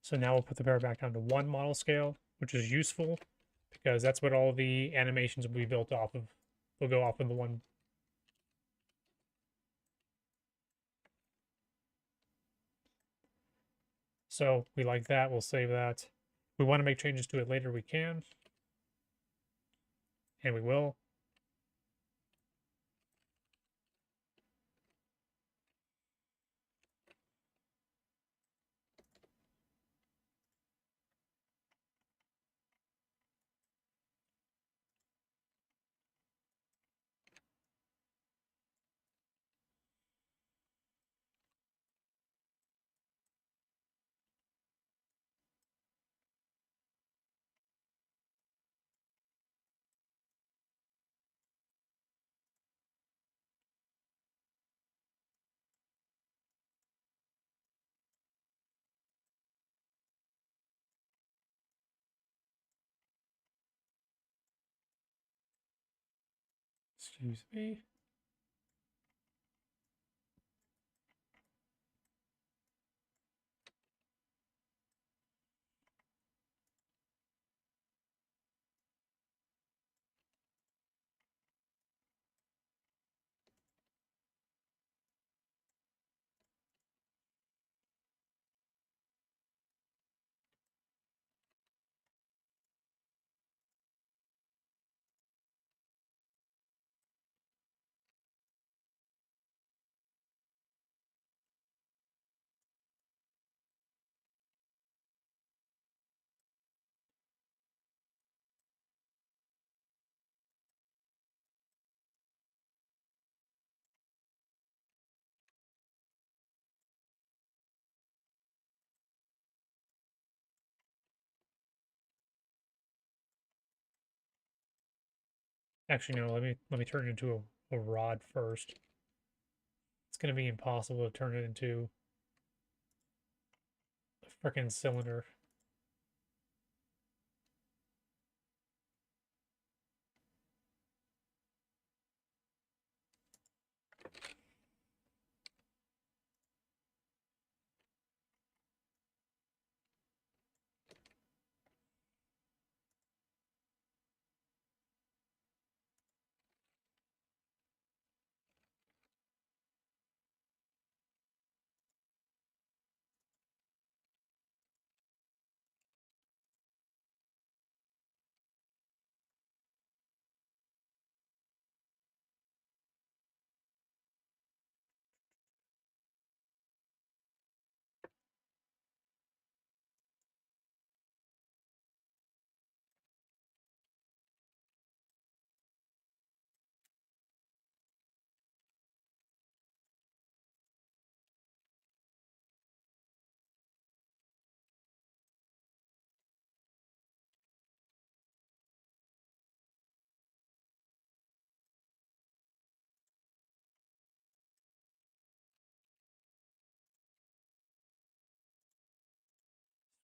So now we'll put the parrot back down to 1 model scale, which is useful because that's what all the animations will be built off of. They'll go off of the one. So we like that. We'll save that. If we want to make changes to it later, we can. And we will. Excuse me. Actually, no. Let me turn it into a rod first. It's gonna be impossible to turn it into a freaking cylinder.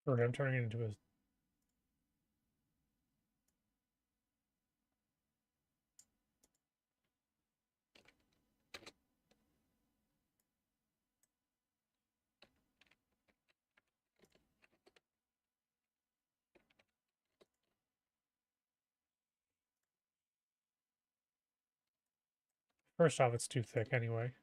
Or I'm turning it into a... First off, it's too thick anyway.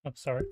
I'm sorry.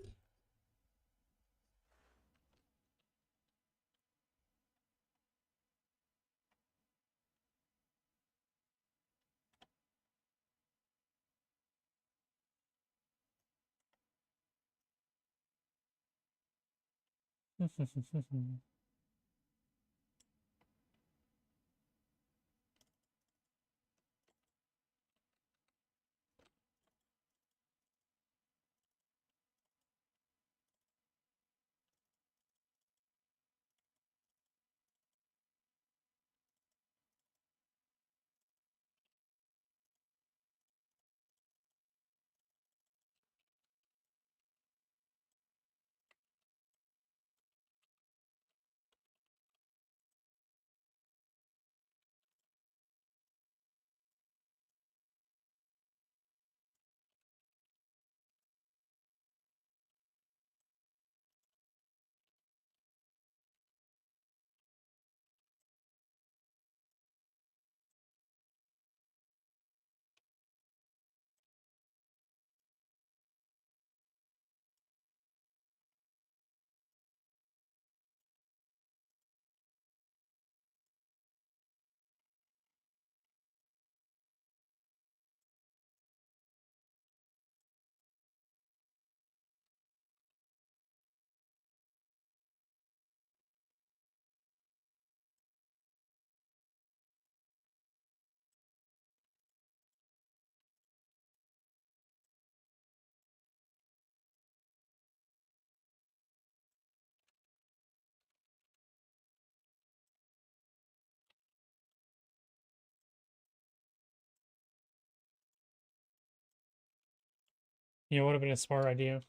You know, would have been a smart idea.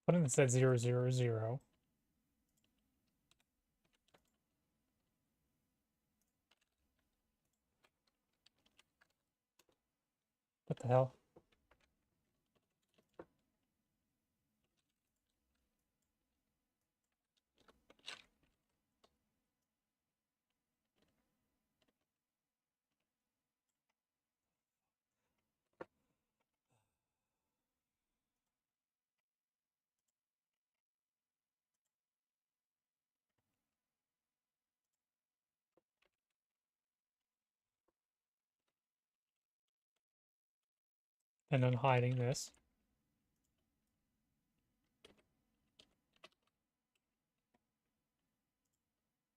What if it said 000? What the hell? And then hiding this.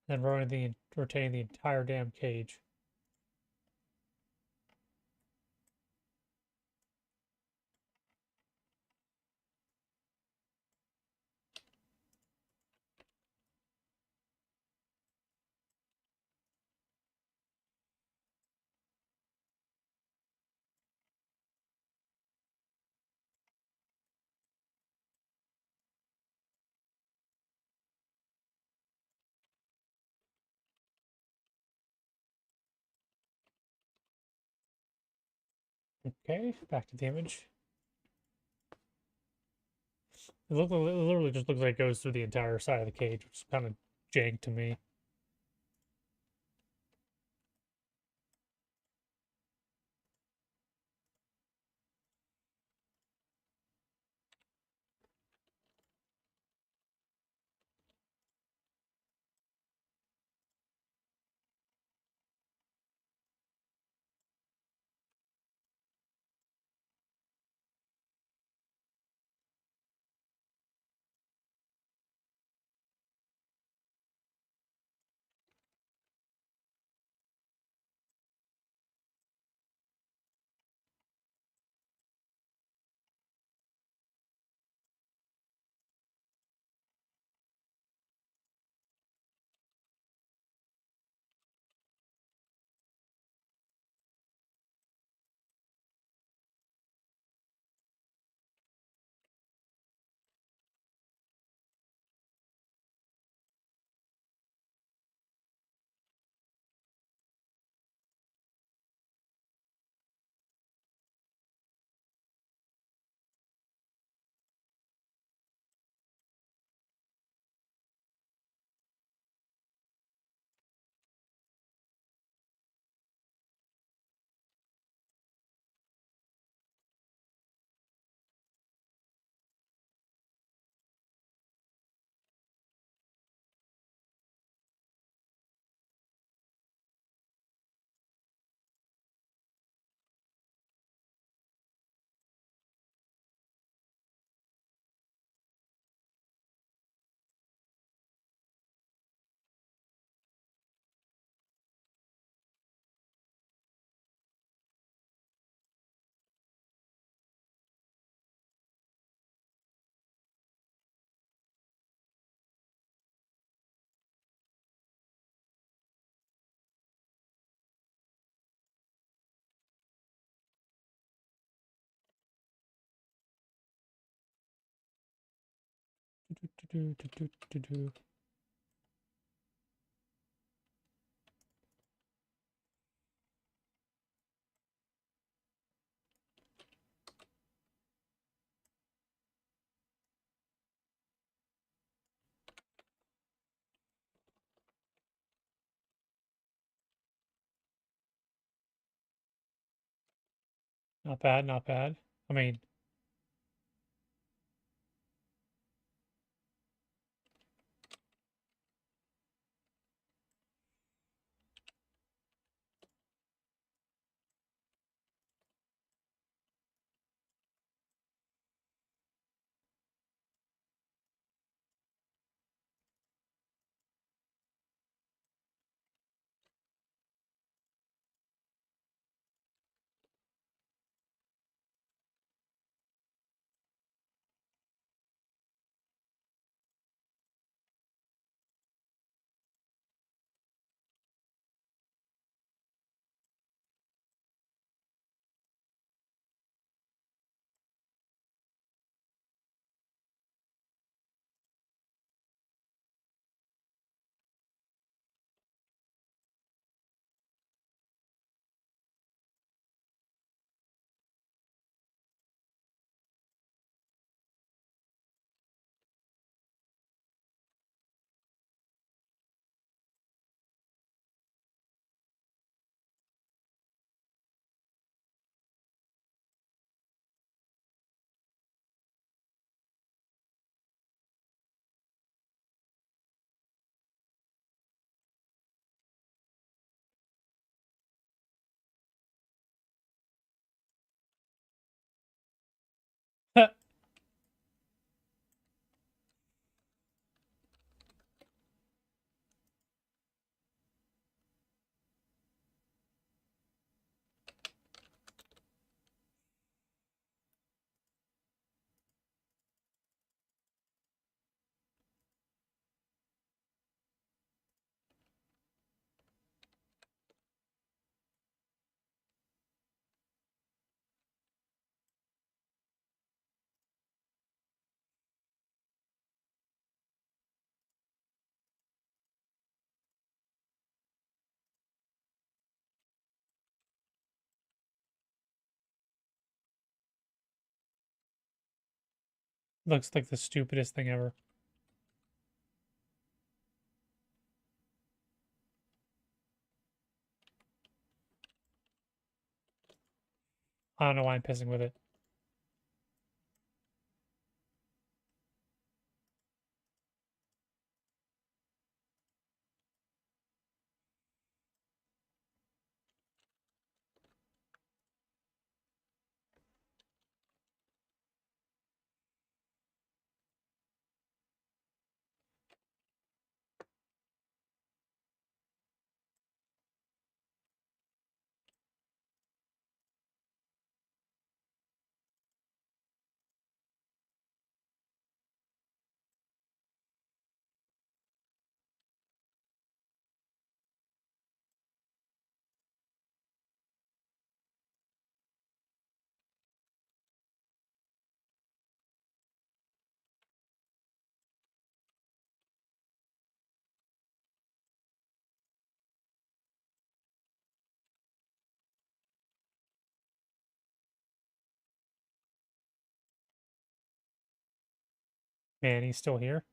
Then rotating the entire damn cage. Okay, back to the image. It literally just looks like it goes through the entire side of the cage, which is kind of jank to me. Not bad, not bad. I mean, Looks like the stupidest thing ever. I don't know why I'm pissing with it. Man, he's still here.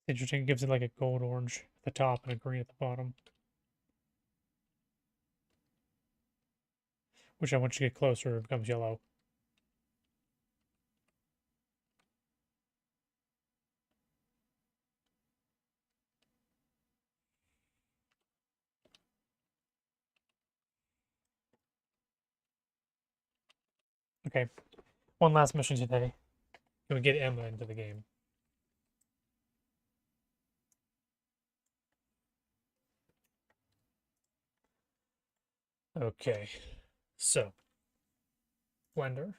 Interesting. It gives it like a gold orange at the top and a green at the bottom. Which I once you get closer, it becomes yellow. Okay, one last mission today. Can we get Emma into the game? Okay, so Blender.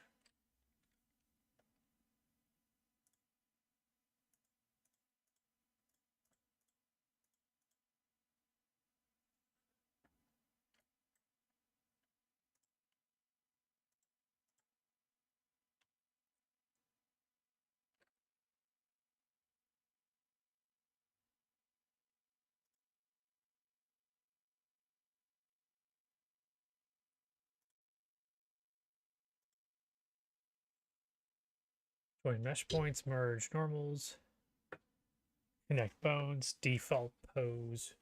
Join mesh points, merge normals, connect bones, default pose.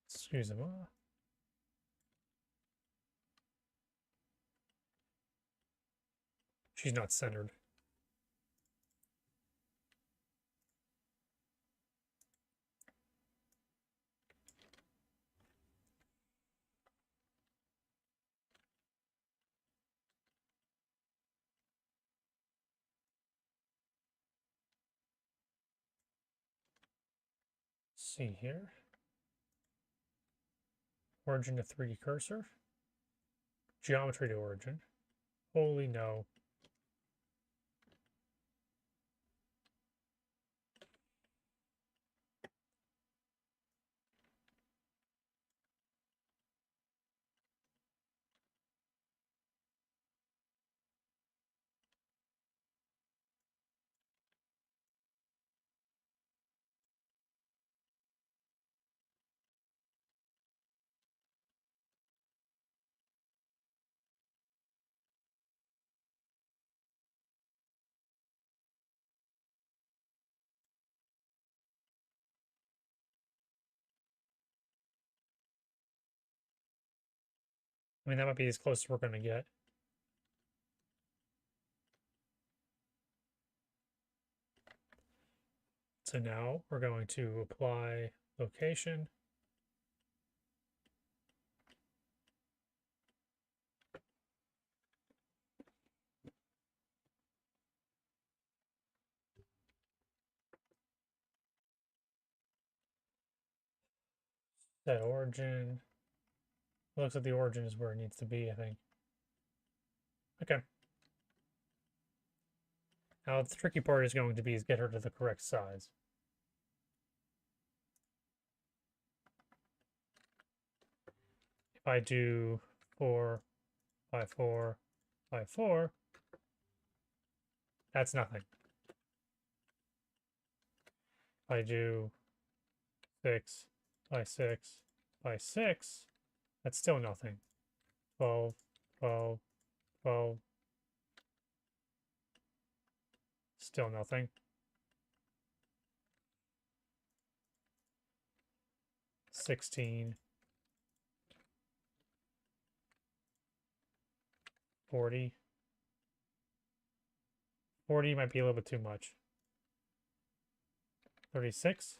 Excuse me. She's not centered. Let's see here. Origin to 3D cursor. Geometry to origin. Holy no. I mean, that might be as close as we're going to get. So now we're going to apply location. Set origin. It looks like the origin is where it needs to be, I think. Okay. Now the tricky part is going to be is get her to the correct size. If I do 4 by 4 by 4, that's nothing. If I do 6 by 6 by 6, that's still nothing. 12, 12, 12, still nothing. 16, 40. 40 might be a little bit too much. 36.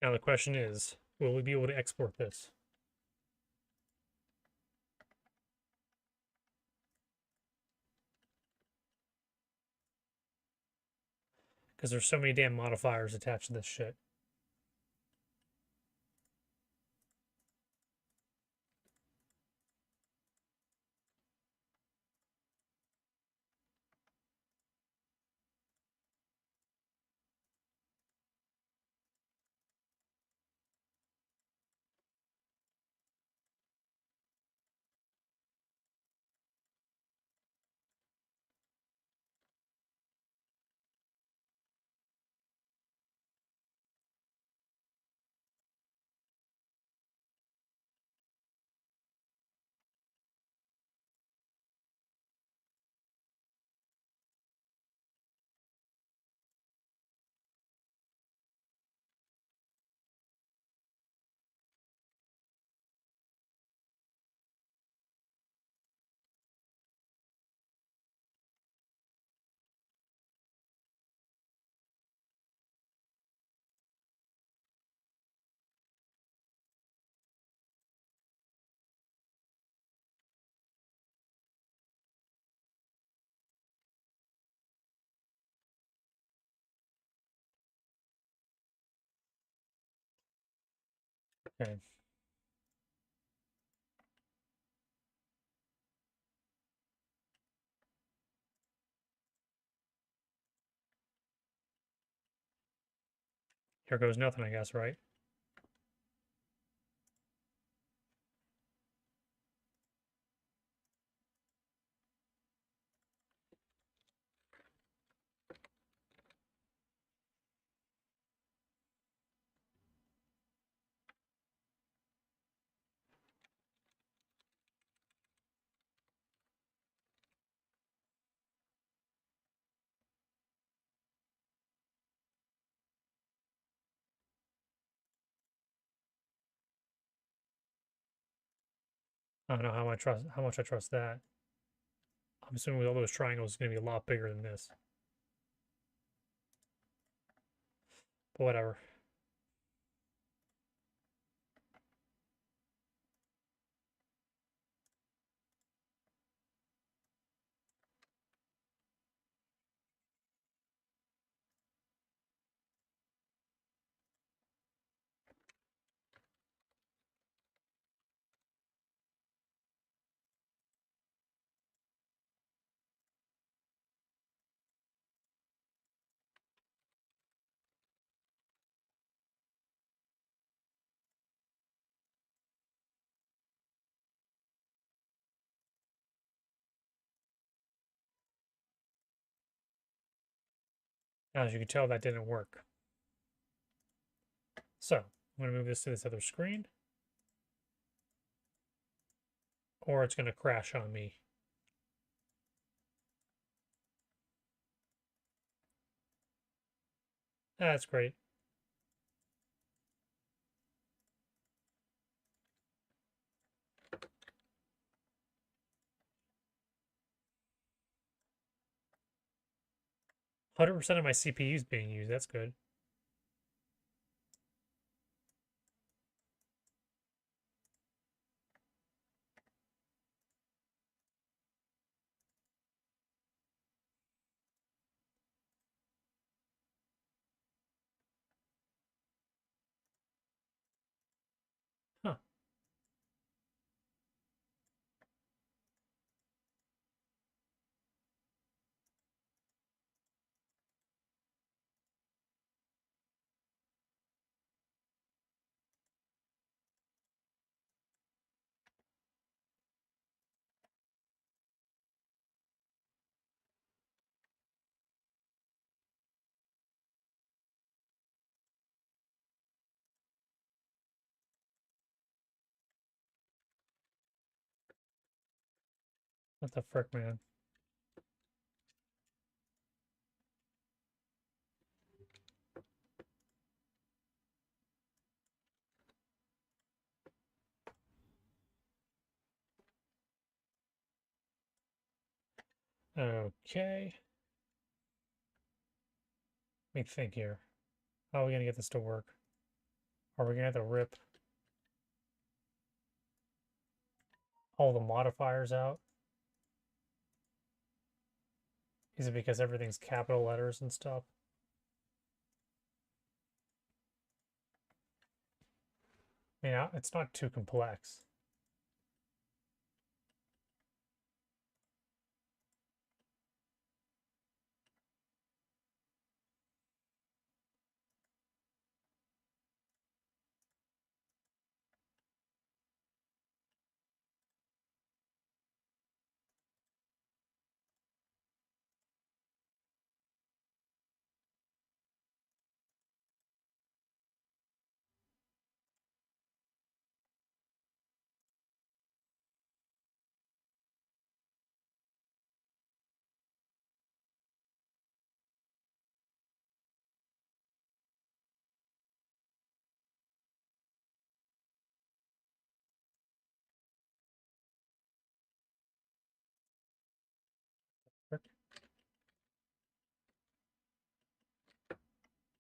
Now the question is, will we be able to export this? Because there's so many damn modifiers attached to this shit. Okay. Here goes nothing, I guess, right? I don't know how much I trust that. I'm assuming with all those triangles, it's gonna be a lot bigger than this. But whatever. As you can tell, that didn't work. So, I'm going to move this to this other screen. Or it's going to crash on me. That's great. %of my CPU is being used. That's good. Huh. What the frick, man? Okay. Let me think here. How are we going to get this to work? Are we gonna have to rip all the modifiers out? Is it because everything's capital letters and stuff? I mean, it's not too complex.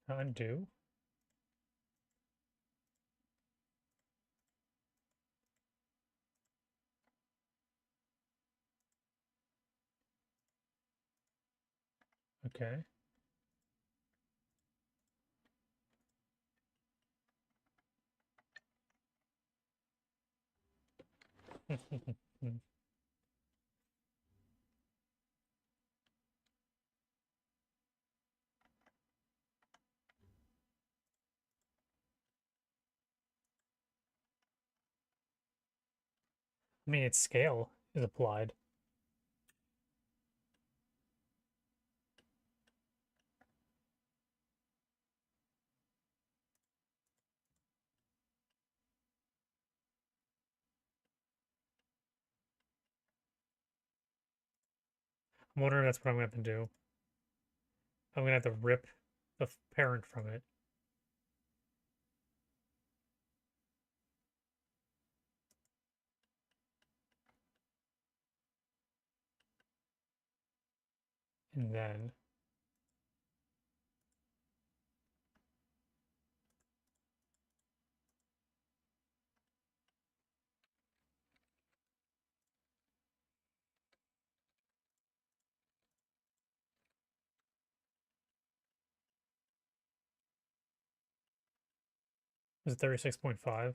Undo. Okay. I mean, its scale is applied. I'm wondering if that's what I'm going to have to do. I'm going to have to rip the parent from it. And then is it 36.5?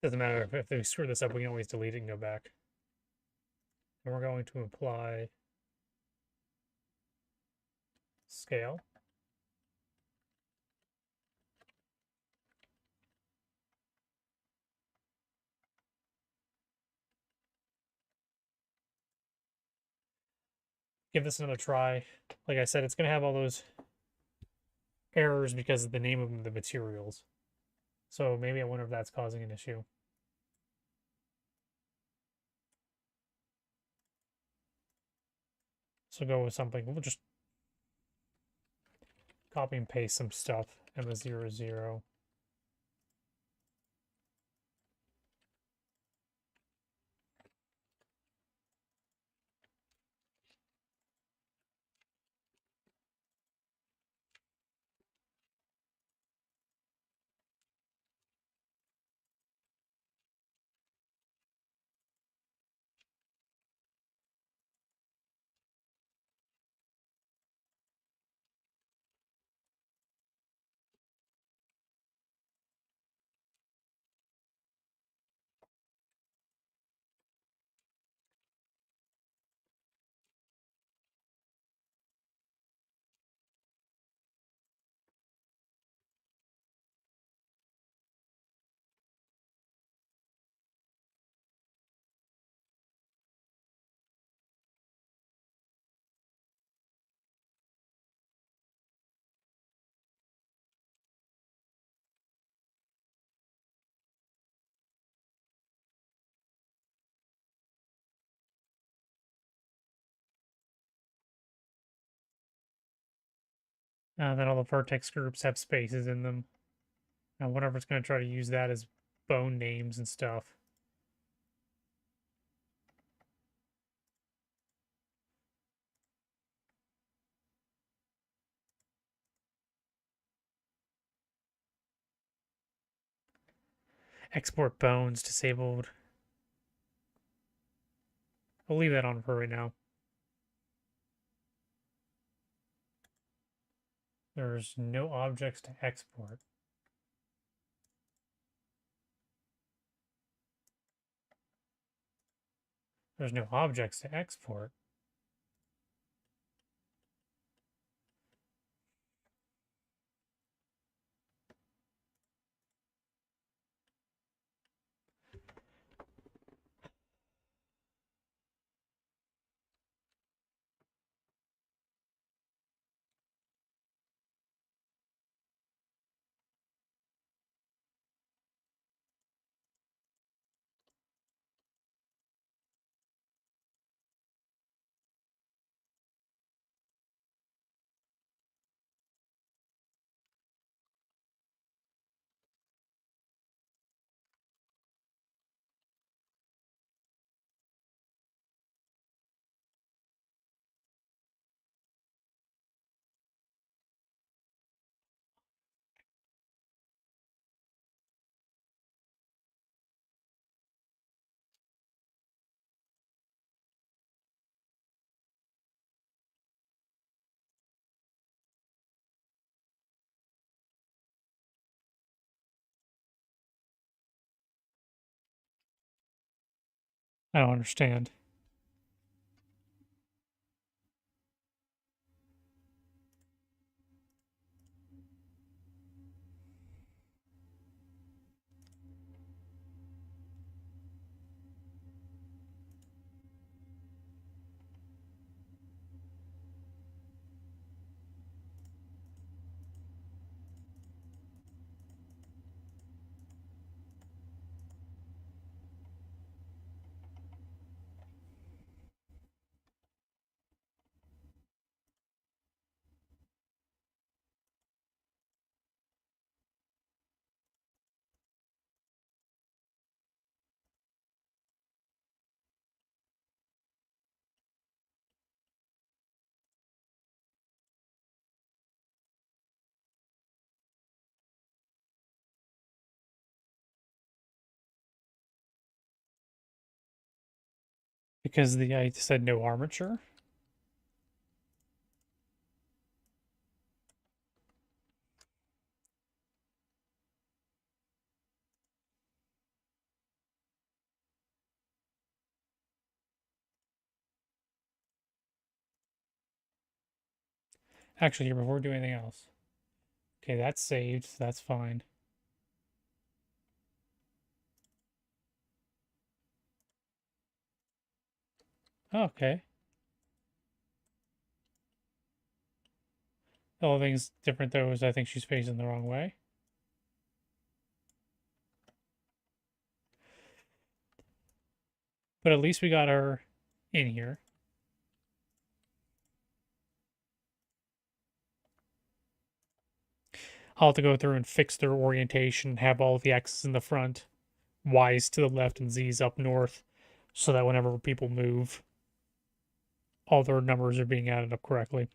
Doesn't matter if we screw this up, we can always delete it and go back. And we're going to apply scale. Give this another try. Like I said, it's going to have all those errors because of the name of the materials. So maybe I wonder if that's causing an issue. So go with something. We'll just copy and paste some stuff. Emma00. Then all the vertex groups have spaces in them. I wonder if it's going to try to use that as bone names and stuff. Export bones disabled. I'll leave that on for right now. There's no objects to export. There's no objects to export. I don't understand. Because I said no armature? Actually, here, before we do anything else. Okay, that's saved, so that's fine. Oh, okay. The only thing's different, though, is I think she's facing the wrong way. But at least we got her in here. I'll have to go through and fix their orientation, have all of the X's in the front, Y's to the left, and Z's up north, so that whenever people move, all their numbers are being added up correctly.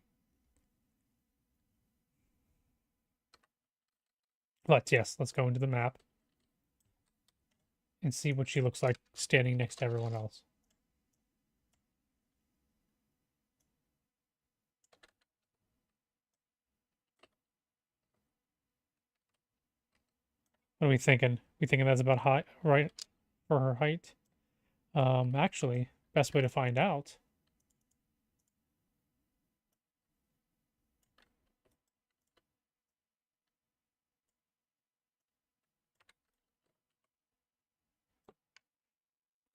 But yes, let's go into the map and see what she looks like standing next to everyone else. What are we thinking? We thinking that's about high, right, for her height? Actually, best way to find out.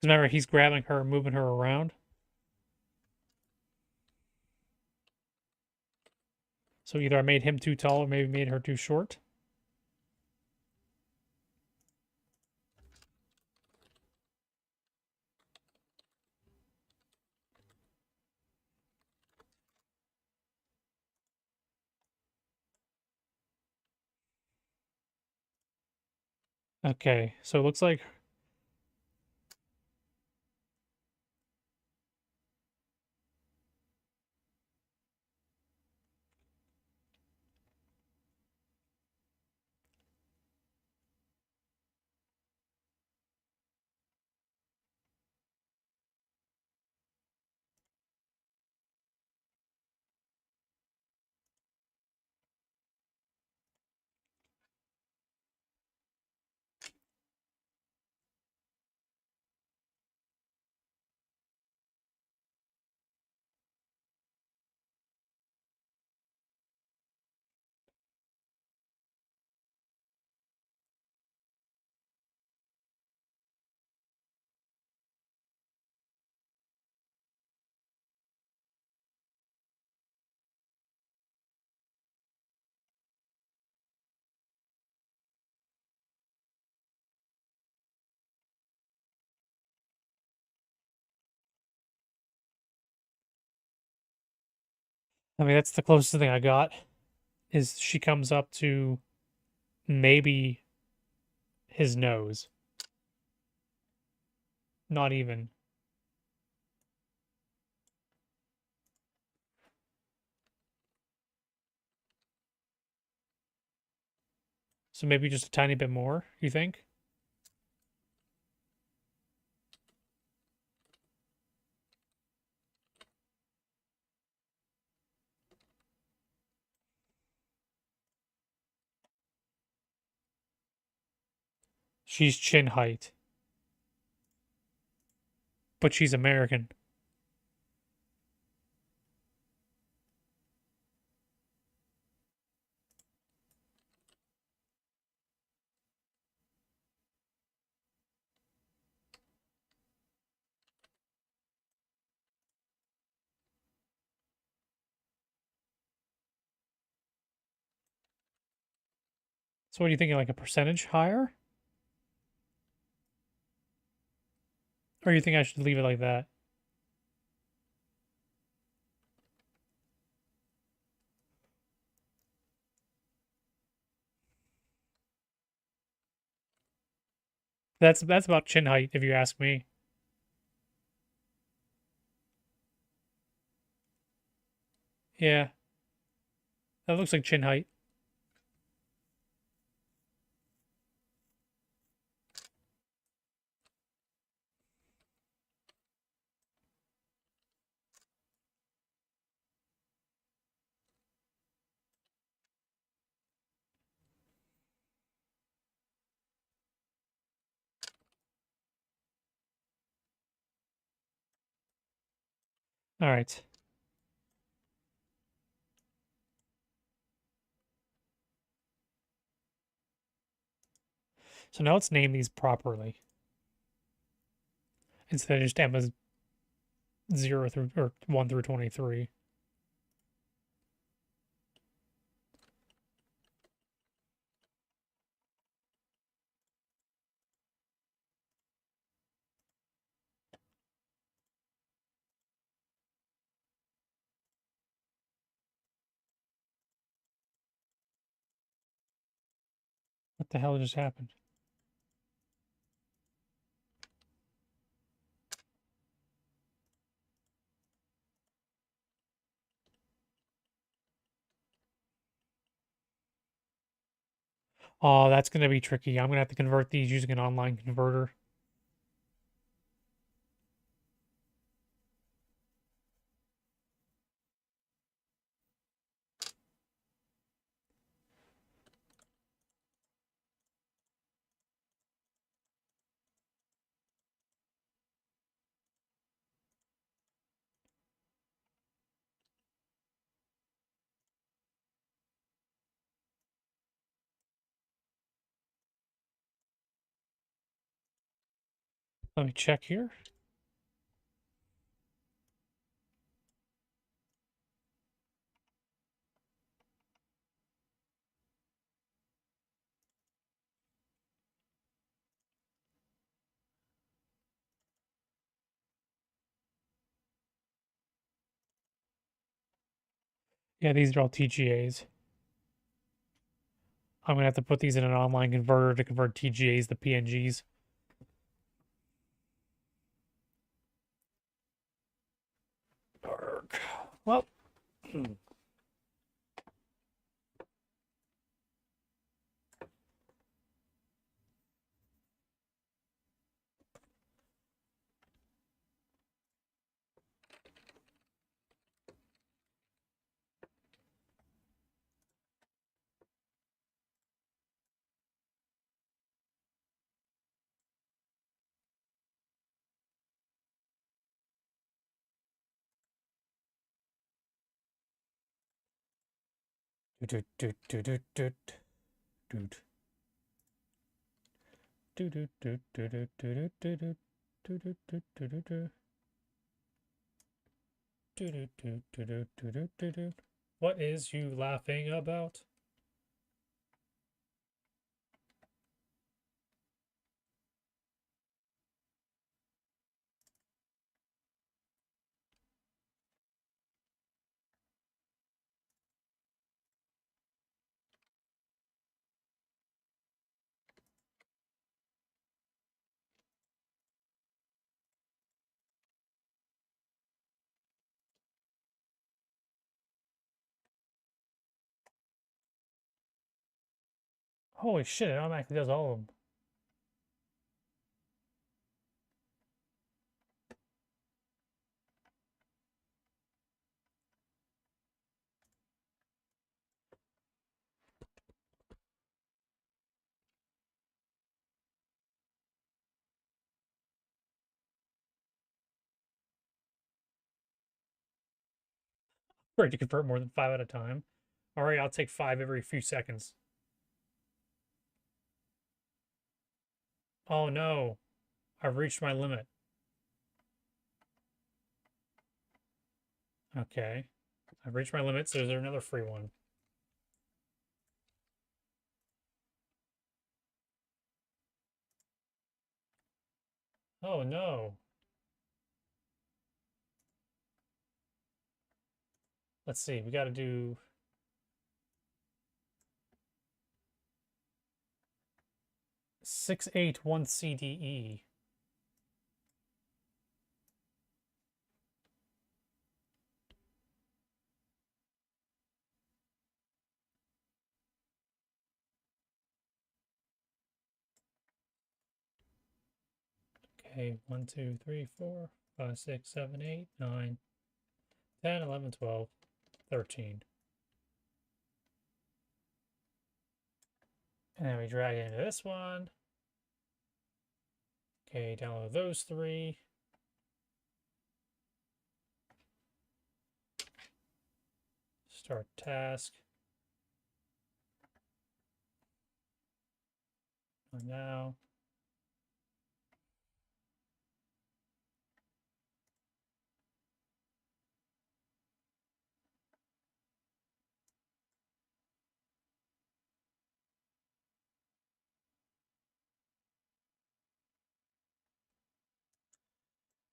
Remember, he's grabbing her, moving her around. So either I made him too tall or maybe made her too short. Okay, so it looks like I mean that's the closest thing I got is she comes up to maybe his nose. Not even. So maybe just a tiny bit more, you think? She's chin height, but she's American. So what are you thinking, like a percentage higher? Or you think I should leave it like that? That's about chin height, if you ask me. Yeah, that looks like chin height. All right. So now let's name these properly instead of just Emma's 0 through or 1 through 23. What the hell just happened? Oh, that's going to be tricky. I'm going to have to convert these using an online converter. Let me check here. Yeah, these are all TGAs. I'm gonna have to put these in an online converter to convert TGAs to PNGs. Arg. Well. Doot doot doot doot doot doot. Doot doot doot doot doot doot doot doot doot doot doot doot doot doot. Doot doot doot doot doot doot doot doot. What is you laughing about? Holy shit, it automatically does all of them. Great to convert more than 5 at a time. Alright, I'll take 5 every few seconds. Oh no, I've reached my limit. Okay, I've reached my limit, so is there another free one? Oh no. Let's see, we gotta do... Six, eight, one CDE. Okay, 1, 2, 3, 4, 5, 6, 7, 8, 9, 10, 11, 12, 13. And then we drag it into this one. Okay, download those 3. Start task. And now.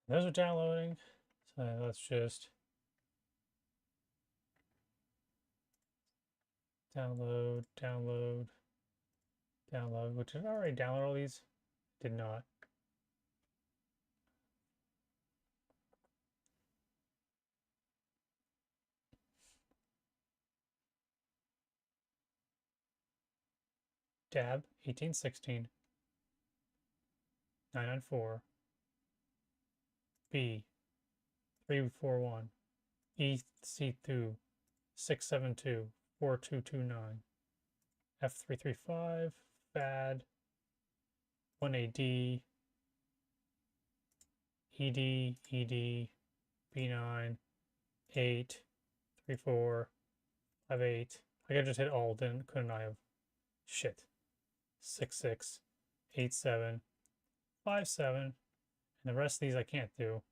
Those are downloading. So let's just download, download, download. Which did I already download all these? Did not. Dab 1816 994 B 341 EC2 672 4229 F335 FAD 1AD ED B9 8 34 58. I could just hit all, then couldn't I have? Shit. 66 87 57, and the rest of these I can't do.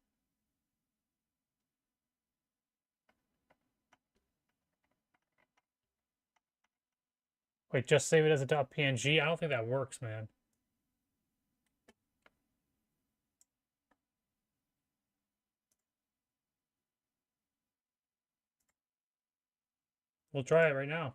Wait, just save it as a .png? I don't think that works, man. We'll try it right now.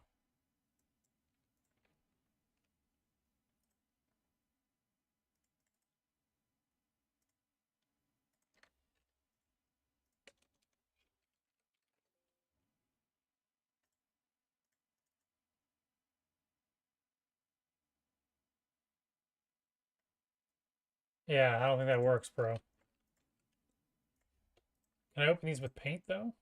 Yeah, I don't think that works, bro. Can I open these with paint, though?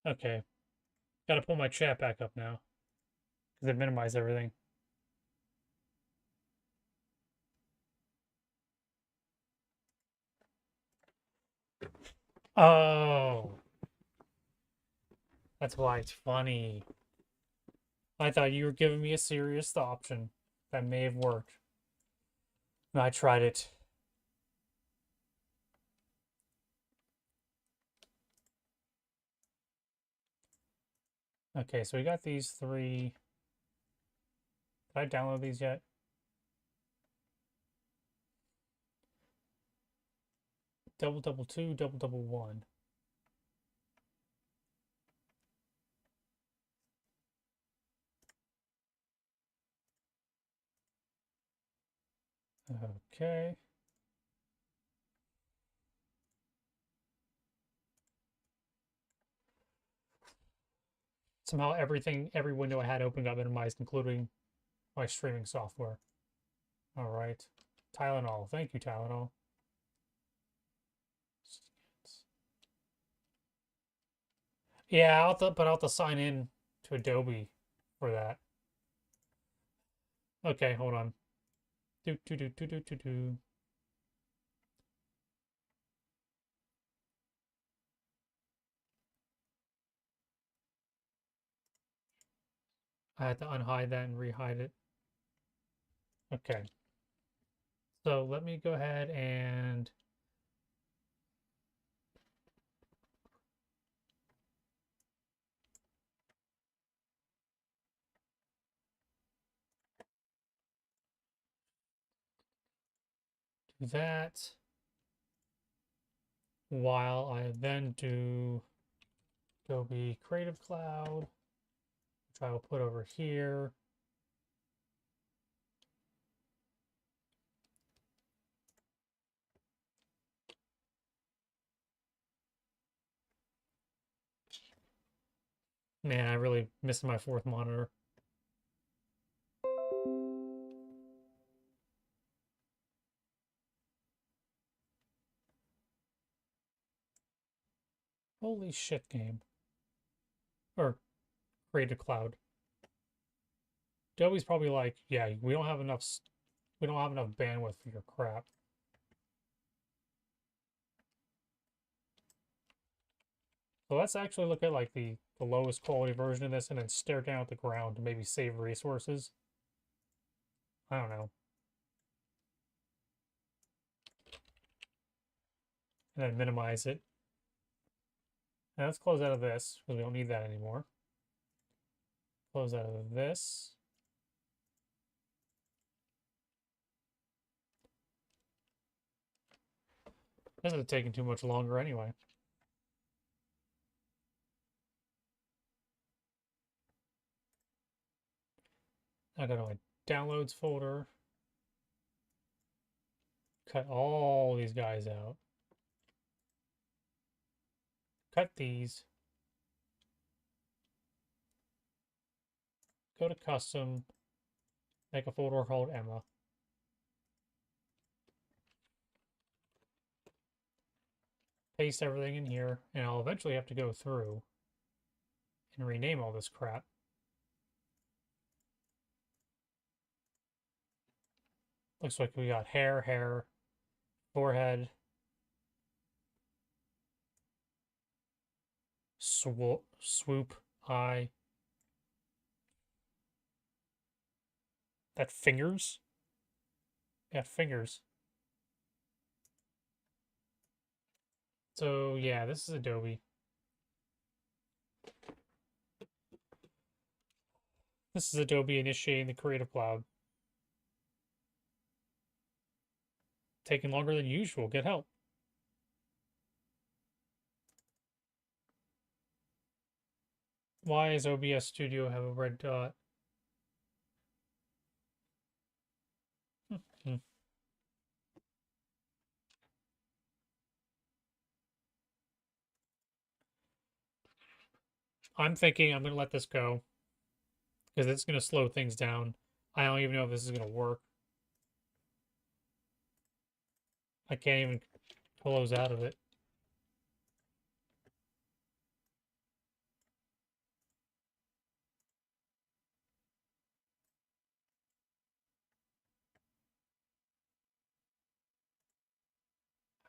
Okay. Gotta pull my chat back up now. Because it minimized everything. Oh, that's why it's funny. I thought you were giving me a serious option that may have worked. And I tried it. Okay, so we got these three. Did I download these yet? Double double two, double double one. Okay. Somehow every window I had open got minimized, including my streaming software. All right. Tylenol. Thank you, Tylenol. Yeah, I'll have to sign in to Adobe for that. Okay, hold on. Do do do do do do do. I had to unhide that and rehide it. Okay. So let me go ahead and do that while I then do Adobe Creative Cloud, which I will put over here. Man, I really missed my fourth monitor. Holy shit, game. Or Creative Cloud. Adobe's probably like, yeah, we don't have enough bandwidth for your crap. So let's actually look at like the lowest quality version of this and then stare down at the ground to maybe save resources. I don't know. And then minimize it. Now let's close out of this because we don't need that anymore. Close out of this. This is taking too much longer anyway. I go to my downloads folder. Cut all these guys out. Cut these. Go to custom. Make a folder called Emma. Paste everything in here, and I'll eventually have to go through and rename all this crap. Looks like we got hair, forehead, swoop, eye. That fingers? Got fingers. So yeah, this is Adobe. This is Adobe initiating the Creative Cloud. Taking longer than usual. Get help. Why does OBS Studio have a red dot? Hmm. I'm thinking I'm going to let this go because it's going to slow things down. I don't even know if this is going to work. I can't even close out of it.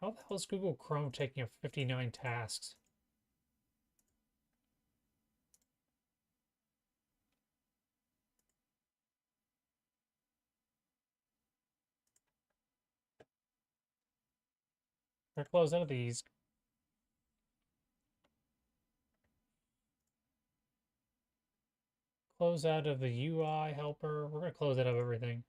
How the hell is Google Chrome taking up 59 tasks? We're gonna close out of these. Close out of the UI helper. We're gonna close out of everything.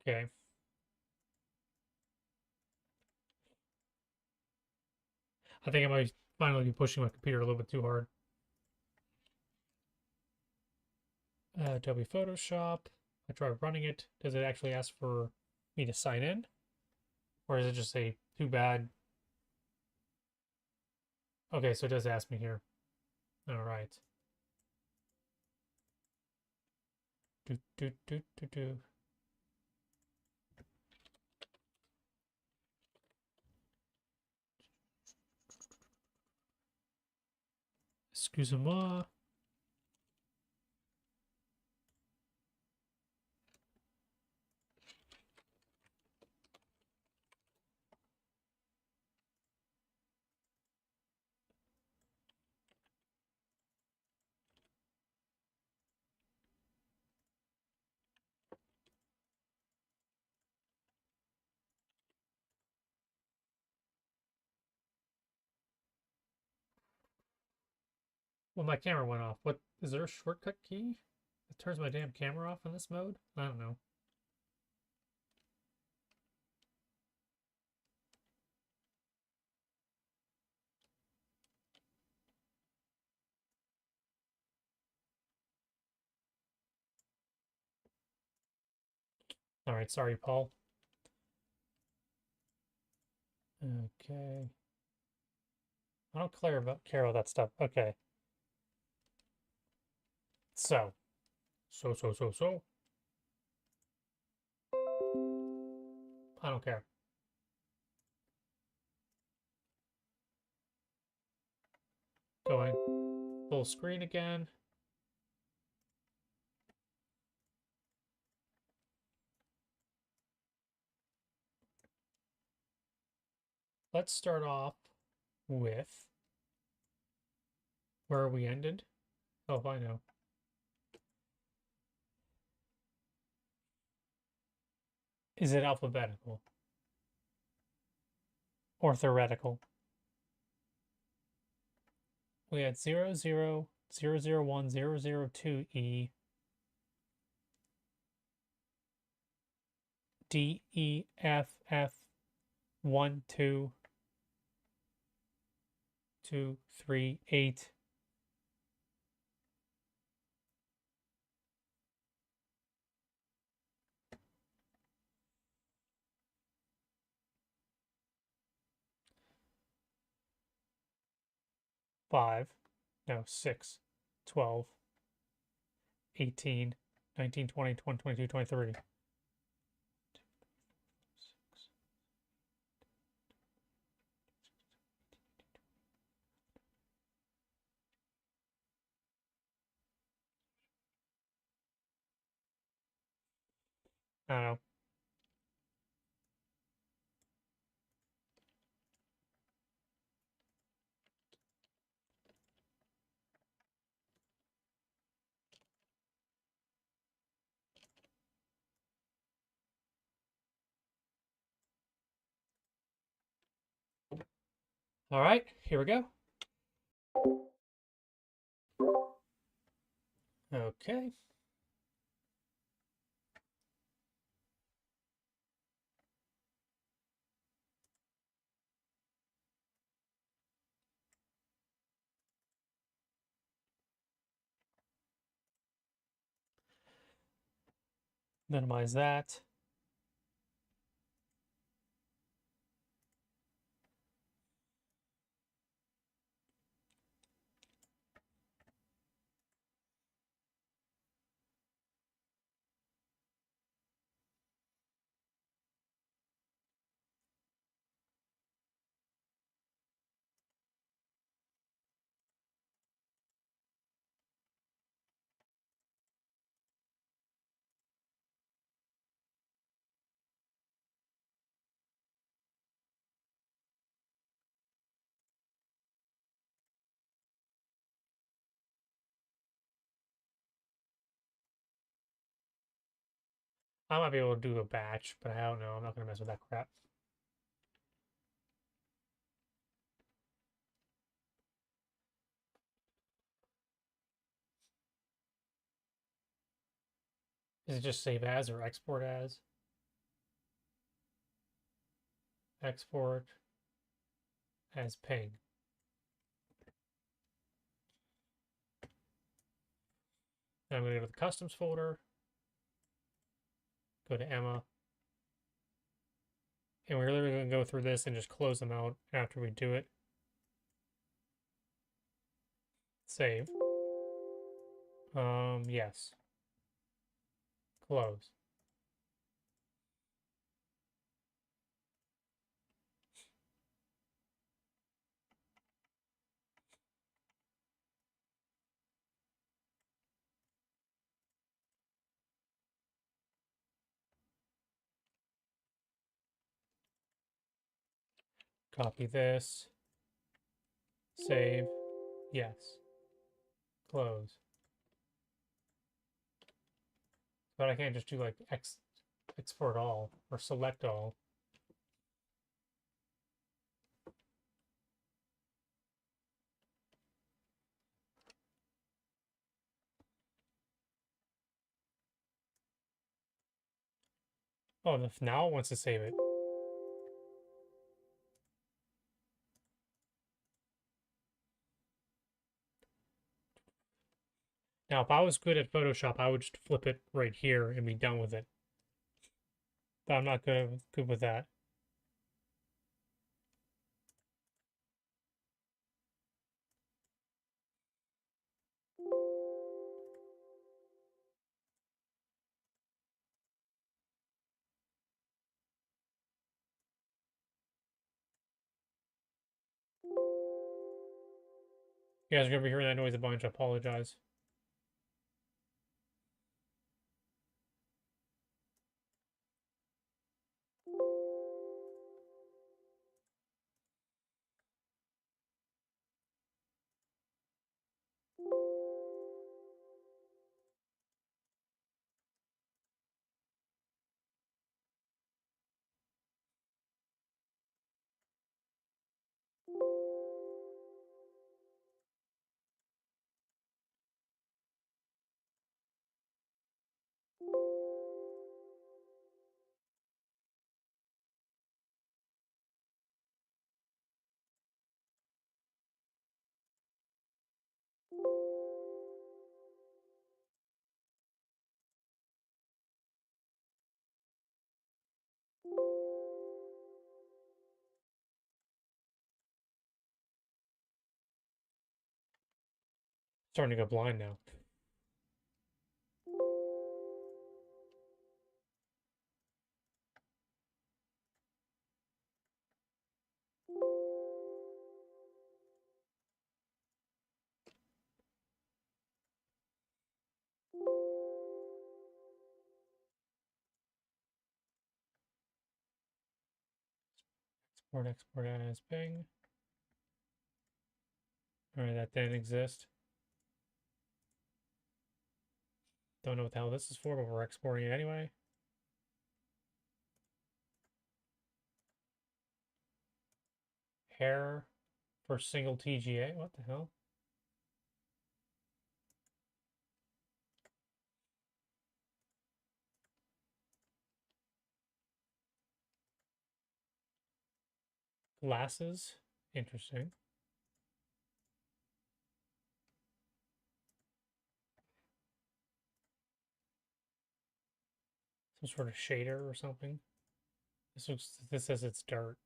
Okay. I think I might finally be pushing my computer a little bit too hard. Adobe Photoshop. I tried running it. Does it actually ask for me to sign in? Or is it just say, too bad? Okay, so it does ask me here. All right. Do, do, do, do, do. Excusez-moi. Well, my camera went off. What is there a shortcut key that turns my damn camera off in this mode? I don't know. All right, sorry, Paul. Okay. I don't care about that stuff. Okay. So. I don't care. Going full screen again. Let's start off with where we ended. Oh, I know. Is it alphabetical or theoretical? We had 0001002E DEFF122338 5, no, 6, 12, 18, 19, 20, 21, 22, 23. I don't know. All right, here we go. Okay. Minimize that. I might be able to do a batch, but I don't know. I'm not gonna mess with that crap. Is it just save as or export as? Export as ping. Then I'm gonna go to the customs folder, go to Emma, and we're literally gonna go through this and just close them out after we do it. Save. Yes. Close. Copy this. Save. Yes. Close. But I can't just do like export all or select all. Oh, if now it wants to save it. Now, if I was good at Photoshop, I would just flip it right here and be done with it. But I'm not good with that. You guys are gonna be hearing that noise a bunch. I apologize. Starting to go blind now. Export as ping. Alright, that didn't exist. Don't know what the hell this is for, but we're exporting it anyway. Hair for single TGA. What the hell? Glasses. Interesting. Some sort of shader or something. This says it's dirt.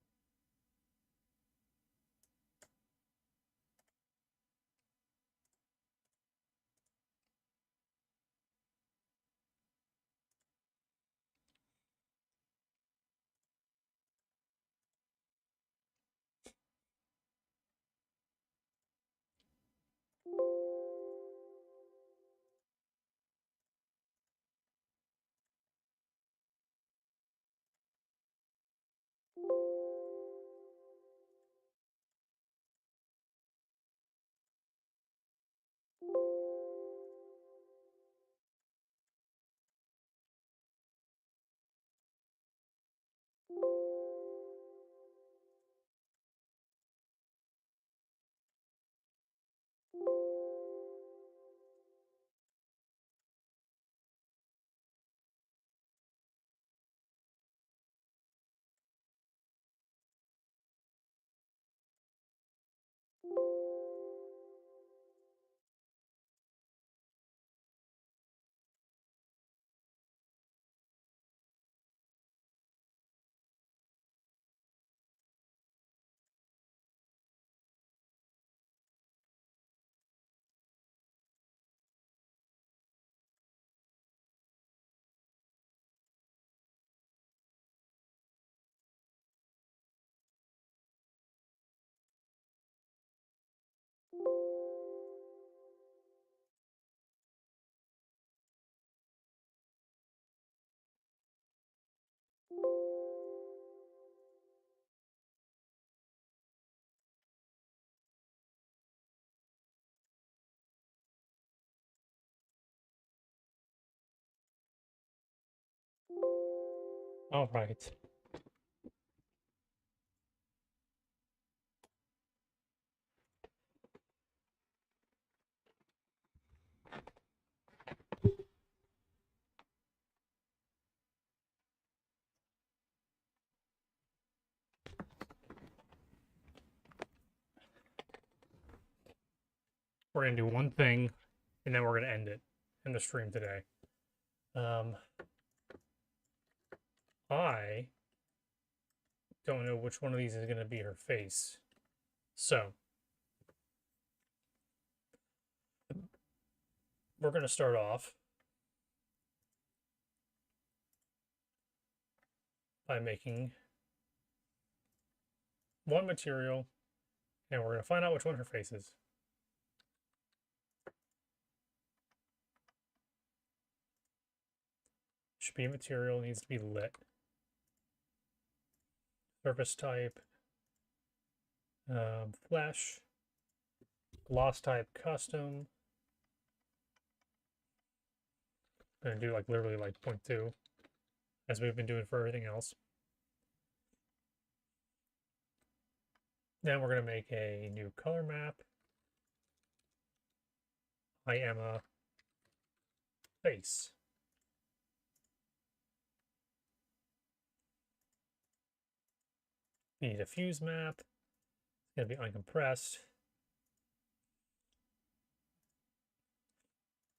All right. We're gonna do one thing, and then we're gonna end it in the stream today. I don't know which one of these is gonna be her face, so we're gonna start off by making one material, and we're gonna find out which one her face is. Should be a material, needs to be lit. Surface type, flesh, gloss type custom. I'm gonna do like literally like 0.2, as we've been doing for everything else. Then we're gonna make a new color map. I am a face. We need a fuse map. It's gonna be uncompressed.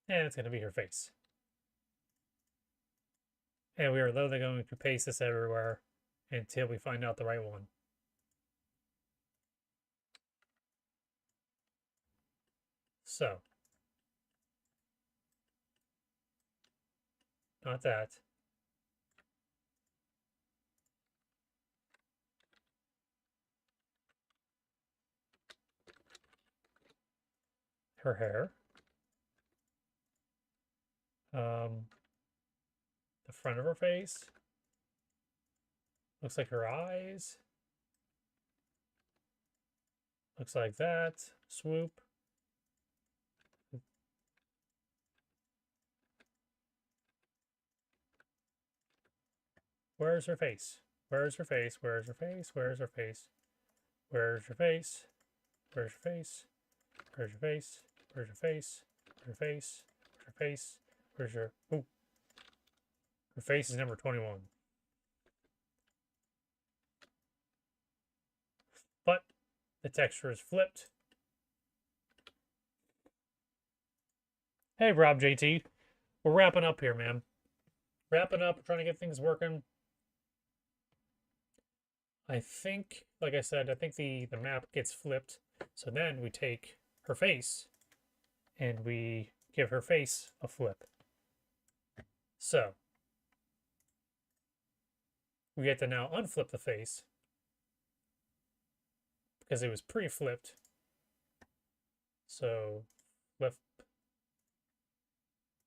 And it's gonna be her face. And we are literally going to paste this everywhere until we find out the right one. So, not that. Her hair. The front of her face. Looks like her eyes. Looks like that. Swoop. Where's her face? Where's her face? Where's her face? Where's her face? Where's her face? Where's her face? Where's your face? Where's your face? Where's your face? Where's your face? Where's your... Ooh. Her face is number 21. But the texture is flipped. Hey, Rob JT. We're wrapping up here, man. Wrapping up, trying to get things working. I think, like I said, I think the map gets flipped. So then we take her face and we give her face a flip. So we get to now unflip the face because it was pre-flipped. So flip,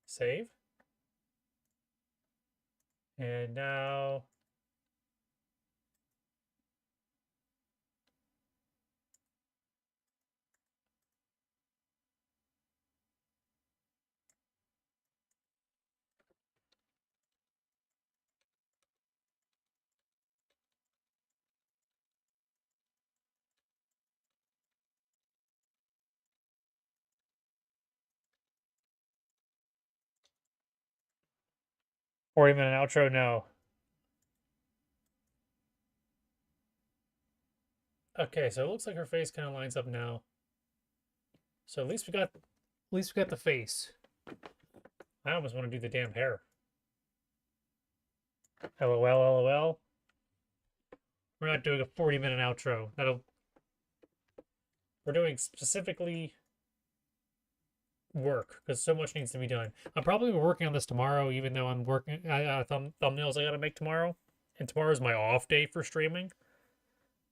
save. And now or even an outro, no. Okay, so it looks like her face kind of lines up now. So at least we got the face. I almost want to do the damn hair. LOL, LOL. We're not doing a 40-minute outro. We're doing specifically work because so much needs to be done. I'm probably working on this tomorrow, even though I'm working thumbnails I gotta make tomorrow, and tomorrow's my off day for streaming.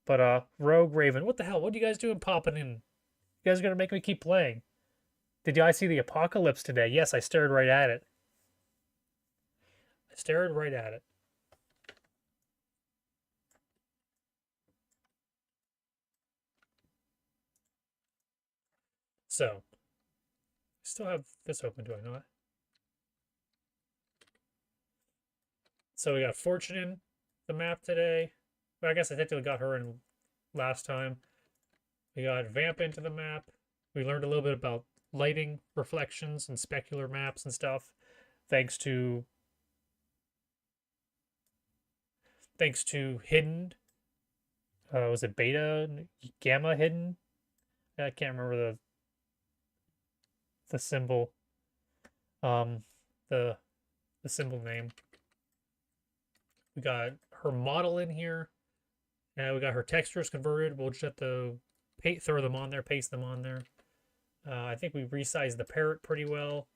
But Rogue Raven, what the hell? What are you guys doing popping in? You guys are gonna make me keep playing. Did you guys see the apocalypse today? Yes, I stared right at it. I stared right at it. So, I still have this open, do I not? So we got Fortune in the map today. Well, I guess I technically got her in last time. We got Vamp into the map. We learned a little bit about lighting, reflections, and specular maps and stuff. Thanks to Hidden. Was it Beta? Gamma Hidden? I can't remember the symbol. The symbol name. We got her model in here. And we got her textures converted. We'll just have to throw them on there, paste them on there. I think we resized the parrot pretty well.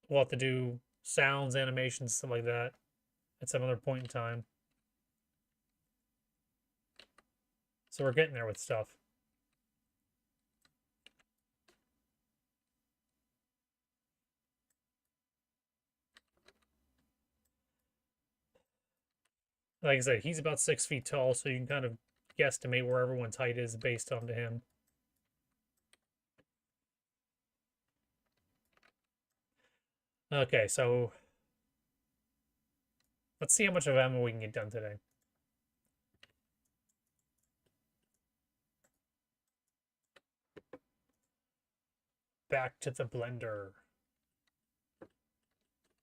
We'll have to do sounds, animations, stuff like that at some other point in time. So we're getting there with stuff. Like I said, he's about 6 feet tall, so you can kind of guesstimate where everyone's height is based on to him. Okay, so let's see how much of ammo we can get done today. Back to the blender.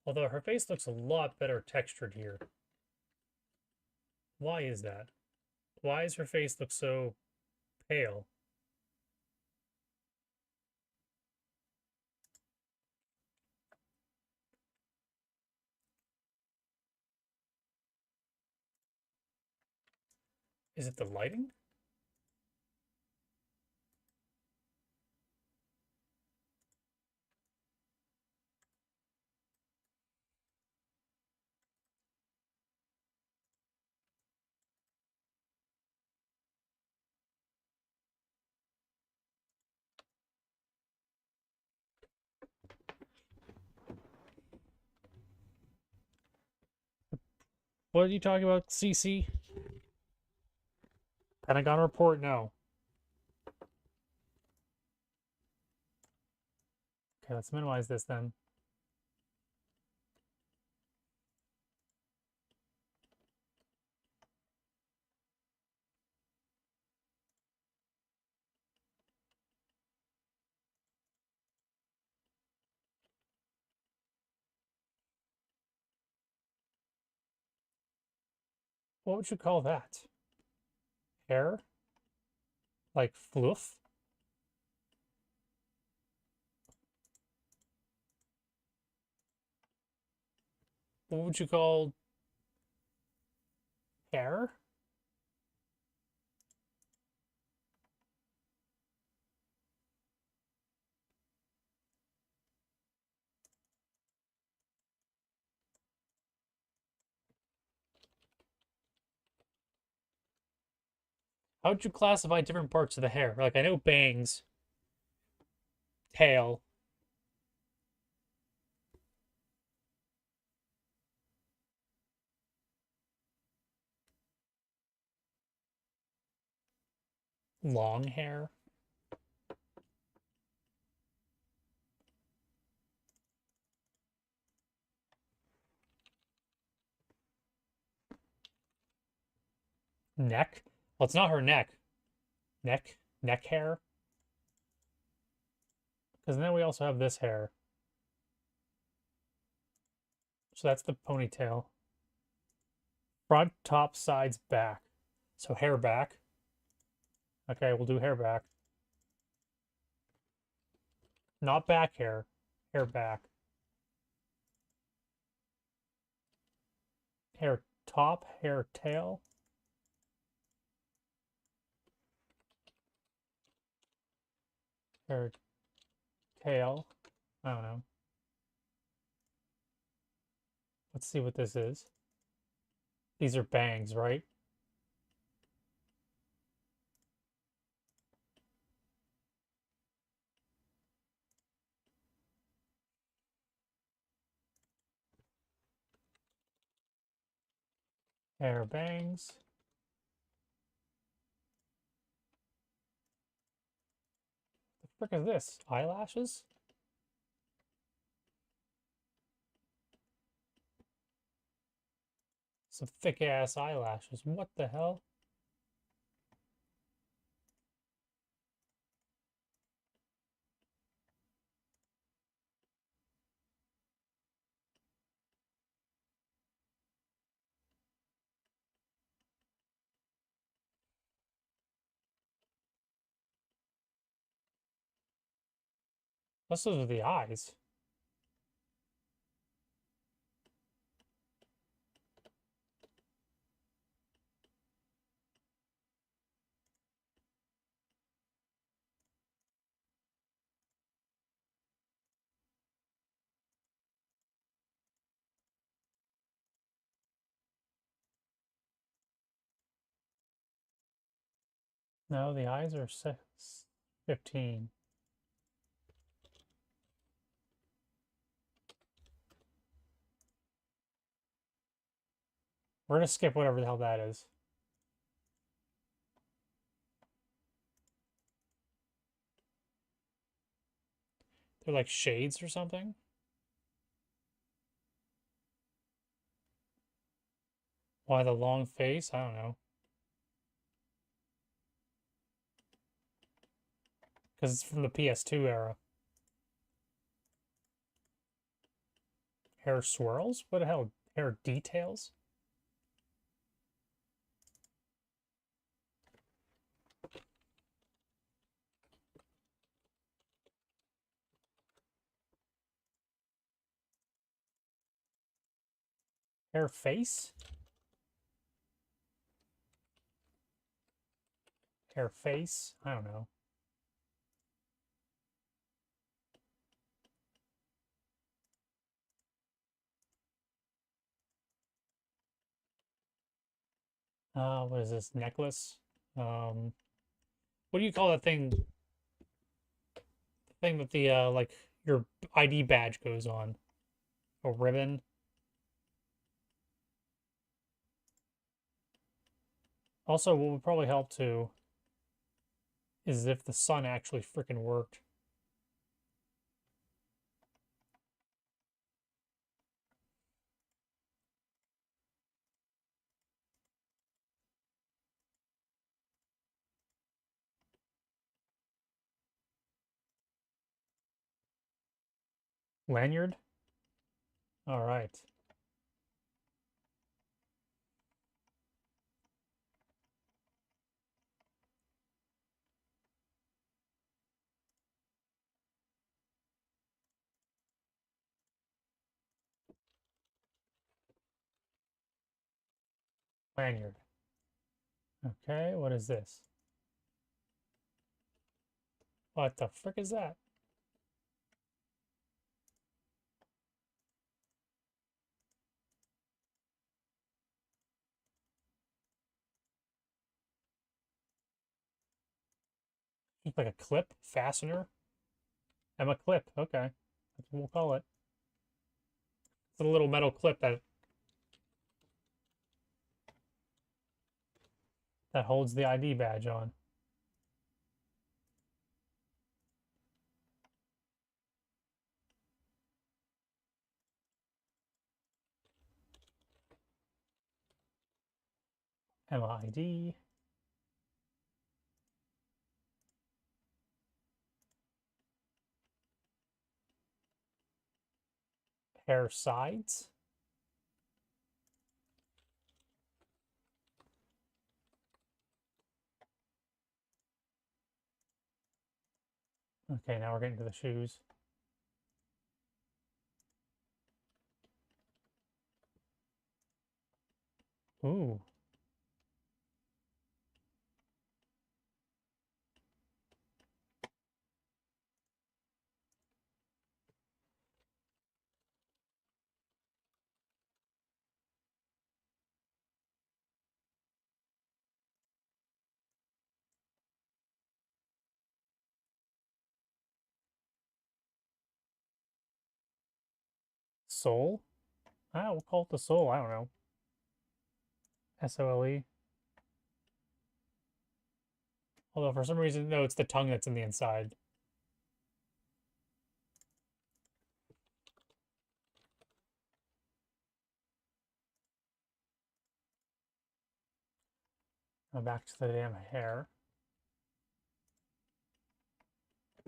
Although her face looks a lot better textured here. Why is that? Why does her face look so pale? Is it the lighting? What are you talking about, CC? Pentagon report? No. Okay, let's minimize this then. What would you call that? Hair? Like fluff? What would you call hair? How would you classify different parts of the hair? Like, I know bangs, tail, long hair. Neck? Well, it's not her neck. Neck hair? Because then we also have this hair. So that's the ponytail. Front, top, sides, back. So hair back. Okay, we'll do hair back. Not back hair. Hair back. Hair top, hair tail. Hair tail. I don't know. Let's see what this is. These are bangs, right? Hair bangs. The frick is this? Eyelashes? Some thick ass eyelashes. What the hell? Those are the eyes. No, the eyes are 15. We're gonna skip whatever the hell that is. They're like shades or something? Why the long face? I don't know. Because it's from the PS2 era. Hair swirls? What the hell? Hair details? Hair face? Hair face? I don't know. What is this? Necklace? What do you call that thing? The thing that the like your ID badge goes on. A ribbon? Also, what would probably help too is if the sun actually freaking worked. Lanyard? All right. Lanyard. Okay, what is this? What the frick is that? Looks like a clip, fastener. I'm a clip. Okay, that's what we'll call it. It's a little metal clip that holds the ID badge on. MID. Pair sides. Okay, now we're getting to the shoes. Ooh. Sole? Ah, we'll call it the sole. I don't know. SOLE. Although for some reason, no, it's the tongue that's in the inside. Now back to the damn hair.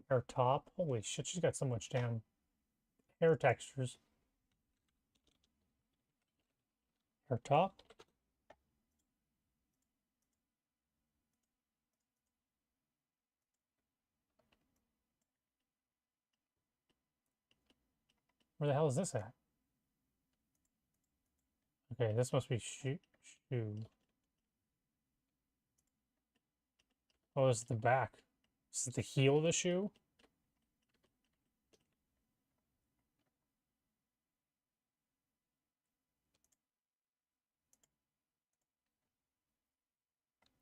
Hair top. Holy shit, she's got so much damn hair textures. Hair top. Where the hell is this at? Okay, this must be shoe. Oh, this is the back. This is the heel of the shoe.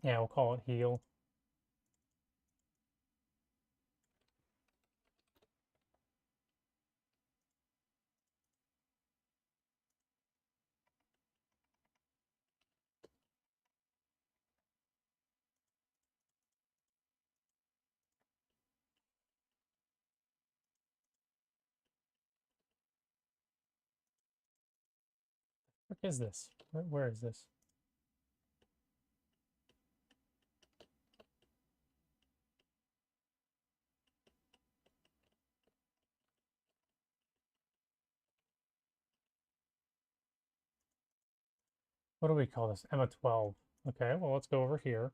Yeah, we'll call it heel. What is this? Where is this? What do we call this? Emma 12. Okay, well, let's go over here.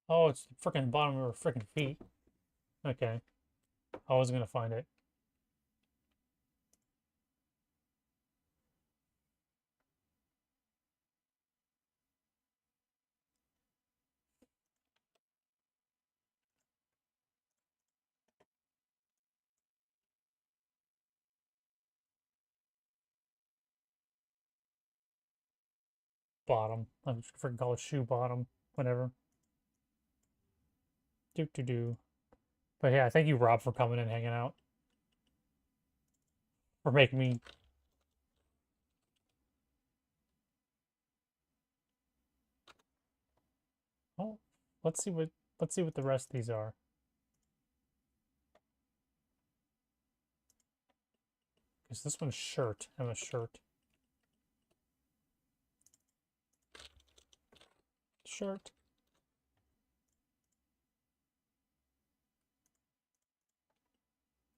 Oh, it's the freaking bottom of her freaking feet. Okay. I wasn't gonna find it. bottom. I'm just freaking call it shoe bottom. Whatever. Do. But yeah, thank you, Rob, for coming and hanging out. For making me. Oh, let's see what the rest of these are. Because this one's shirt. I'm a shirt. Shirt.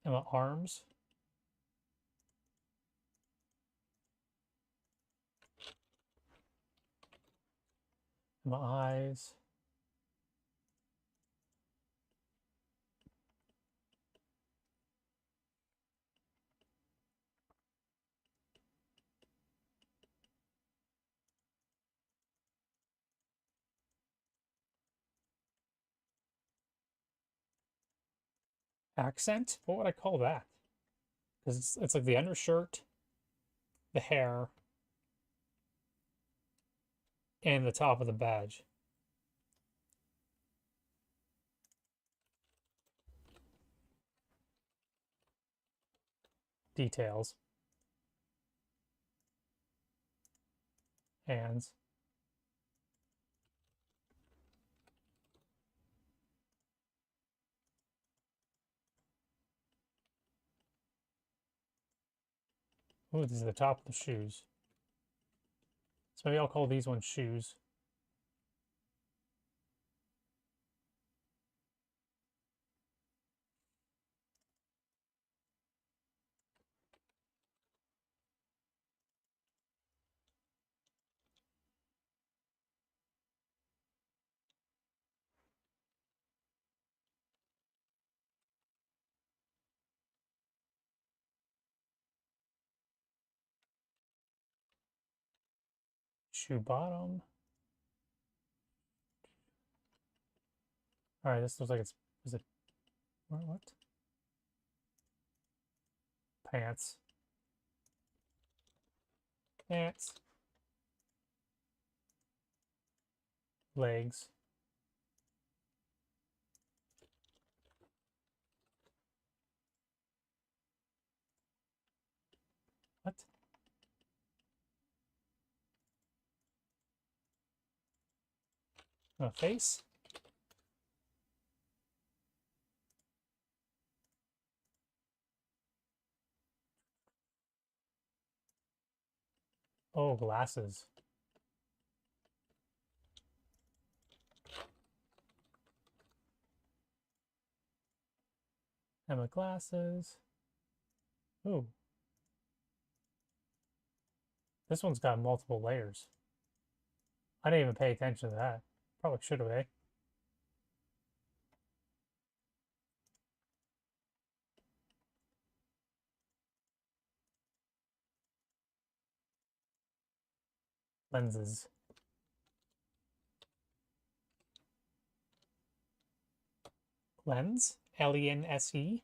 And my arms. And my eyes. Accent? What would I call that? Because it's like the undershirt, the hair, and the top of the badge. Details. Hands. Ooh, these are the top of the shoes. So maybe I'll call these ones shoes. Shoe bottom. All right, this looks like it's, is it, what? Pants. Pants. Legs. What? Face. Oh, glasses. And my glasses. Ooh. This one's got multiple layers. I didn't even pay attention to that. Probably should have, eh? Lenses. Lens. L-E-N-S-E.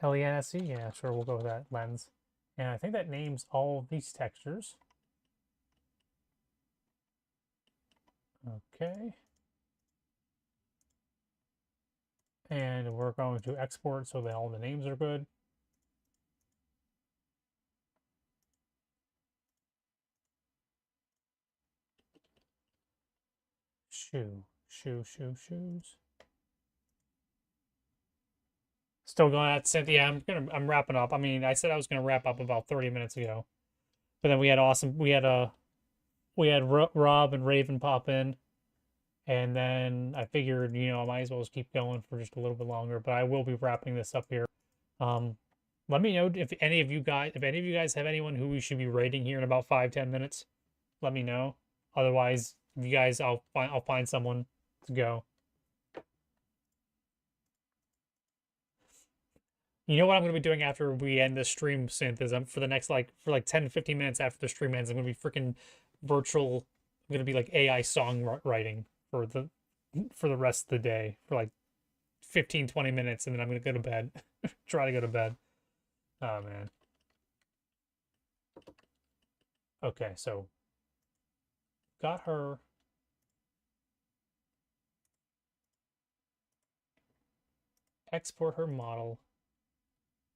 L-E-N-S-E? Yeah, sure, we'll go with that. Lens. And I think that names all of these textures. Okay. And we're going to export so that all the names are good. Shoes. Still going at Cynthia. I'm wrapping up. I mean, I said I was gonna wrap up about 30 minutes ago. But then we had Rob and Raven pop in. And then I figured, I might as well just keep going for just a little bit longer, but I will be wrapping this up here. Let me know if any of you guys have anyone who we should be rating here in about 5-10 minutes. Let me know. Otherwise, if you guys, I'll find someone to go. You know what I'm gonna be doing after we end the stream, Synth, is for the next for 10 to 15 minutes after the stream ends, I'm gonna be freaking virtual. I'm gonna be like AI song writing for the rest of the day for like 15-20 minutes, and then I'm gonna go to bed. Try to go to bed. Oh man. Okay, so got her. Export her model.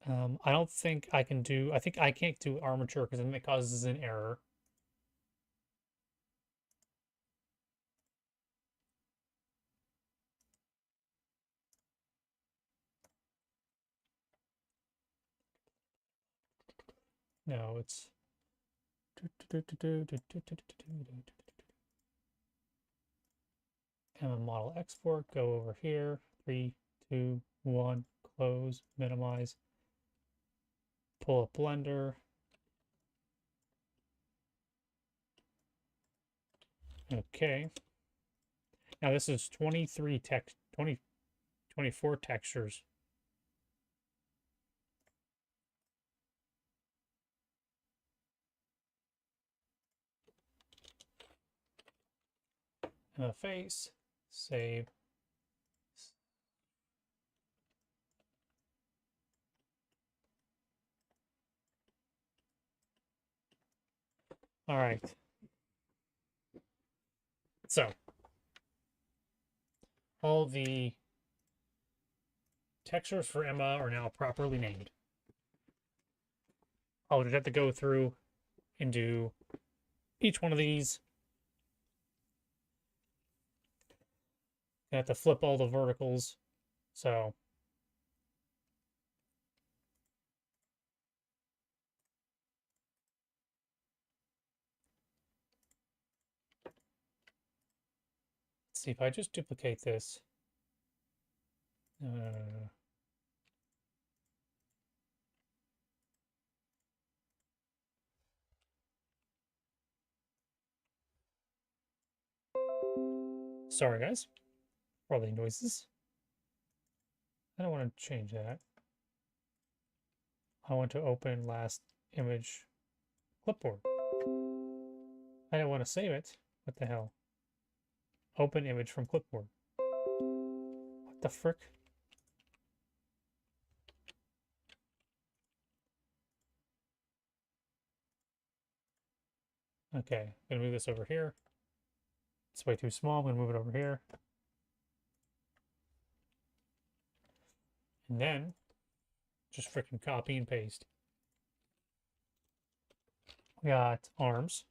I don't think I can do. I think I can't do armature because then it causes an error. No, it's model export. Go over here. 3, 2, 1. Close. Minimize. Pull up Blender. Okay. Now this is 23 text 20 24 textures. Face. Save. All right. So all the textures for Emma are now properly named. I'll just have to go through and do each one of these. I have to flip all the verticals. So let's see if I just duplicate this. Sorry, guys, for all the noises. I don't want to change that. I want to open last image clipboard. I don't want to save it. What the hell? Open image from clipboard. What the frick? Okay, I'm gonna move this over here. It's way too small. I'm gonna move it over here. And then just freaking copy and paste. We got arms.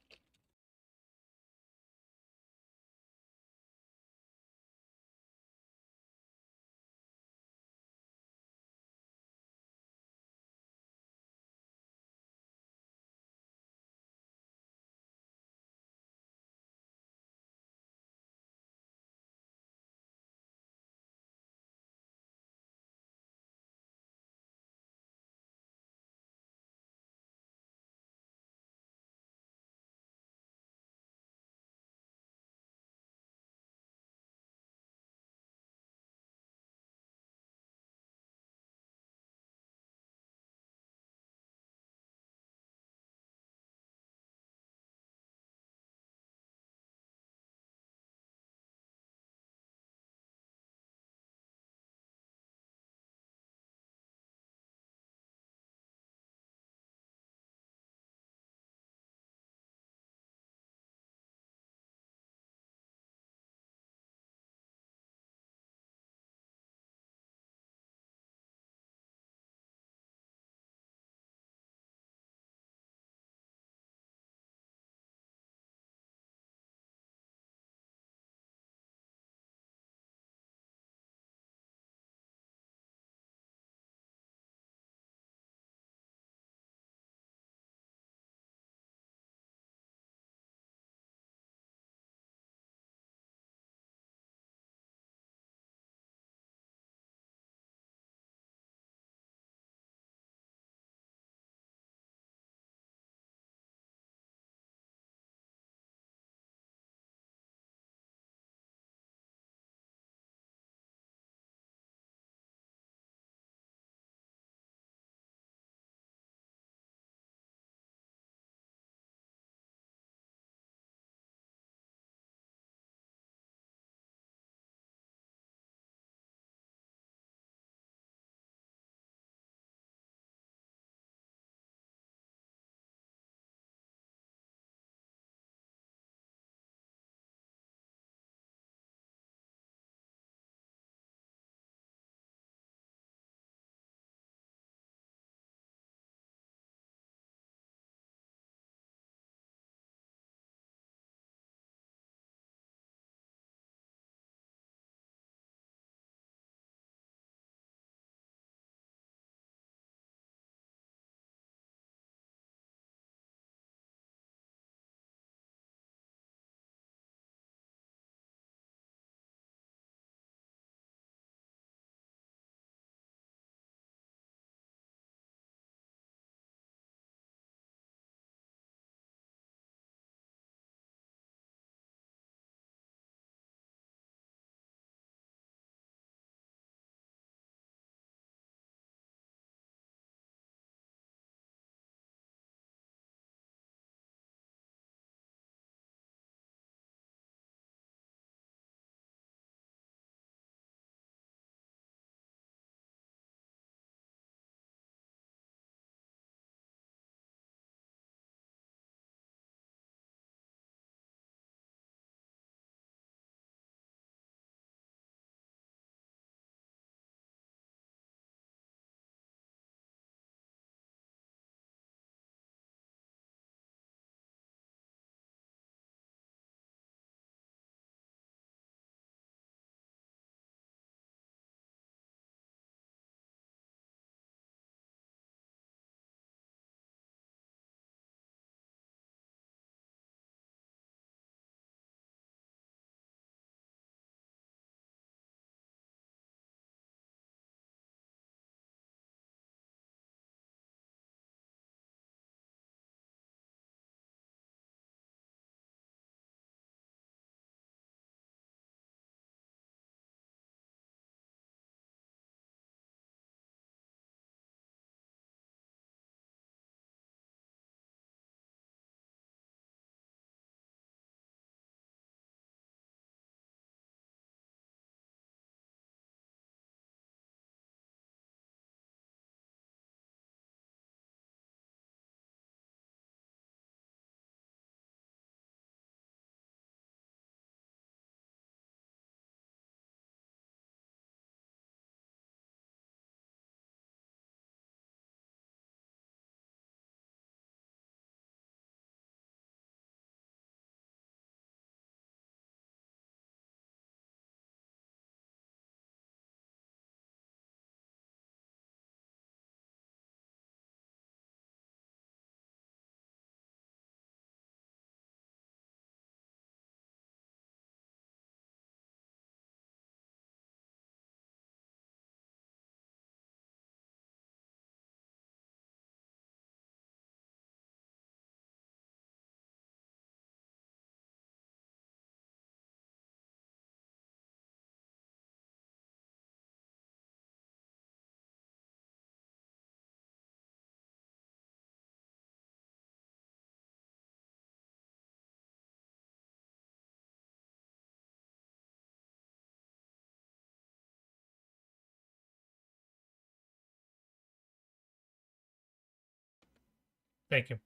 Thank you.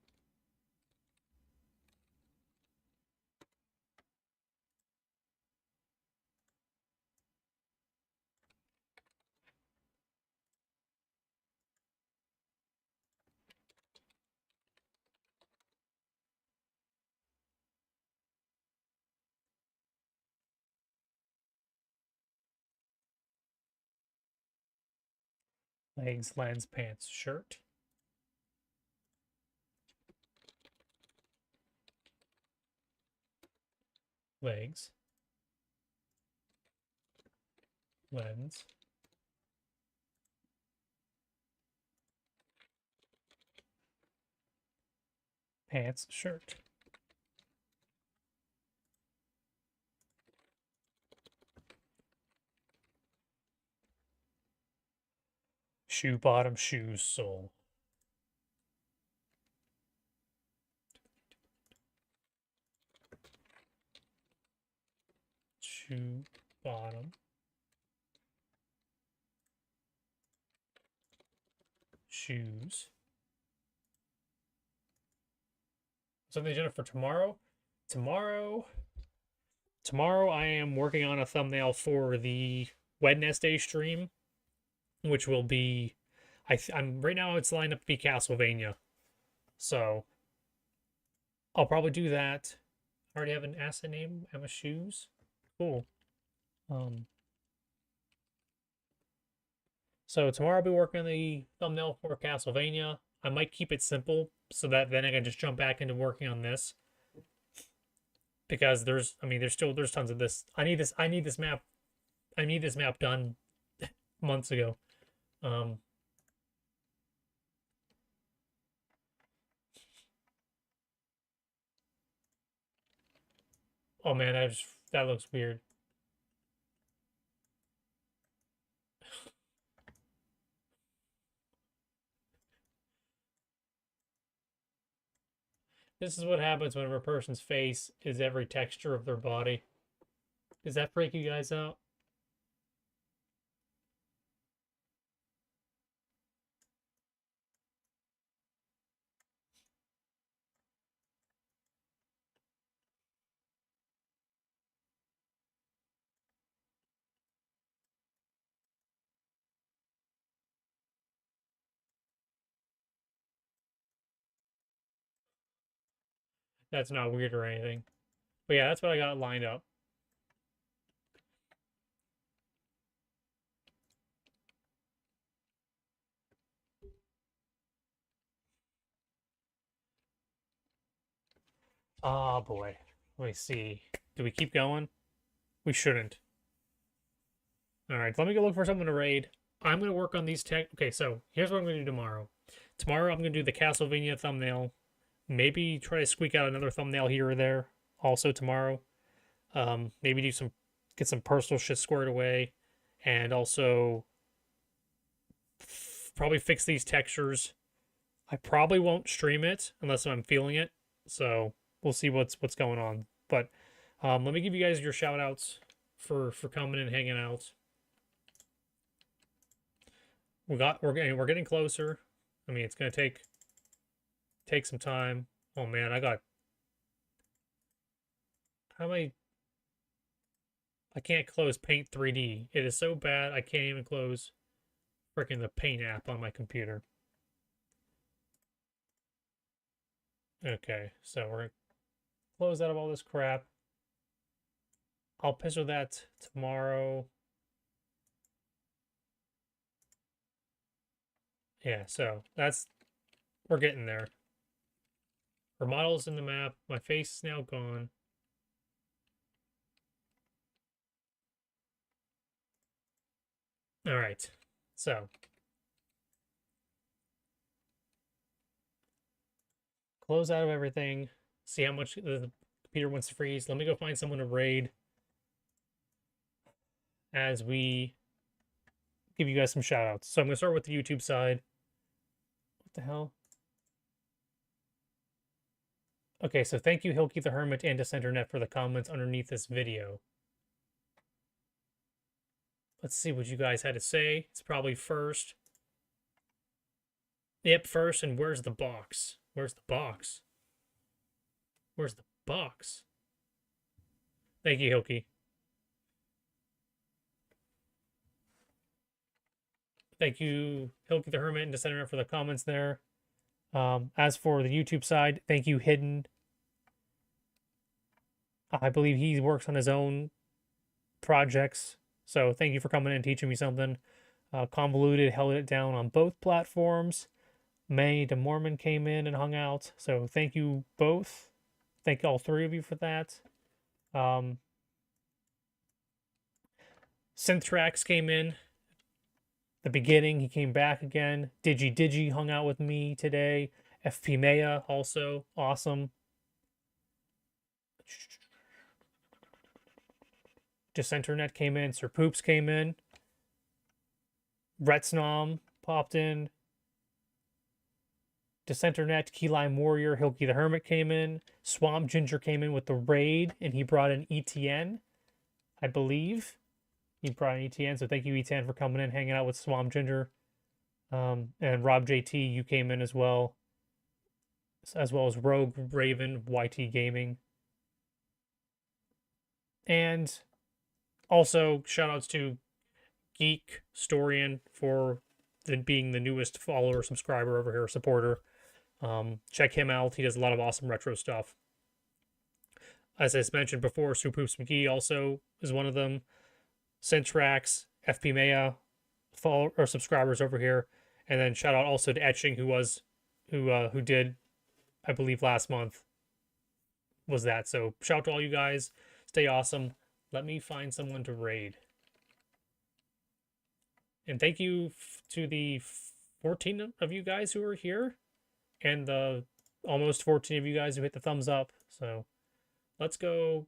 Legs, lens, pants, shirt. Legs. Lens. Pants, shirt. Shoe bottom, shoes, sole. Shoe bottom. Shoes. Something agenda for tomorrow? Tomorrow I am working on a thumbnail for the Wednesday stream, which will be I'm right now it's lined up to be Castlevania. So I'll probably do that. I already have an asset name, Emma Shoes. Cool. So tomorrow I'll be working on the thumbnail for Castlevania. I might keep it simple so that then I can just jump back into working on this. Because there's tons of this. I need this map done months ago. Oh man, that looks weird. This is what happens whenever a person's face is every texture of their body. Does that freak you guys out? That's not weird or anything. But yeah, that's what I got lined up. Oh boy. Let me see. Do we keep going? We shouldn't. Alright, let me go look for someone to raid. I'm going to work on these tech. Okay, so here's what I'm going to do tomorrow. Tomorrow I'm going to do the Castlevania thumbnail. Maybe try to squeak out another thumbnail here or there. Also tomorrow. Maybe get some personal shit squared away. And also probably fix these textures. I probably won't stream it unless I'm feeling it. So we'll see what's going on. But let me give you guys your shout outs for coming and hanging out. We're getting closer. I mean, it's gonna take some time. Oh man, I can't close Paint 3D. It is so bad I can't even close freaking the Paint app on my computer. Okay, so we're gonna close out of all this crap. I'll piss with that tomorrow. Yeah, so we're getting there. Our model's in the map. My face is now gone. All right, so close out of everything. See how much the computer wants to freeze. Let me go find someone to raid as we give you guys some shout outs. So I'm going to start with the YouTube side. What the hell? Okay, so thank you, Hilky the Hermit and DissenterNet for the comments underneath this video. Let's see what you guys had to say. It's probably first. Yep, first, and where's the box? Where's the box? Where's the box? Thank you, Hilky. Thank you, Hilky the Hermit and Descender for the comments there. As for the YouTube side, thank you, Hidden. I believe he works on his own projects. So thank you for coming in and teaching me something. Convoluted held it down on both platforms. May the Mormon came in and hung out. So thank you both. Thank all three of you for that. Synthrax came in the beginning. He came back again. Digi hung out with me today. FP Maya also awesome. Dissenternet came in. Sir Poops came in. Retsnom popped in. Dissenternet, Key Lime Warrior, Hilky the Hermit came in. Swamp Ginger came in with the raid, and he brought in ETN, I believe. He brought in ETN, so thank you, ETN, for coming in, hanging out with Swamp Ginger. And Rob JT, you came in as well as Rogue Raven, YT Gaming. And also, shoutouts to Geek Storian for being the newest follower, subscriber over here, supporter. Check him out. He does a lot of awesome retro stuff. As I mentioned before, Supoops McGee also is one of them. Syntrax, FP Maya, follow or subscribers over here. And then shout out also to Etching, who did, I believe last month was that. So shout out to all you guys. Stay awesome. Let me find someone to raid. And thank you to the 14 of you guys who are here, and the almost 14 of you guys who hit the thumbs up. So let's go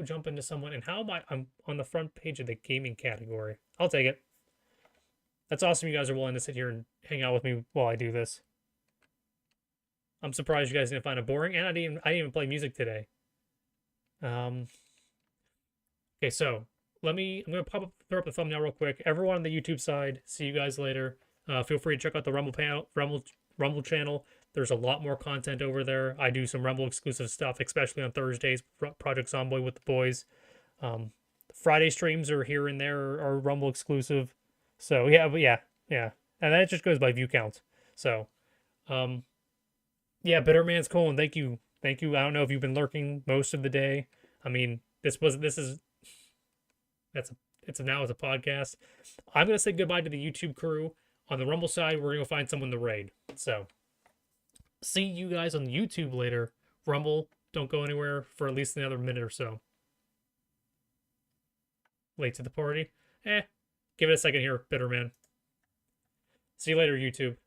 jump into someone. And how am I'm on the front page of the gaming category. I'll take it. That's awesome. You guys are willing to sit here and hang out with me while I do this. I'm surprised you guys didn't find it boring, and I didn't even play music today. Okay, so I'm gonna throw up the thumbnail real quick. Everyone on the YouTube side, see you guys later. Feel free to check out the Rumble channel. There's a lot more content over there. I do some Rumble exclusive stuff, especially on Thursdays, Project Zomboy with the boys. Friday streams are here and there are Rumble exclusive. So yeah, and that just goes by view count. So, yeah, Bitterman's cool, and thank you. I don't know if you've been lurking most of the day. I mean, now it's a podcast. I'm gonna say goodbye to the YouTube crew. On the Rumble side, we're gonna find someone to raid. So, see you guys on YouTube later. Rumble, don't go anywhere for at least another minute or so. Late to the party? Give it a second here, Bitterman. See you later, YouTube.